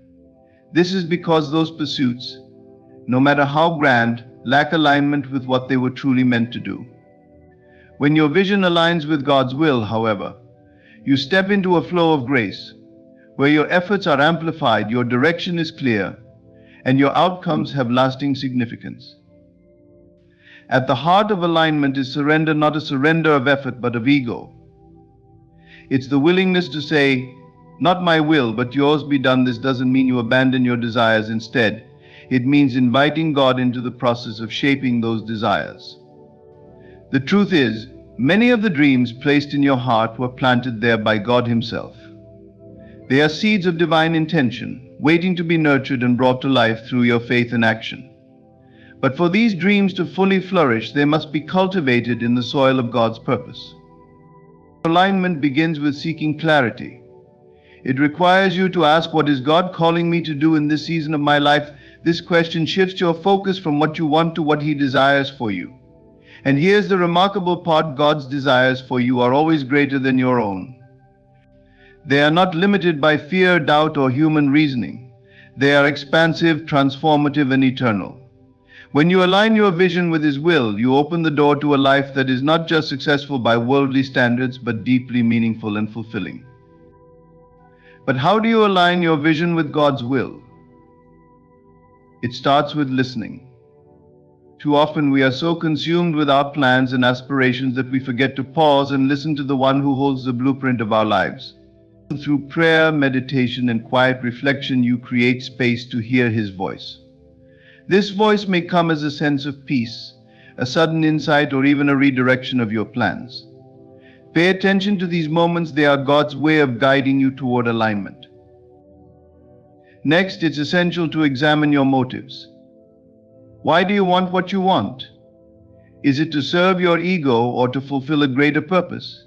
This is because those pursuits, no matter how grand, lack alignment with what they were truly meant to do. When your vision aligns with God's will, however, you step into a flow of grace, where your efforts are amplified, your direction is clear, and your outcomes have lasting significance. At the heart of alignment is surrender, not a surrender of effort, but of ego. It's the willingness to say, "Not my will, but yours be done." This doesn't mean you abandon your desires. Instead, it means inviting God into the process of shaping those desires. The truth is, many of the dreams placed in your heart were planted there by God Himself. They are seeds of divine intention, waiting to be nurtured and brought to life through your faith and action. But for these dreams to fully flourish, they must be cultivated in the soil of God's purpose. Alignment begins with seeking clarity. It requires you to ask, what is God calling me to do in this season of my life? This question shifts your focus from what you want to what He desires for you. And here's the remarkable part: God's desires for you are always greater than your own. They are not limited by fear, doubt, or human reasoning. They are expansive, transformative, and eternal. When you align your vision with His will, you open the door to a life that is not just successful by worldly standards, but deeply meaningful and fulfilling. But how do you align your vision with God's will? It starts with listening. Too often we are so consumed with our plans and aspirations that we forget to pause and listen to the one who holds the blueprint of our lives. Through prayer, meditation, and quiet reflection, you create space to hear His voice. This voice may come as a sense of peace, a sudden insight, or even a redirection of your plans. Pay attention to these moments. They are God's way of guiding you toward alignment. Next, it's essential to examine your motives. Why do you want what you want? Is it to serve your ego or to fulfill a greater purpose?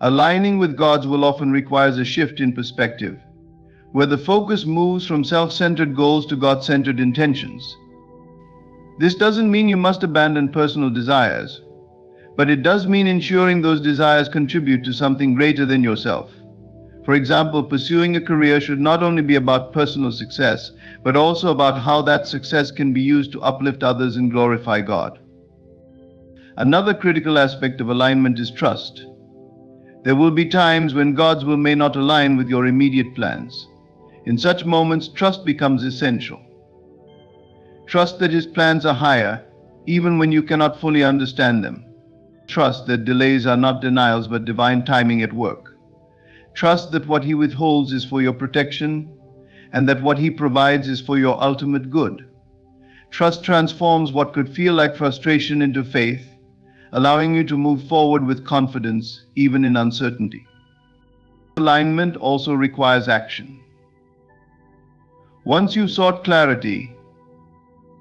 Aligning with God's will often requires a shift in perspective, where the focus moves from self-centered goals to God-centered intentions. This doesn't mean you must abandon personal desires, but it does mean ensuring those desires contribute to something greater than yourself. For example, pursuing a career should not only be about personal success, but also about how that success can be used to uplift others and glorify God. Another critical aspect of alignment is trust. There will be times when God's will may not align with your immediate plans. In such moments, trust becomes essential. Trust that His plans are higher, even when you cannot fully understand them. Trust that delays are not denials, but divine timing at work. Trust that what He withholds is for your protection, and that what He provides is for your ultimate good. Trust transforms what could feel like frustration into faith, allowing you to move forward with confidence, even in uncertainty. Alignment also requires action. Once you've sought clarity,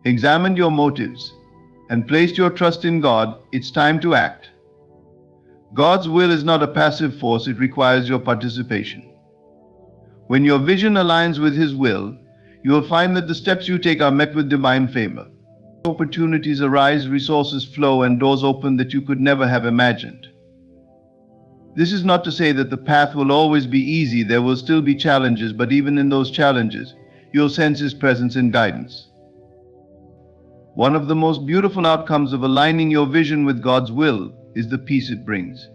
examined your motives, and placed your trust in God, it's time to act. God's will is not a passive force, it requires your participation. When your vision aligns with His will, you will find that the steps you take are met with divine favor. Opportunities arise, resources flow, and doors open that you could never have imagined. This is not to say that the path will always be easy. There will still be challenges, but even in those challenges, you'll sense His presence and guidance. One of the most beautiful outcomes of aligning your vision with God's will is the peace it brings.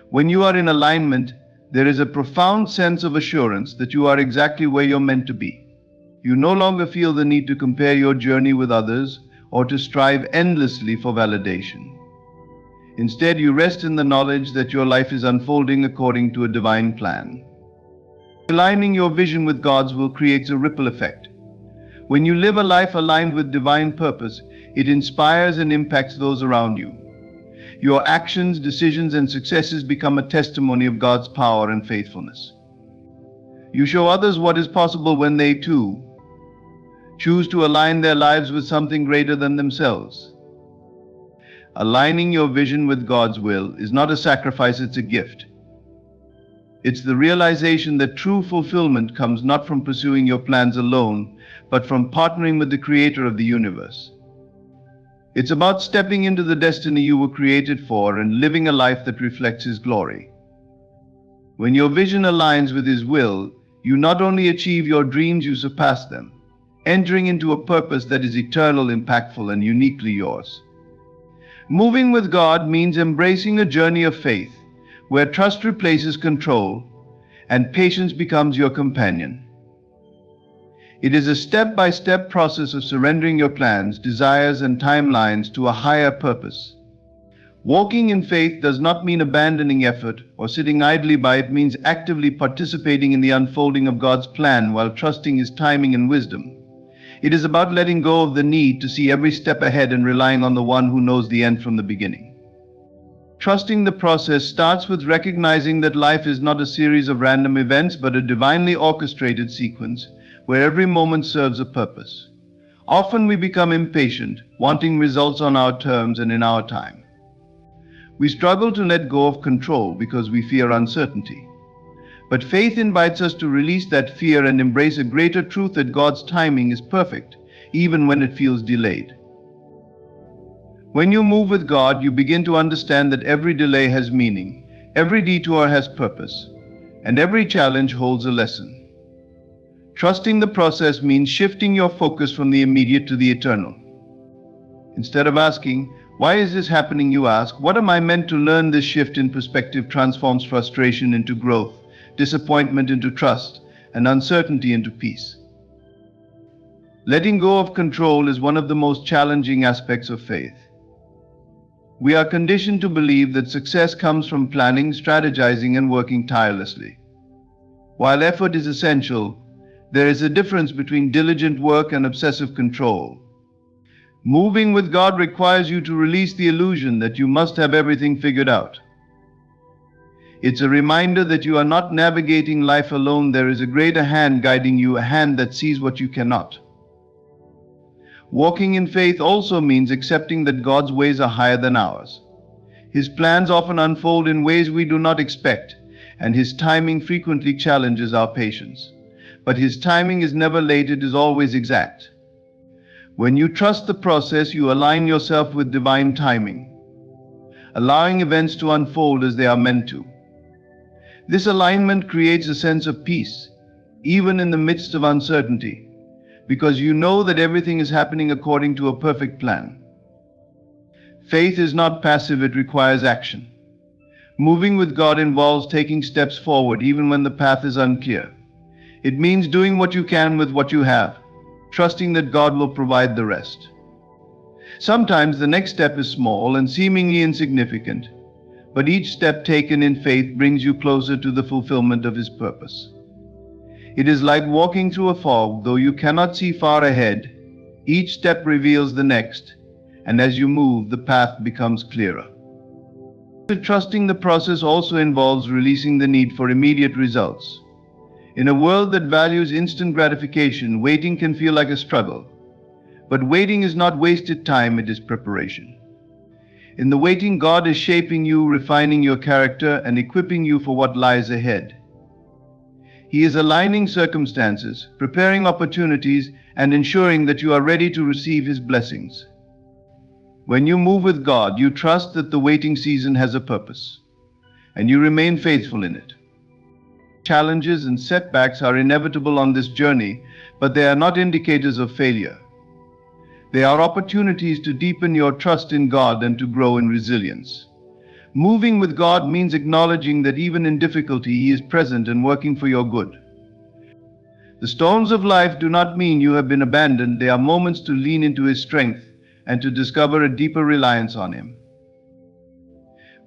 When you are in alignment, there is a profound sense of assurance that you are exactly where you're meant to be. You no longer feel the need to compare your journey with others or to strive endlessly for validation. Instead, you rest in the knowledge that your life is unfolding according to a divine plan. Aligning your vision with God's will creates a ripple effect. When you live a life aligned with divine purpose, it inspires and impacts those around you. Your actions, decisions, and successes become a testimony of God's power and faithfulness. You show others what is possible when they, too, choose to align their lives with something greater than themselves. Aligning your vision with God's will is not a sacrifice, it's a gift. It's the realization that true fulfillment comes not from pursuing your plans alone, but from partnering with the Creator of the universe. It's about stepping into the destiny you were created for and living a life that reflects His glory. When your vision aligns with His will, you not only achieve your dreams, you surpass them, entering into a purpose that is eternal, impactful, and uniquely yours. Moving with God means embracing a journey of faith, where trust replaces control and patience becomes your companion. It is a step-by-step process of surrendering your plans, desires, and timelines to a higher purpose. Walking in faith does not mean abandoning effort or sitting idly by. It means actively participating in the unfolding of God's plan while trusting His timing and wisdom. It is about letting go of the need to see every step ahead and relying on the one who knows the end from the beginning. Trusting the process starts with recognizing that life is not a series of random events, but a divinely orchestrated sequence where every moment serves a purpose. Often we become impatient, wanting results on our terms and in our time. We struggle to let go of control because we fear uncertainty. But faith invites us to release that fear and embrace a greater truth that God's timing is perfect, even when it feels delayed. When you move with God, you begin to understand that every delay has meaning, every detour has purpose, and every challenge holds a lesson. Trusting the process means shifting your focus from the immediate to the eternal. Instead of asking, "Why is this happening?" you ask, "What am I meant to learn?" This shift in perspective transforms frustration into growth, disappointment into trust, and uncertainty into peace. Letting go of control is one of the most challenging aspects of faith. We are conditioned to believe that success comes from planning, strategizing, and working tirelessly. While effort is essential, there is a difference between diligent work and obsessive control. Moving with God requires you to release the illusion that you must have everything figured out. It's a reminder that you are not navigating life alone. There is a greater hand guiding you, a hand that sees what you cannot. Walking in faith also means accepting that God's ways are higher than ours. His plans often unfold in ways we do not expect, and His timing frequently challenges our patience. But His timing is never late, it is always exact. When you trust the process, you align yourself with divine timing, allowing events to unfold as they are meant to. This alignment creates a sense of peace, even in the midst of uncertainty, because you know that everything is happening according to a perfect plan. Faith is not passive, it requires action. Moving with God involves taking steps forward even when the path is unclear. It means doing what you can with what you have, trusting that God will provide the rest. Sometimes the next step is small and seemingly insignificant, but each step taken in faith brings you closer to the fulfillment of His purpose. It is like walking through a fog. Though you cannot see far ahead, each step reveals the next, and as you move, the path becomes clearer. Trusting the process also involves releasing the need for immediate results. In a world that values instant gratification, waiting can feel like a struggle. But waiting is not wasted time, it is preparation. In the waiting, God is shaping you, refining your character, and equipping you for what lies ahead. He is aligning circumstances, preparing opportunities, and ensuring that you are ready to receive His blessings. When you move with God, you trust that the waiting season has a purpose, and you remain faithful in it. Challenges and setbacks are inevitable on this journey, but they are not indicators of failure. They are opportunities to deepen your trust in God and to grow in resilience. Moving with God means acknowledging that even in difficulty, He is present and working for your good. The storms of life do not mean you have been abandoned. They are moments to lean into His strength and to discover a deeper reliance on Him.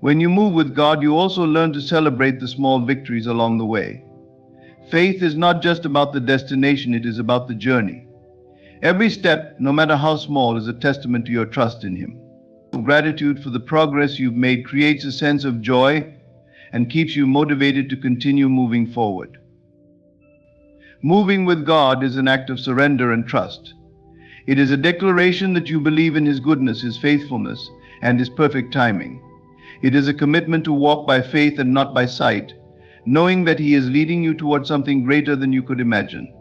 When you move with God, you also learn to celebrate the small victories along the way. Faith is not just about the destination, it is about the journey. Every step, no matter how small, is a testament to your trust in Him. Gratitude for the progress you've made creates a sense of joy and keeps you motivated to continue moving forward. Moving with God is an act of surrender and trust. It is a declaration that you believe in His goodness, His faithfulness, and His perfect timing. It is a commitment to walk by faith and not by sight, knowing that He is leading you towards something greater than you could imagine.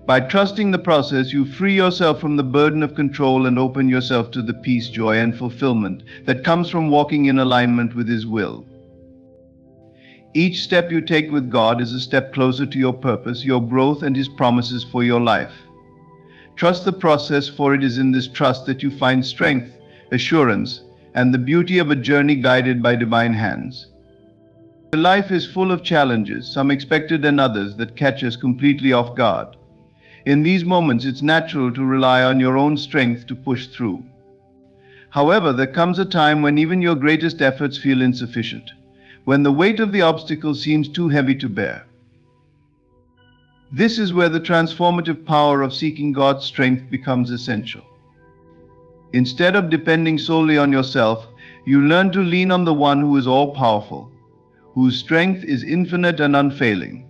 By trusting the process, you free yourself from the burden of control and open yourself to the peace, joy, and fulfillment that comes from walking in alignment with His will. Each step you take with God is a step closer to your purpose, your growth, and His promises for your life. Trust the process, for it is in this trust that you find strength, assurance, and the beauty of a journey guided by divine hands. Life is full of challenges, some expected and others that catch us completely off guard. In these moments, it's natural to rely on your own strength to push through. However, there comes a time when even your greatest efforts feel insufficient, when the weight of the obstacle seems too heavy to bear. This is where the transformative power of seeking God's strength becomes essential. Instead of depending solely on yourself, you learn to lean on the one who is all-powerful, whose strength is infinite and unfailing.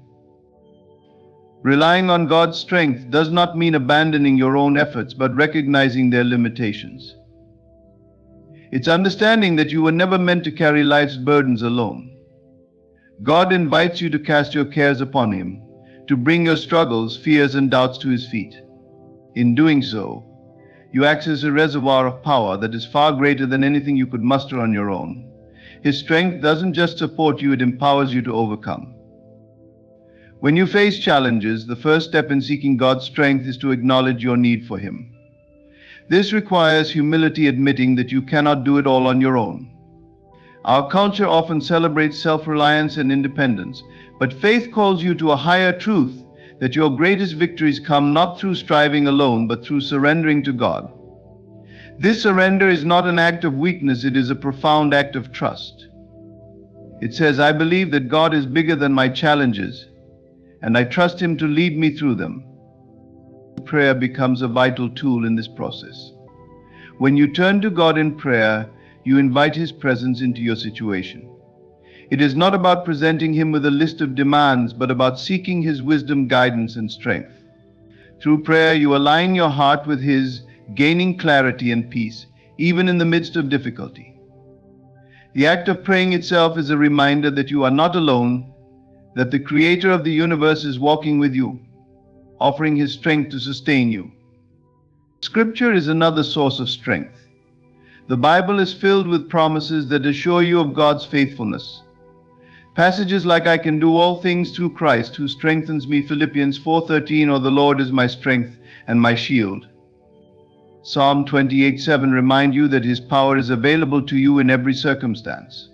Relying on God's strength does not mean abandoning your own efforts, but recognizing their limitations. It's understanding that you were never meant to carry life's burdens alone. God invites you to cast your cares upon Him, to bring your struggles, fears, and doubts to His feet. In doing so, you access a reservoir of power that is far greater than anything you could muster on your own. His strength doesn't just support you, it empowers you to overcome. When you face challenges, the first step in seeking God's strength is to acknowledge your need for Him. This requires humility, admitting that you cannot do it all on your own. Our culture often celebrates self-reliance and independence, but faith calls you to a higher truth, that your greatest victories come not through striving alone, but through surrendering to God. This surrender is not an act of weakness, it is a profound act of trust. It says, I believe that God is bigger than my challenges, and I trust Him to lead me through them. Prayer becomes a vital tool in this process. When you turn to God in prayer, you invite His presence into your situation. It is not about presenting Him with a list of demands, but about seeking His wisdom, guidance, and strength. Through prayer, you align your heart with His, gaining clarity and peace, even in the midst of difficulty. The act of praying itself is a reminder that you are not alone, that the Creator of the universe is walking with you, offering His strength to sustain you. Scripture is another source of strength. The Bible is filled with promises that assure you of God's faithfulness. Passages like, I can do all things through Christ who strengthens me, Philippians 4:13, or the Lord is my strength and my shield. Psalm 28:7 remind you that His power is available to you in every circumstance.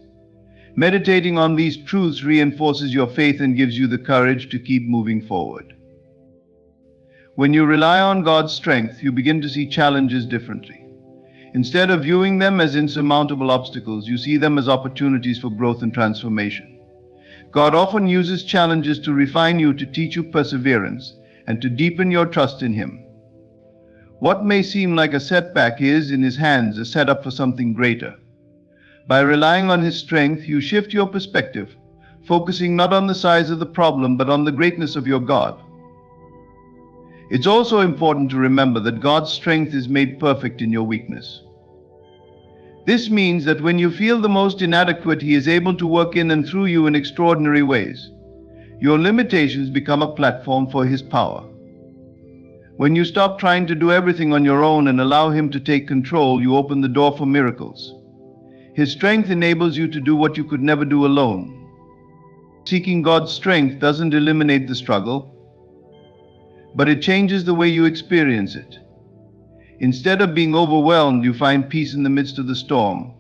Meditating on these truths reinforces your faith and gives you the courage to keep moving forward. When you rely on God's strength, you begin to see challenges differently. Instead of viewing them as insurmountable obstacles, you see them as opportunities for growth and transformation. God often uses challenges to refine you, to teach you perseverance, and to deepen your trust in Him. What may seem like a setback is, in His hands, a setup for something greater. By relying on His strength, you shift your perspective, focusing not on the size of the problem, but on the greatness of your God. It's also important to remember that God's strength is made perfect in your weakness. This means that when you feel the most inadequate, He is able to work in and through you in extraordinary ways. Your limitations become a platform for His power. When you stop trying to do everything on your own and allow Him to take control, you open the door for miracles. His strength enables you to do what you could never do alone. Seeking God's strength doesn't eliminate the struggle, but it changes the way you experience it. Instead of being overwhelmed, you find peace in the midst of the storm.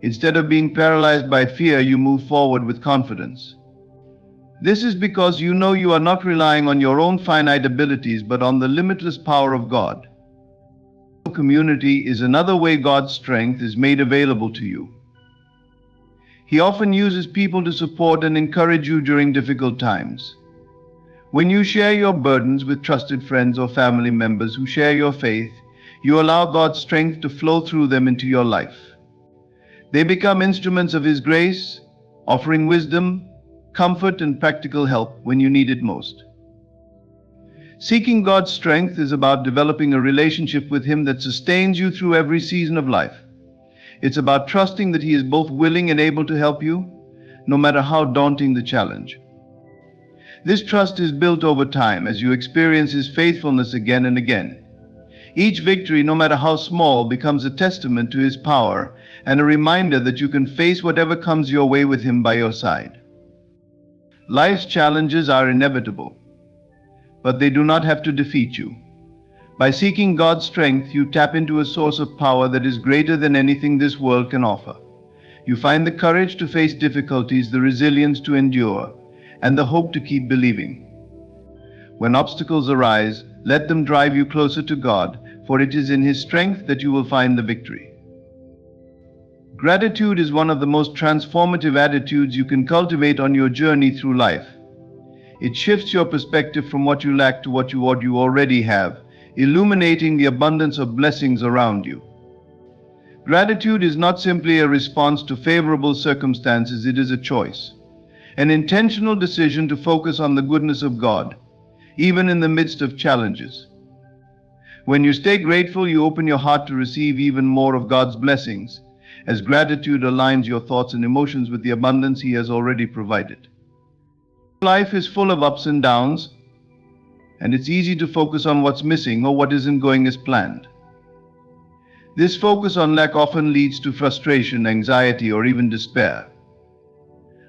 Instead of being paralyzed by fear, you move forward with confidence. This is because you know you are not relying on your own finite abilities, but on the limitless power of God. Community is another way God's strength is made available to you. He often uses people to support and encourage you during difficult times. When you share your burdens with trusted friends or family members who share your faith, you allow God's strength to flow through them into your life. They become instruments of His grace, offering wisdom, comfort, and practical help when you need it most. Seeking God's strength is about developing a relationship with Him that sustains you through every season of life. It's about trusting that He is both willing and able to help you, no matter how daunting the challenge. This trust is built over time as you experience His faithfulness again and again. Each victory, no matter how small, becomes a testament to His power and a reminder that you can face whatever comes your way with Him by your side. Life's challenges are inevitable, but they do not have to defeat you. By seeking God's strength, you tap into a source of power that is greater than anything this world can offer. You find the courage to face difficulties, the resilience to endure, and the hope to keep believing. When obstacles arise, let them drive you closer to God, for it is in His strength that you will find the victory. Gratitude is one of the most transformative attitudes you can cultivate on your journey through life. It shifts your perspective from what you lack to what you already have, illuminating the abundance of blessings around you. Gratitude is not simply a response to favorable circumstances, it is a choice, an intentional decision to focus on the goodness of God, even in the midst of challenges. When you stay grateful, you open your heart to receive even more of God's blessings, as gratitude aligns your thoughts and emotions with the abundance He has already provided. Life is full of ups and downs, and it's easy to focus on what's missing or what isn't going as planned. This focus on lack often leads to frustration, anxiety, or even despair.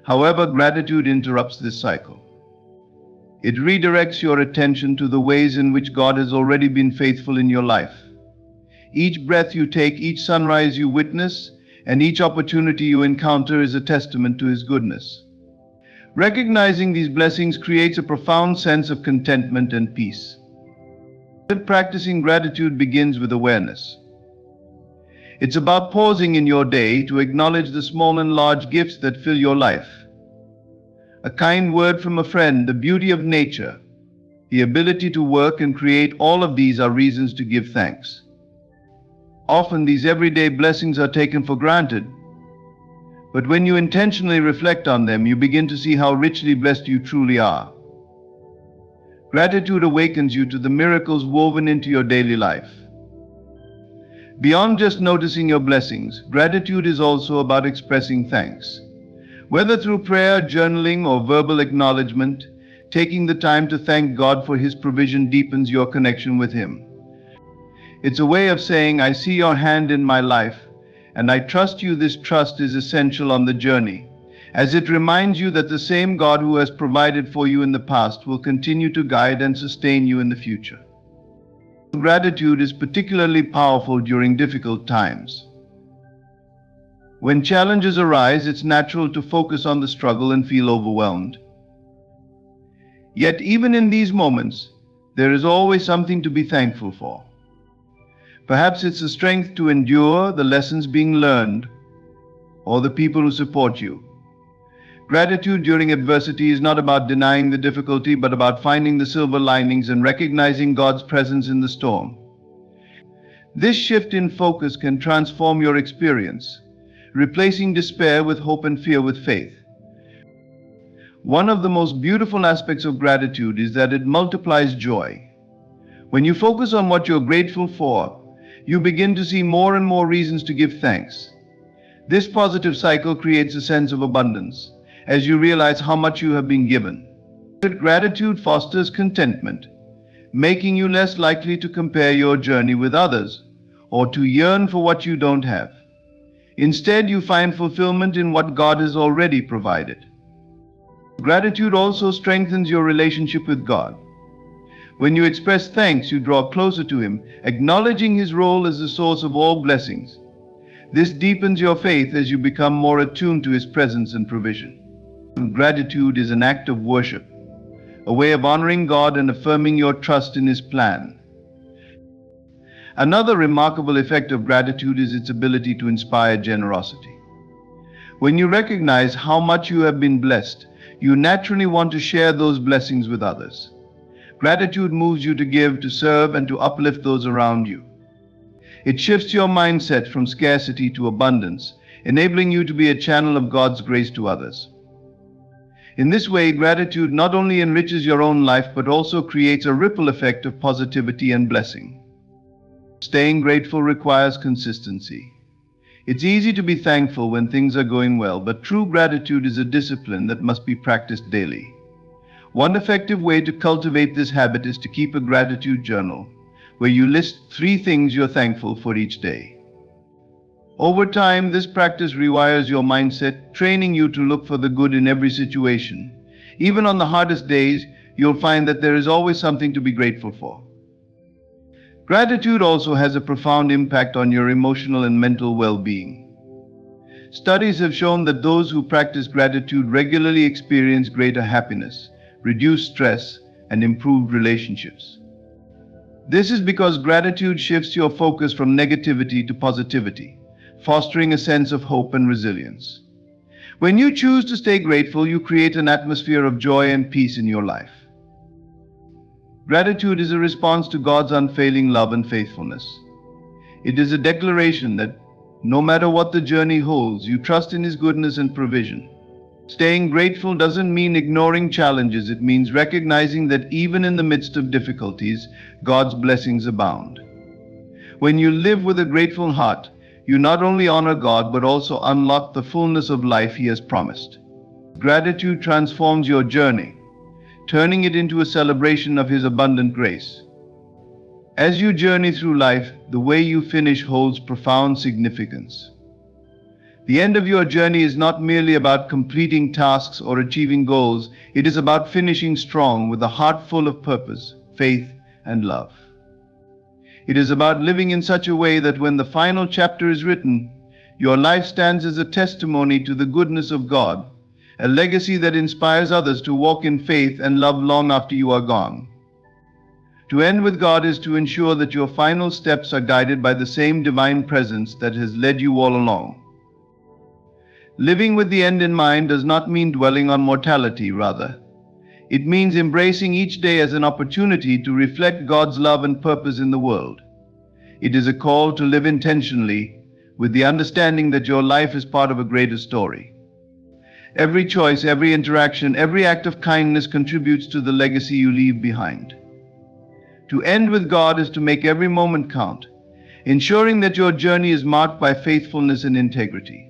However, gratitude interrupts this cycle. It redirects your attention to the ways in which God has already been faithful in your life. Each breath you take, each sunrise you witness, and each opportunity you encounter is a testament to His goodness. Recognizing these blessings creates a profound sense of contentment and peace. Practicing gratitude begins with awareness. It's about pausing in your day to acknowledge the small and large gifts that fill your life. A kind word from a friend, the beauty of nature, the ability to work and create, all of these are reasons to give thanks. Often these everyday blessings are taken for granted, but when you intentionally reflect on them, you begin to see how richly blessed you truly are. Gratitude awakens you to the miracles woven into your daily life. Beyond just noticing your blessings, gratitude is also about expressing thanks. Whether through prayer, journaling, or verbal acknowledgement, taking the time to thank God for His provision deepens your connection with Him. It's a way of saying, I see your hand in my life, and I trust you. This trust is essential on the journey, as it reminds you that the same God who has provided for you in the past will continue to guide and sustain you in the future. Gratitude is particularly powerful during difficult times. When challenges arise, it's natural to focus on the struggle and feel overwhelmed. Yet even in these moments, there is always something to be thankful for. Perhaps it's the strength to endure, the lessons being learned, or the people who support you. Gratitude during adversity is not about denying the difficulty, but about finding the silver linings and recognizing God's presence in the storm. This shift in focus can transform your experience, replacing despair with hope and fear with faith. One of the most beautiful aspects of gratitude is that it multiplies joy. When you focus on what you're grateful for, you begin to see more and more reasons to give thanks. This positive cycle creates a sense of abundance, as you realize how much you have been given. Gratitude fosters contentment, making you less likely to compare your journey with others or to yearn for what you don't have. Instead, you find fulfillment in what God has already provided. Gratitude also strengthens your relationship with God. When you express thanks, you draw closer to Him, acknowledging His role as the source of all blessings. This deepens your faith as you become more attuned to His presence and provision. Gratitude is an act of worship, a way of honoring God and affirming your trust in His plan. Another remarkable effect of gratitude is its ability to inspire generosity. When you recognize how much you have been blessed, you naturally want to share those blessings with others. Gratitude moves you to give, to serve, and to uplift those around you. It shifts your mindset from scarcity to abundance, enabling you to be a channel of God's grace to others. In this way, gratitude not only enriches your own life but also creates a ripple effect of positivity and blessing. Staying grateful requires consistency. It's easy to be thankful when things are going well, but true gratitude is a discipline that must be practiced daily. One effective way to cultivate this habit is to keep a gratitude journal, where you list 3 things you're thankful for each day. Over time, this practice rewires your mindset, training you to look for the good in every situation. Even on the hardest days, you'll find that there is always something to be grateful for. Gratitude also has a profound impact on your emotional and mental well-being. Studies have shown that those who practice gratitude regularly experience greater happiness, reduced stress, and improved relationships. This is because gratitude shifts your focus from negativity to positivity, fostering a sense of hope and resilience. When you choose to stay grateful, you create an atmosphere of joy and peace in your life. Gratitude is a response to God's unfailing love and faithfulness. It is a declaration that no matter what the journey holds, you trust in His goodness and provision. Staying grateful doesn't mean ignoring challenges. It means recognizing that even in the midst of difficulties, God's blessings abound. When you live with a grateful heart, you not only honor God but also unlock the fullness of life He has promised. Gratitude transforms your journey, turning it into a celebration of His abundant grace. As you journey through life, the way you finish holds profound significance. The end of your journey is not merely about completing tasks or achieving goals. It is about finishing strong with a heart full of purpose, faith, and love. It is about living in such a way that when the final chapter is written, your life stands as a testimony to the goodness of God, a legacy that inspires others to walk in faith and love long after you are gone. To end with God is to ensure that your final steps are guided by the same divine presence that has led you all along. Living with the end in mind does not mean dwelling on mortality, rather. It means embracing each day as an opportunity to reflect God's love and purpose in the world. It is a call to live intentionally, with the understanding that your life is part of a greater story. Every choice, every interaction, every act of kindness contributes to the legacy you leave behind. To end with God is to make every moment count, ensuring that your journey is marked by faithfulness and integrity.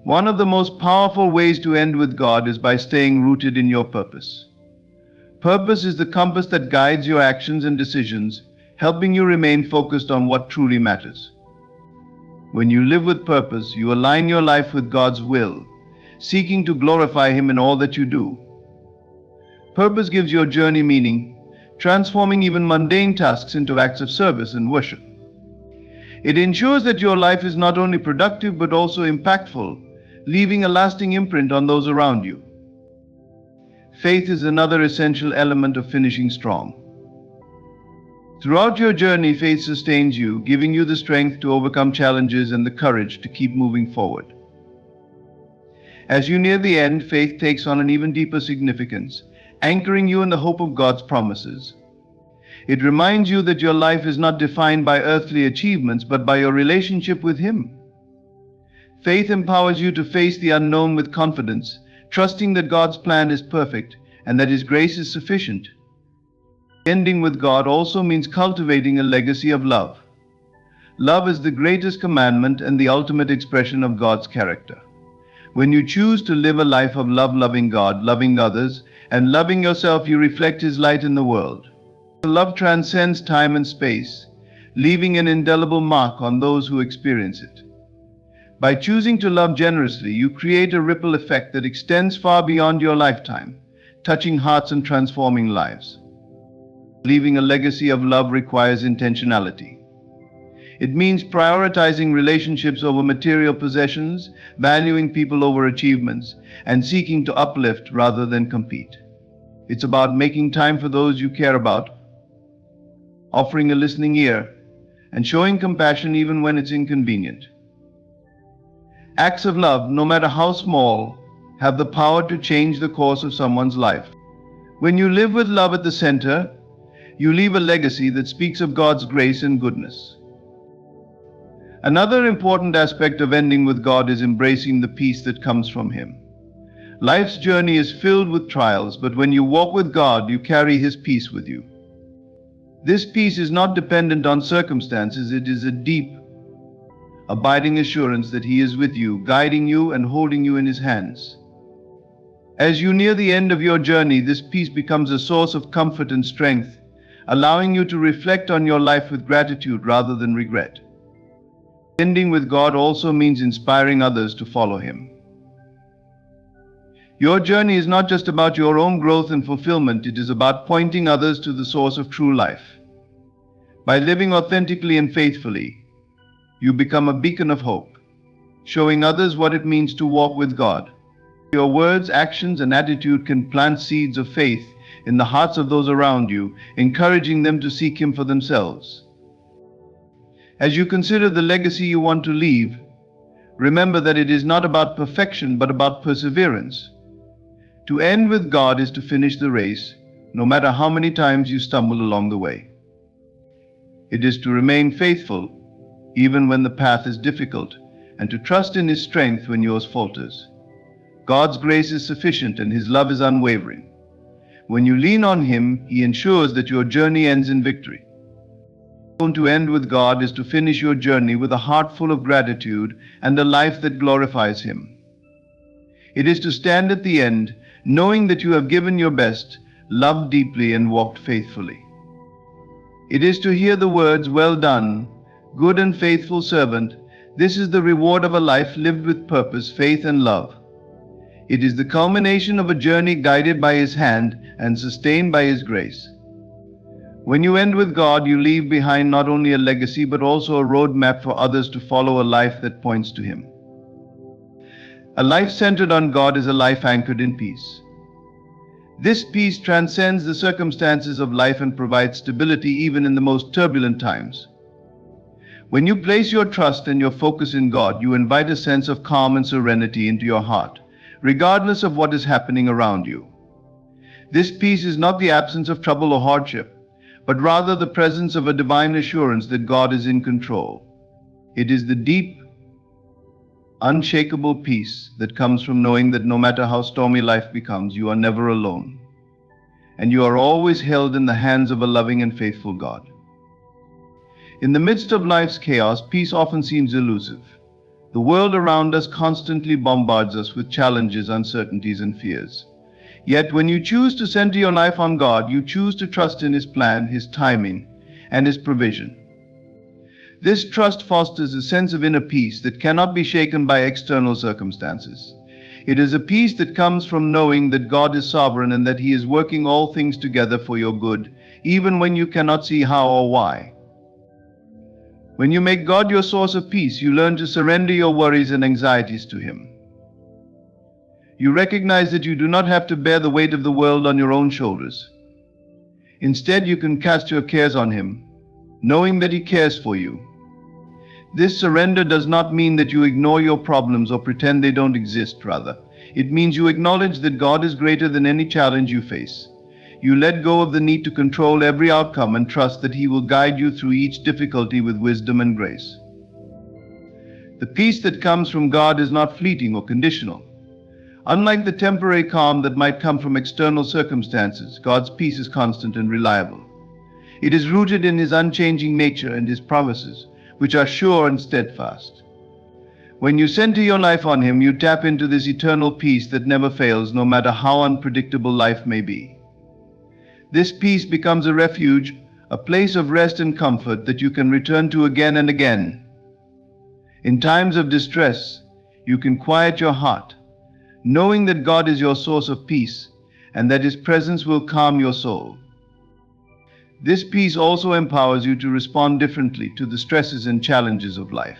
One of the most powerful ways to end with God is by staying rooted in your purpose. Purpose is the compass that guides your actions and decisions, helping you remain focused on what truly matters. When you live with purpose, you align your life with God's will, seeking to glorify Him in all that you do. Purpose gives your journey meaning, transforming even mundane tasks into acts of service and worship. It ensures that your life is not only productive but also impactful, leaving a lasting imprint on those around you. Faith is another essential element of finishing strong. Throughout your journey, faith sustains you, giving you the strength to overcome challenges and the courage to keep moving forward. As you near the end, faith takes on an even deeper significance, anchoring you in the hope of God's promises. It reminds you that your life is not defined by earthly achievements but by your relationship with Him. Faith empowers you to face the unknown with confidence, trusting that God's plan is perfect and that His grace is sufficient. Ending with God also means cultivating a legacy of love. Love is the greatest commandment and the ultimate expression of God's character. When you choose to live a life of love, loving God, loving others, and loving yourself, you reflect His light in the world. Love transcends time and space, leaving an indelible mark on those who experience it. By choosing to love generously, you create a ripple effect that extends far beyond your lifetime, touching hearts and transforming lives. Leaving a legacy of love requires intentionality. It means prioritizing relationships over material possessions, valuing people over achievements, and seeking to uplift rather than compete. It's about making time for those you care about, offering a listening ear, and showing compassion even when it's inconvenient. Acts of love, no matter how small, have the power to change the course of someone's life. When you live with love at the center, you leave a legacy that speaks of God's grace and goodness. Another important aspect of ending with God is embracing the peace that comes from Him. Life's journey is filled with trials, but when you walk with God, you carry His peace with you. This peace is not dependent on circumstances, it is a deep, abiding assurance that He is with you, guiding you and holding you in His hands. As you near the end of your journey, this peace becomes a source of comfort and strength, allowing you to reflect on your life with gratitude rather than regret. Ending with God also means inspiring others to follow Him. Your journey is not just about your own growth and fulfillment, it is about pointing others to the source of true life. By living authentically and faithfully, you become a beacon of hope, showing others what it means to walk with God. Your words, actions, and attitude can plant seeds of faith in the hearts of those around you, encouraging them to seek Him for themselves. As you consider the legacy you want to leave, remember that it is not about perfection but about perseverance. To end with God is to finish the race, no matter how many times you stumble along the way. It is to remain faithful, even when the path is difficult, and to trust in His strength when yours falters. God's grace is sufficient and His love is unwavering. When you lean on Him, He ensures that your journey ends in victory. To end with God is to finish your journey with a heart full of gratitude and a life that glorifies Him. It is to stand at the end, knowing that you have given your best, loved deeply, and walked faithfully. It is to hear the words, "Well done, good and faithful servant." This is the reward of a life lived with purpose, faith, and love. It is the culmination of a journey guided by His hand and sustained by His grace. When you end with God, you leave behind not only a legacy but also a roadmap for others to follow, a life that points to Him. A life centered on God is a life anchored in peace. This peace transcends the circumstances of life and provides stability even in the most turbulent times. When you place your trust and your focus in God, you invite a sense of calm and serenity into your heart, regardless of what is happening around you. This peace is not the absence of trouble or hardship, but rather the presence of a divine assurance that God is in control. It is the deep, unshakable peace that comes from knowing that no matter how stormy life becomes, you are never alone, and you are always held in the hands of a loving and faithful God. In the midst of life's chaos, peace often seems elusive. The world around us constantly bombards us with challenges, uncertainties, and fears. Yet when you choose to center your life on God, you choose to trust in His plan, His timing, and His provision. This trust fosters a sense of inner peace that cannot be shaken by external circumstances. It is a peace that comes from knowing that God is sovereign and that He is working all things together for your good, even when you cannot see how or why. When you make God your source of peace, you learn to surrender your worries and anxieties to Him. You recognize that you do not have to bear the weight of the world on your own shoulders. Instead, you can cast your cares on Him, knowing that He cares for you. This surrender does not mean that you ignore your problems or pretend they don't exist. Rather, it means you acknowledge that God is greater than any challenge you face. You let go of the need to control every outcome and trust that He will guide you through each difficulty with wisdom and grace. The peace that comes from God is not fleeting or conditional. Unlike the temporary calm that might come from external circumstances, God's peace is constant and reliable. It is rooted in His unchanging nature and His promises, which are sure and steadfast. When you center your life on Him, you tap into this eternal peace that never fails, no matter how unpredictable life may be. This peace becomes a refuge, a place of rest and comfort that you can return to again and again. In times of distress, you can quiet your heart, knowing that God is your source of peace and that His presence will calm your soul. This peace also empowers you to respond differently to the stresses and challenges of life.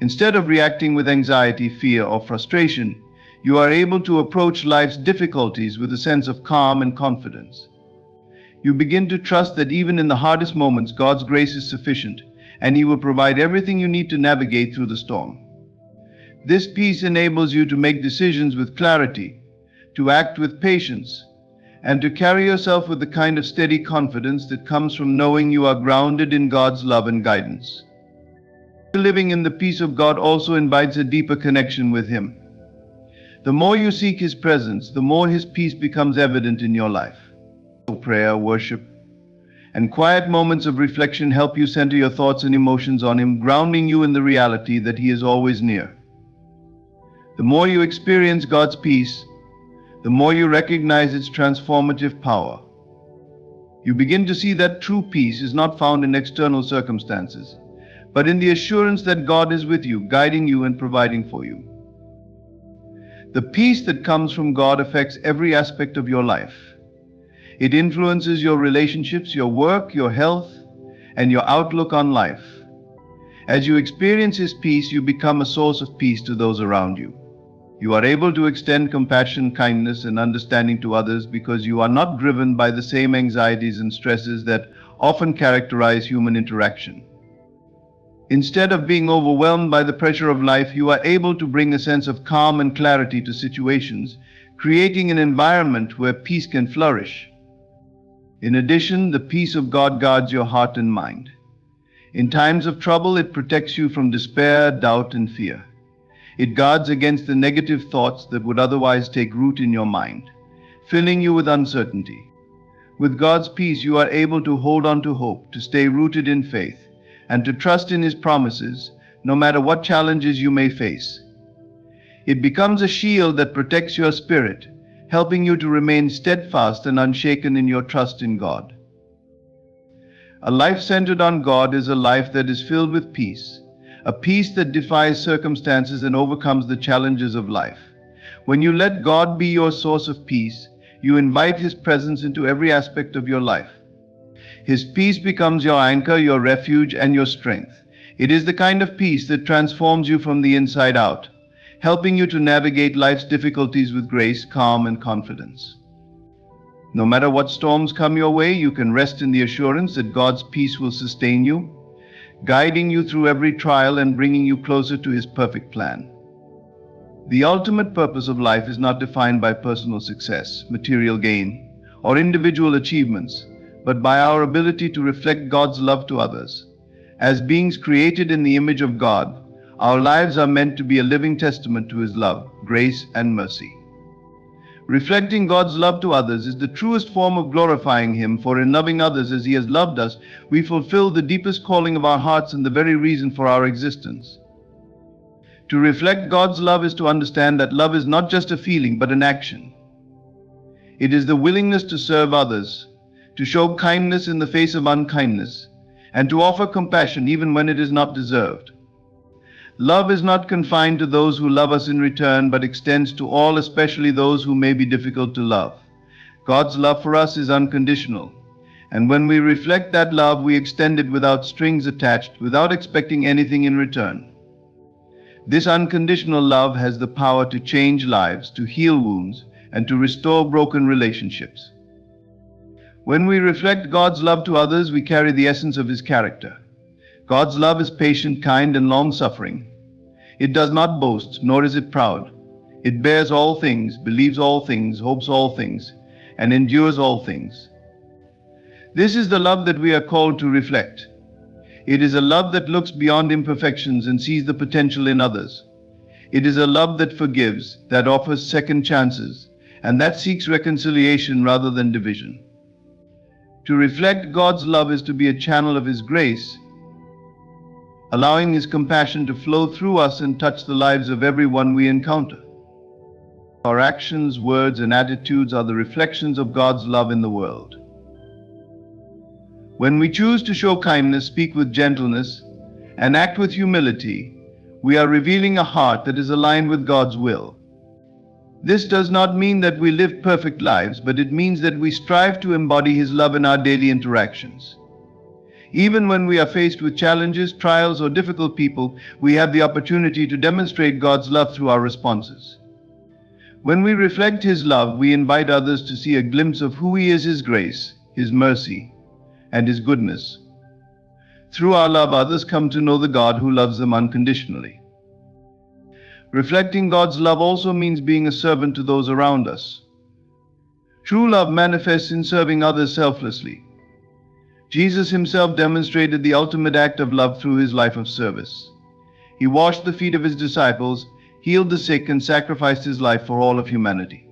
Instead of reacting with anxiety, fear, or frustration, you are able to approach life's difficulties with a sense of calm and confidence. You begin to trust that even in the hardest moments, God's grace is sufficient, and He will provide everything you need to navigate through the storm. This peace enables you to make decisions with clarity, to act with patience, and to carry yourself with the kind of steady confidence that comes from knowing you are grounded in God's love and guidance. Living in the peace of God also invites a deeper connection with Him. The more you seek His presence, the more His peace becomes evident in your life. Prayer, worship, and quiet moments of reflection help you center your thoughts and emotions on Him, grounding you in the reality that He is always near. The more you experience God's peace, the more you recognize its transformative power. You begin to see that true peace is not found in external circumstances, but in the assurance that God is with you, guiding you and providing for you. The peace that comes from God affects every aspect of your life. It influences your relationships, your work, your health, and your outlook on life. As you experience His peace, you become a source of peace to those around you. You are able to extend compassion, kindness, and understanding to others because you are not driven by the same anxieties and stresses that often characterize human interaction. Instead of being overwhelmed by the pressure of life, you are able to bring a sense of calm and clarity to situations, creating an environment where peace can flourish. In addition, the peace of God guards your heart and mind. In times of trouble, it protects you from despair, doubt, and fear. It guards against the negative thoughts that would otherwise take root in your mind, filling you with uncertainty. With God's peace, you are able to hold on to hope, to stay rooted in faith, and to trust in His promises, no matter what challenges you may face. It becomes a shield that protects your spirit, helping you to remain steadfast and unshaken in your trust in God. A life centered on God is a life that is filled with peace, a peace that defies circumstances and overcomes the challenges of life. When you let God be your source of peace, you invite His presence into every aspect of your life. His peace becomes your anchor, your refuge, and your strength. It is the kind of peace that transforms you from the inside out, helping you to navigate life's difficulties with grace, calm, and confidence. No matter what storms come your way, you can rest in the assurance that God's peace will sustain you, guiding you through every trial and bringing you closer to His perfect plan. The ultimate purpose of life is not defined by personal success, material gain, or individual achievements, but by our ability to reflect God's love to others. As beings created in the image of God, our lives are meant to be a living testament to His love, grace, and mercy. Reflecting God's love to others is the truest form of glorifying Him, for in loving others as He has loved us, we fulfill the deepest calling of our hearts and the very reason for our existence. To reflect God's love is to understand that love is not just a feeling but an action. It is the willingness to serve others, to show kindness in the face of unkindness, and to offer compassion even when it is not deserved. Love is not confined to those who love us in return, but extends to all, especially those who may be difficult to love. God's love for us is unconditional, and when we reflect that love, we extend it without strings attached, without expecting anything in return. This unconditional love has the power to change lives, to heal wounds, and to restore broken relationships. When we reflect God's love to others, we carry the essence of His character. God's love is patient, kind, and long-suffering. It does not boast, nor is it proud. It bears all things, believes all things, hopes all things, and endures all things. This is the love that we are called to reflect. It is a love that looks beyond imperfections and sees the potential in others. It is a love that forgives, that offers second chances, and that seeks reconciliation rather than division. To reflect God's love is to be a channel of His grace, allowing His compassion to flow through us and touch the lives of everyone we encounter. Our actions, words, and attitudes are the reflections of God's love in the world. When we choose to show kindness, speak with gentleness, and act with humility, we are revealing a heart that is aligned with God's will. This does not mean that we live perfect lives, but it means that we strive to embody His love in our daily interactions. Even when we are faced with challenges, trials, or difficult people, we have the opportunity to demonstrate God's love through our responses. When we reflect His love, we invite others to see a glimpse of who He is, His grace, His mercy, and His goodness. Through our love, others come to know the God who loves them unconditionally. Reflecting God's love also means being a servant to those around us. True love manifests in serving others selflessly. Jesus himself demonstrated the ultimate act of love through his life of service. He washed the feet of his disciples, healed the sick, and sacrificed his life for all of humanity.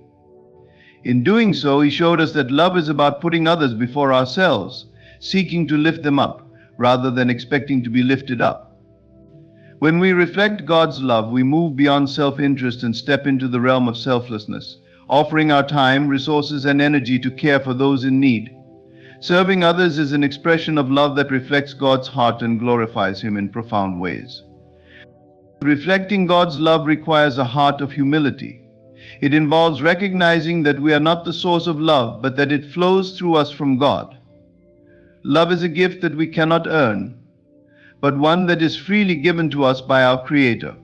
In doing so, he showed us that love is about putting others before ourselves, seeking to lift them up, rather than expecting to be lifted up. When we reflect God's love, we move beyond self-interest and step into the realm of selflessness, offering our time, resources, and energy to care for those in need. Serving others is an expression of love that reflects God's heart and glorifies Him in profound ways. Reflecting God's love requires a heart of humility. It involves recognizing that we are not the source of love, but that it flows through us from God. Love is a gift that we cannot earn, but one that is freely given to us by our Creator.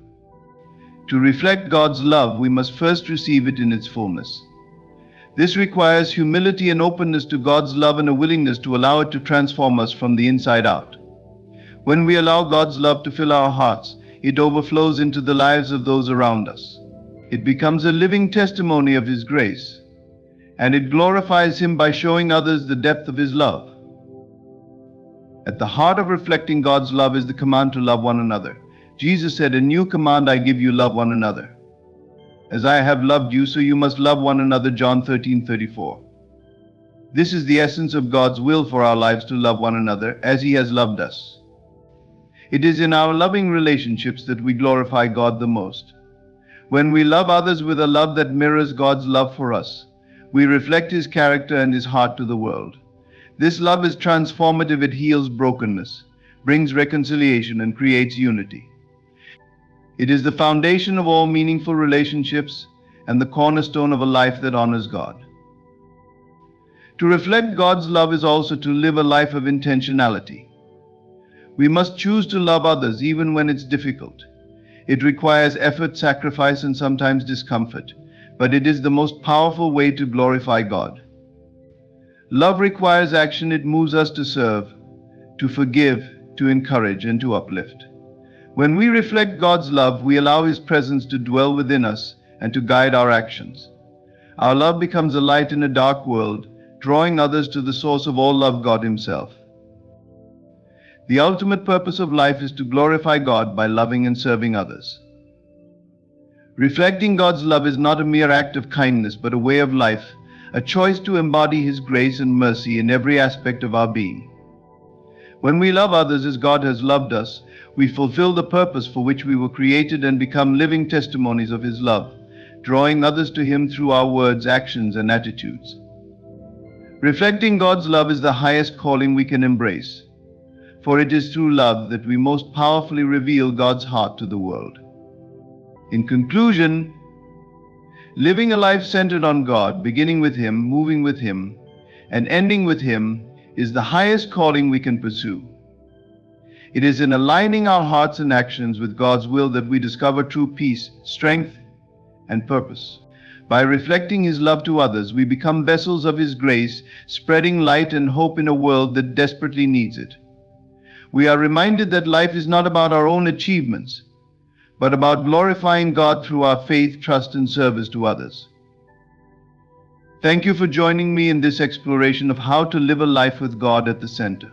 To reflect God's love, we must first receive it in its fullness. This requires humility and openness to God's love and a willingness to allow it to transform us from the inside out. When we allow God's love to fill our hearts, it overflows into the lives of those around us. It becomes a living testimony of His grace, and it glorifies Him by showing others the depth of His love. At the heart of reflecting God's love is the command to love one another. Jesus said, "A new command I give you, love one another. As I have loved you, so you must love one another." John 13:34. This is the essence of God's will for our lives, to love one another as He has loved us. It is in our loving relationships that we glorify God the most. When we love others with a love that mirrors God's love for us, we reflect His character and His heart to the world. This love is transformative. It heals brokenness, brings reconciliation, and creates unity. It is the foundation of all meaningful relationships and the cornerstone of a life that honors God. To reflect God's love is also to live a life of intentionality. We must choose to love others even when it's difficult. It requires effort, sacrifice, and sometimes discomfort, but it is the most powerful way to glorify God. Love requires action. It moves us to serve, to forgive, to encourage, and to uplift. When we reflect God's love, we allow His presence to dwell within us and to guide our actions. Our love becomes a light in a dark world, drawing others to the source of all love, God Himself. The ultimate purpose of life is to glorify God by loving and serving others. Reflecting God's love is not a mere act of kindness, but a way of life, a choice to embody His grace and mercy in every aspect of our being. When we love others as God has loved us, we fulfill the purpose for which we were created and become living testimonies of His love, drawing others to Him through our words, actions, and attitudes. Reflecting God's love is the highest calling we can embrace, for it is through love that we most powerfully reveal God's heart to the world. In conclusion, living a life centered on God, beginning with Him, moving with Him, and ending with Him, is the highest calling we can pursue. It is in aligning our hearts and actions with God's will that we discover true peace, strength, and purpose. By reflecting His love to others, we become vessels of His grace, spreading light and hope in a world that desperately needs it. We are reminded that life is not about our own achievements, but about glorifying God through our faith, trust, and service to others. Thank you for joining me in this exploration of how to live a life with God at the center.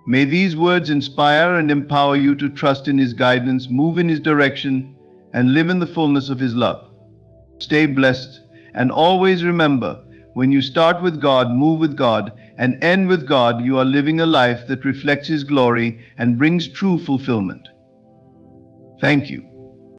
May these words inspire and empower you to trust in His guidance, move in His direction, and live in the fullness of His love. Stay blessed, and always remember, when you start with God, move with God, and end with God, you are living a life that reflects His glory and brings true fulfillment. Thank you.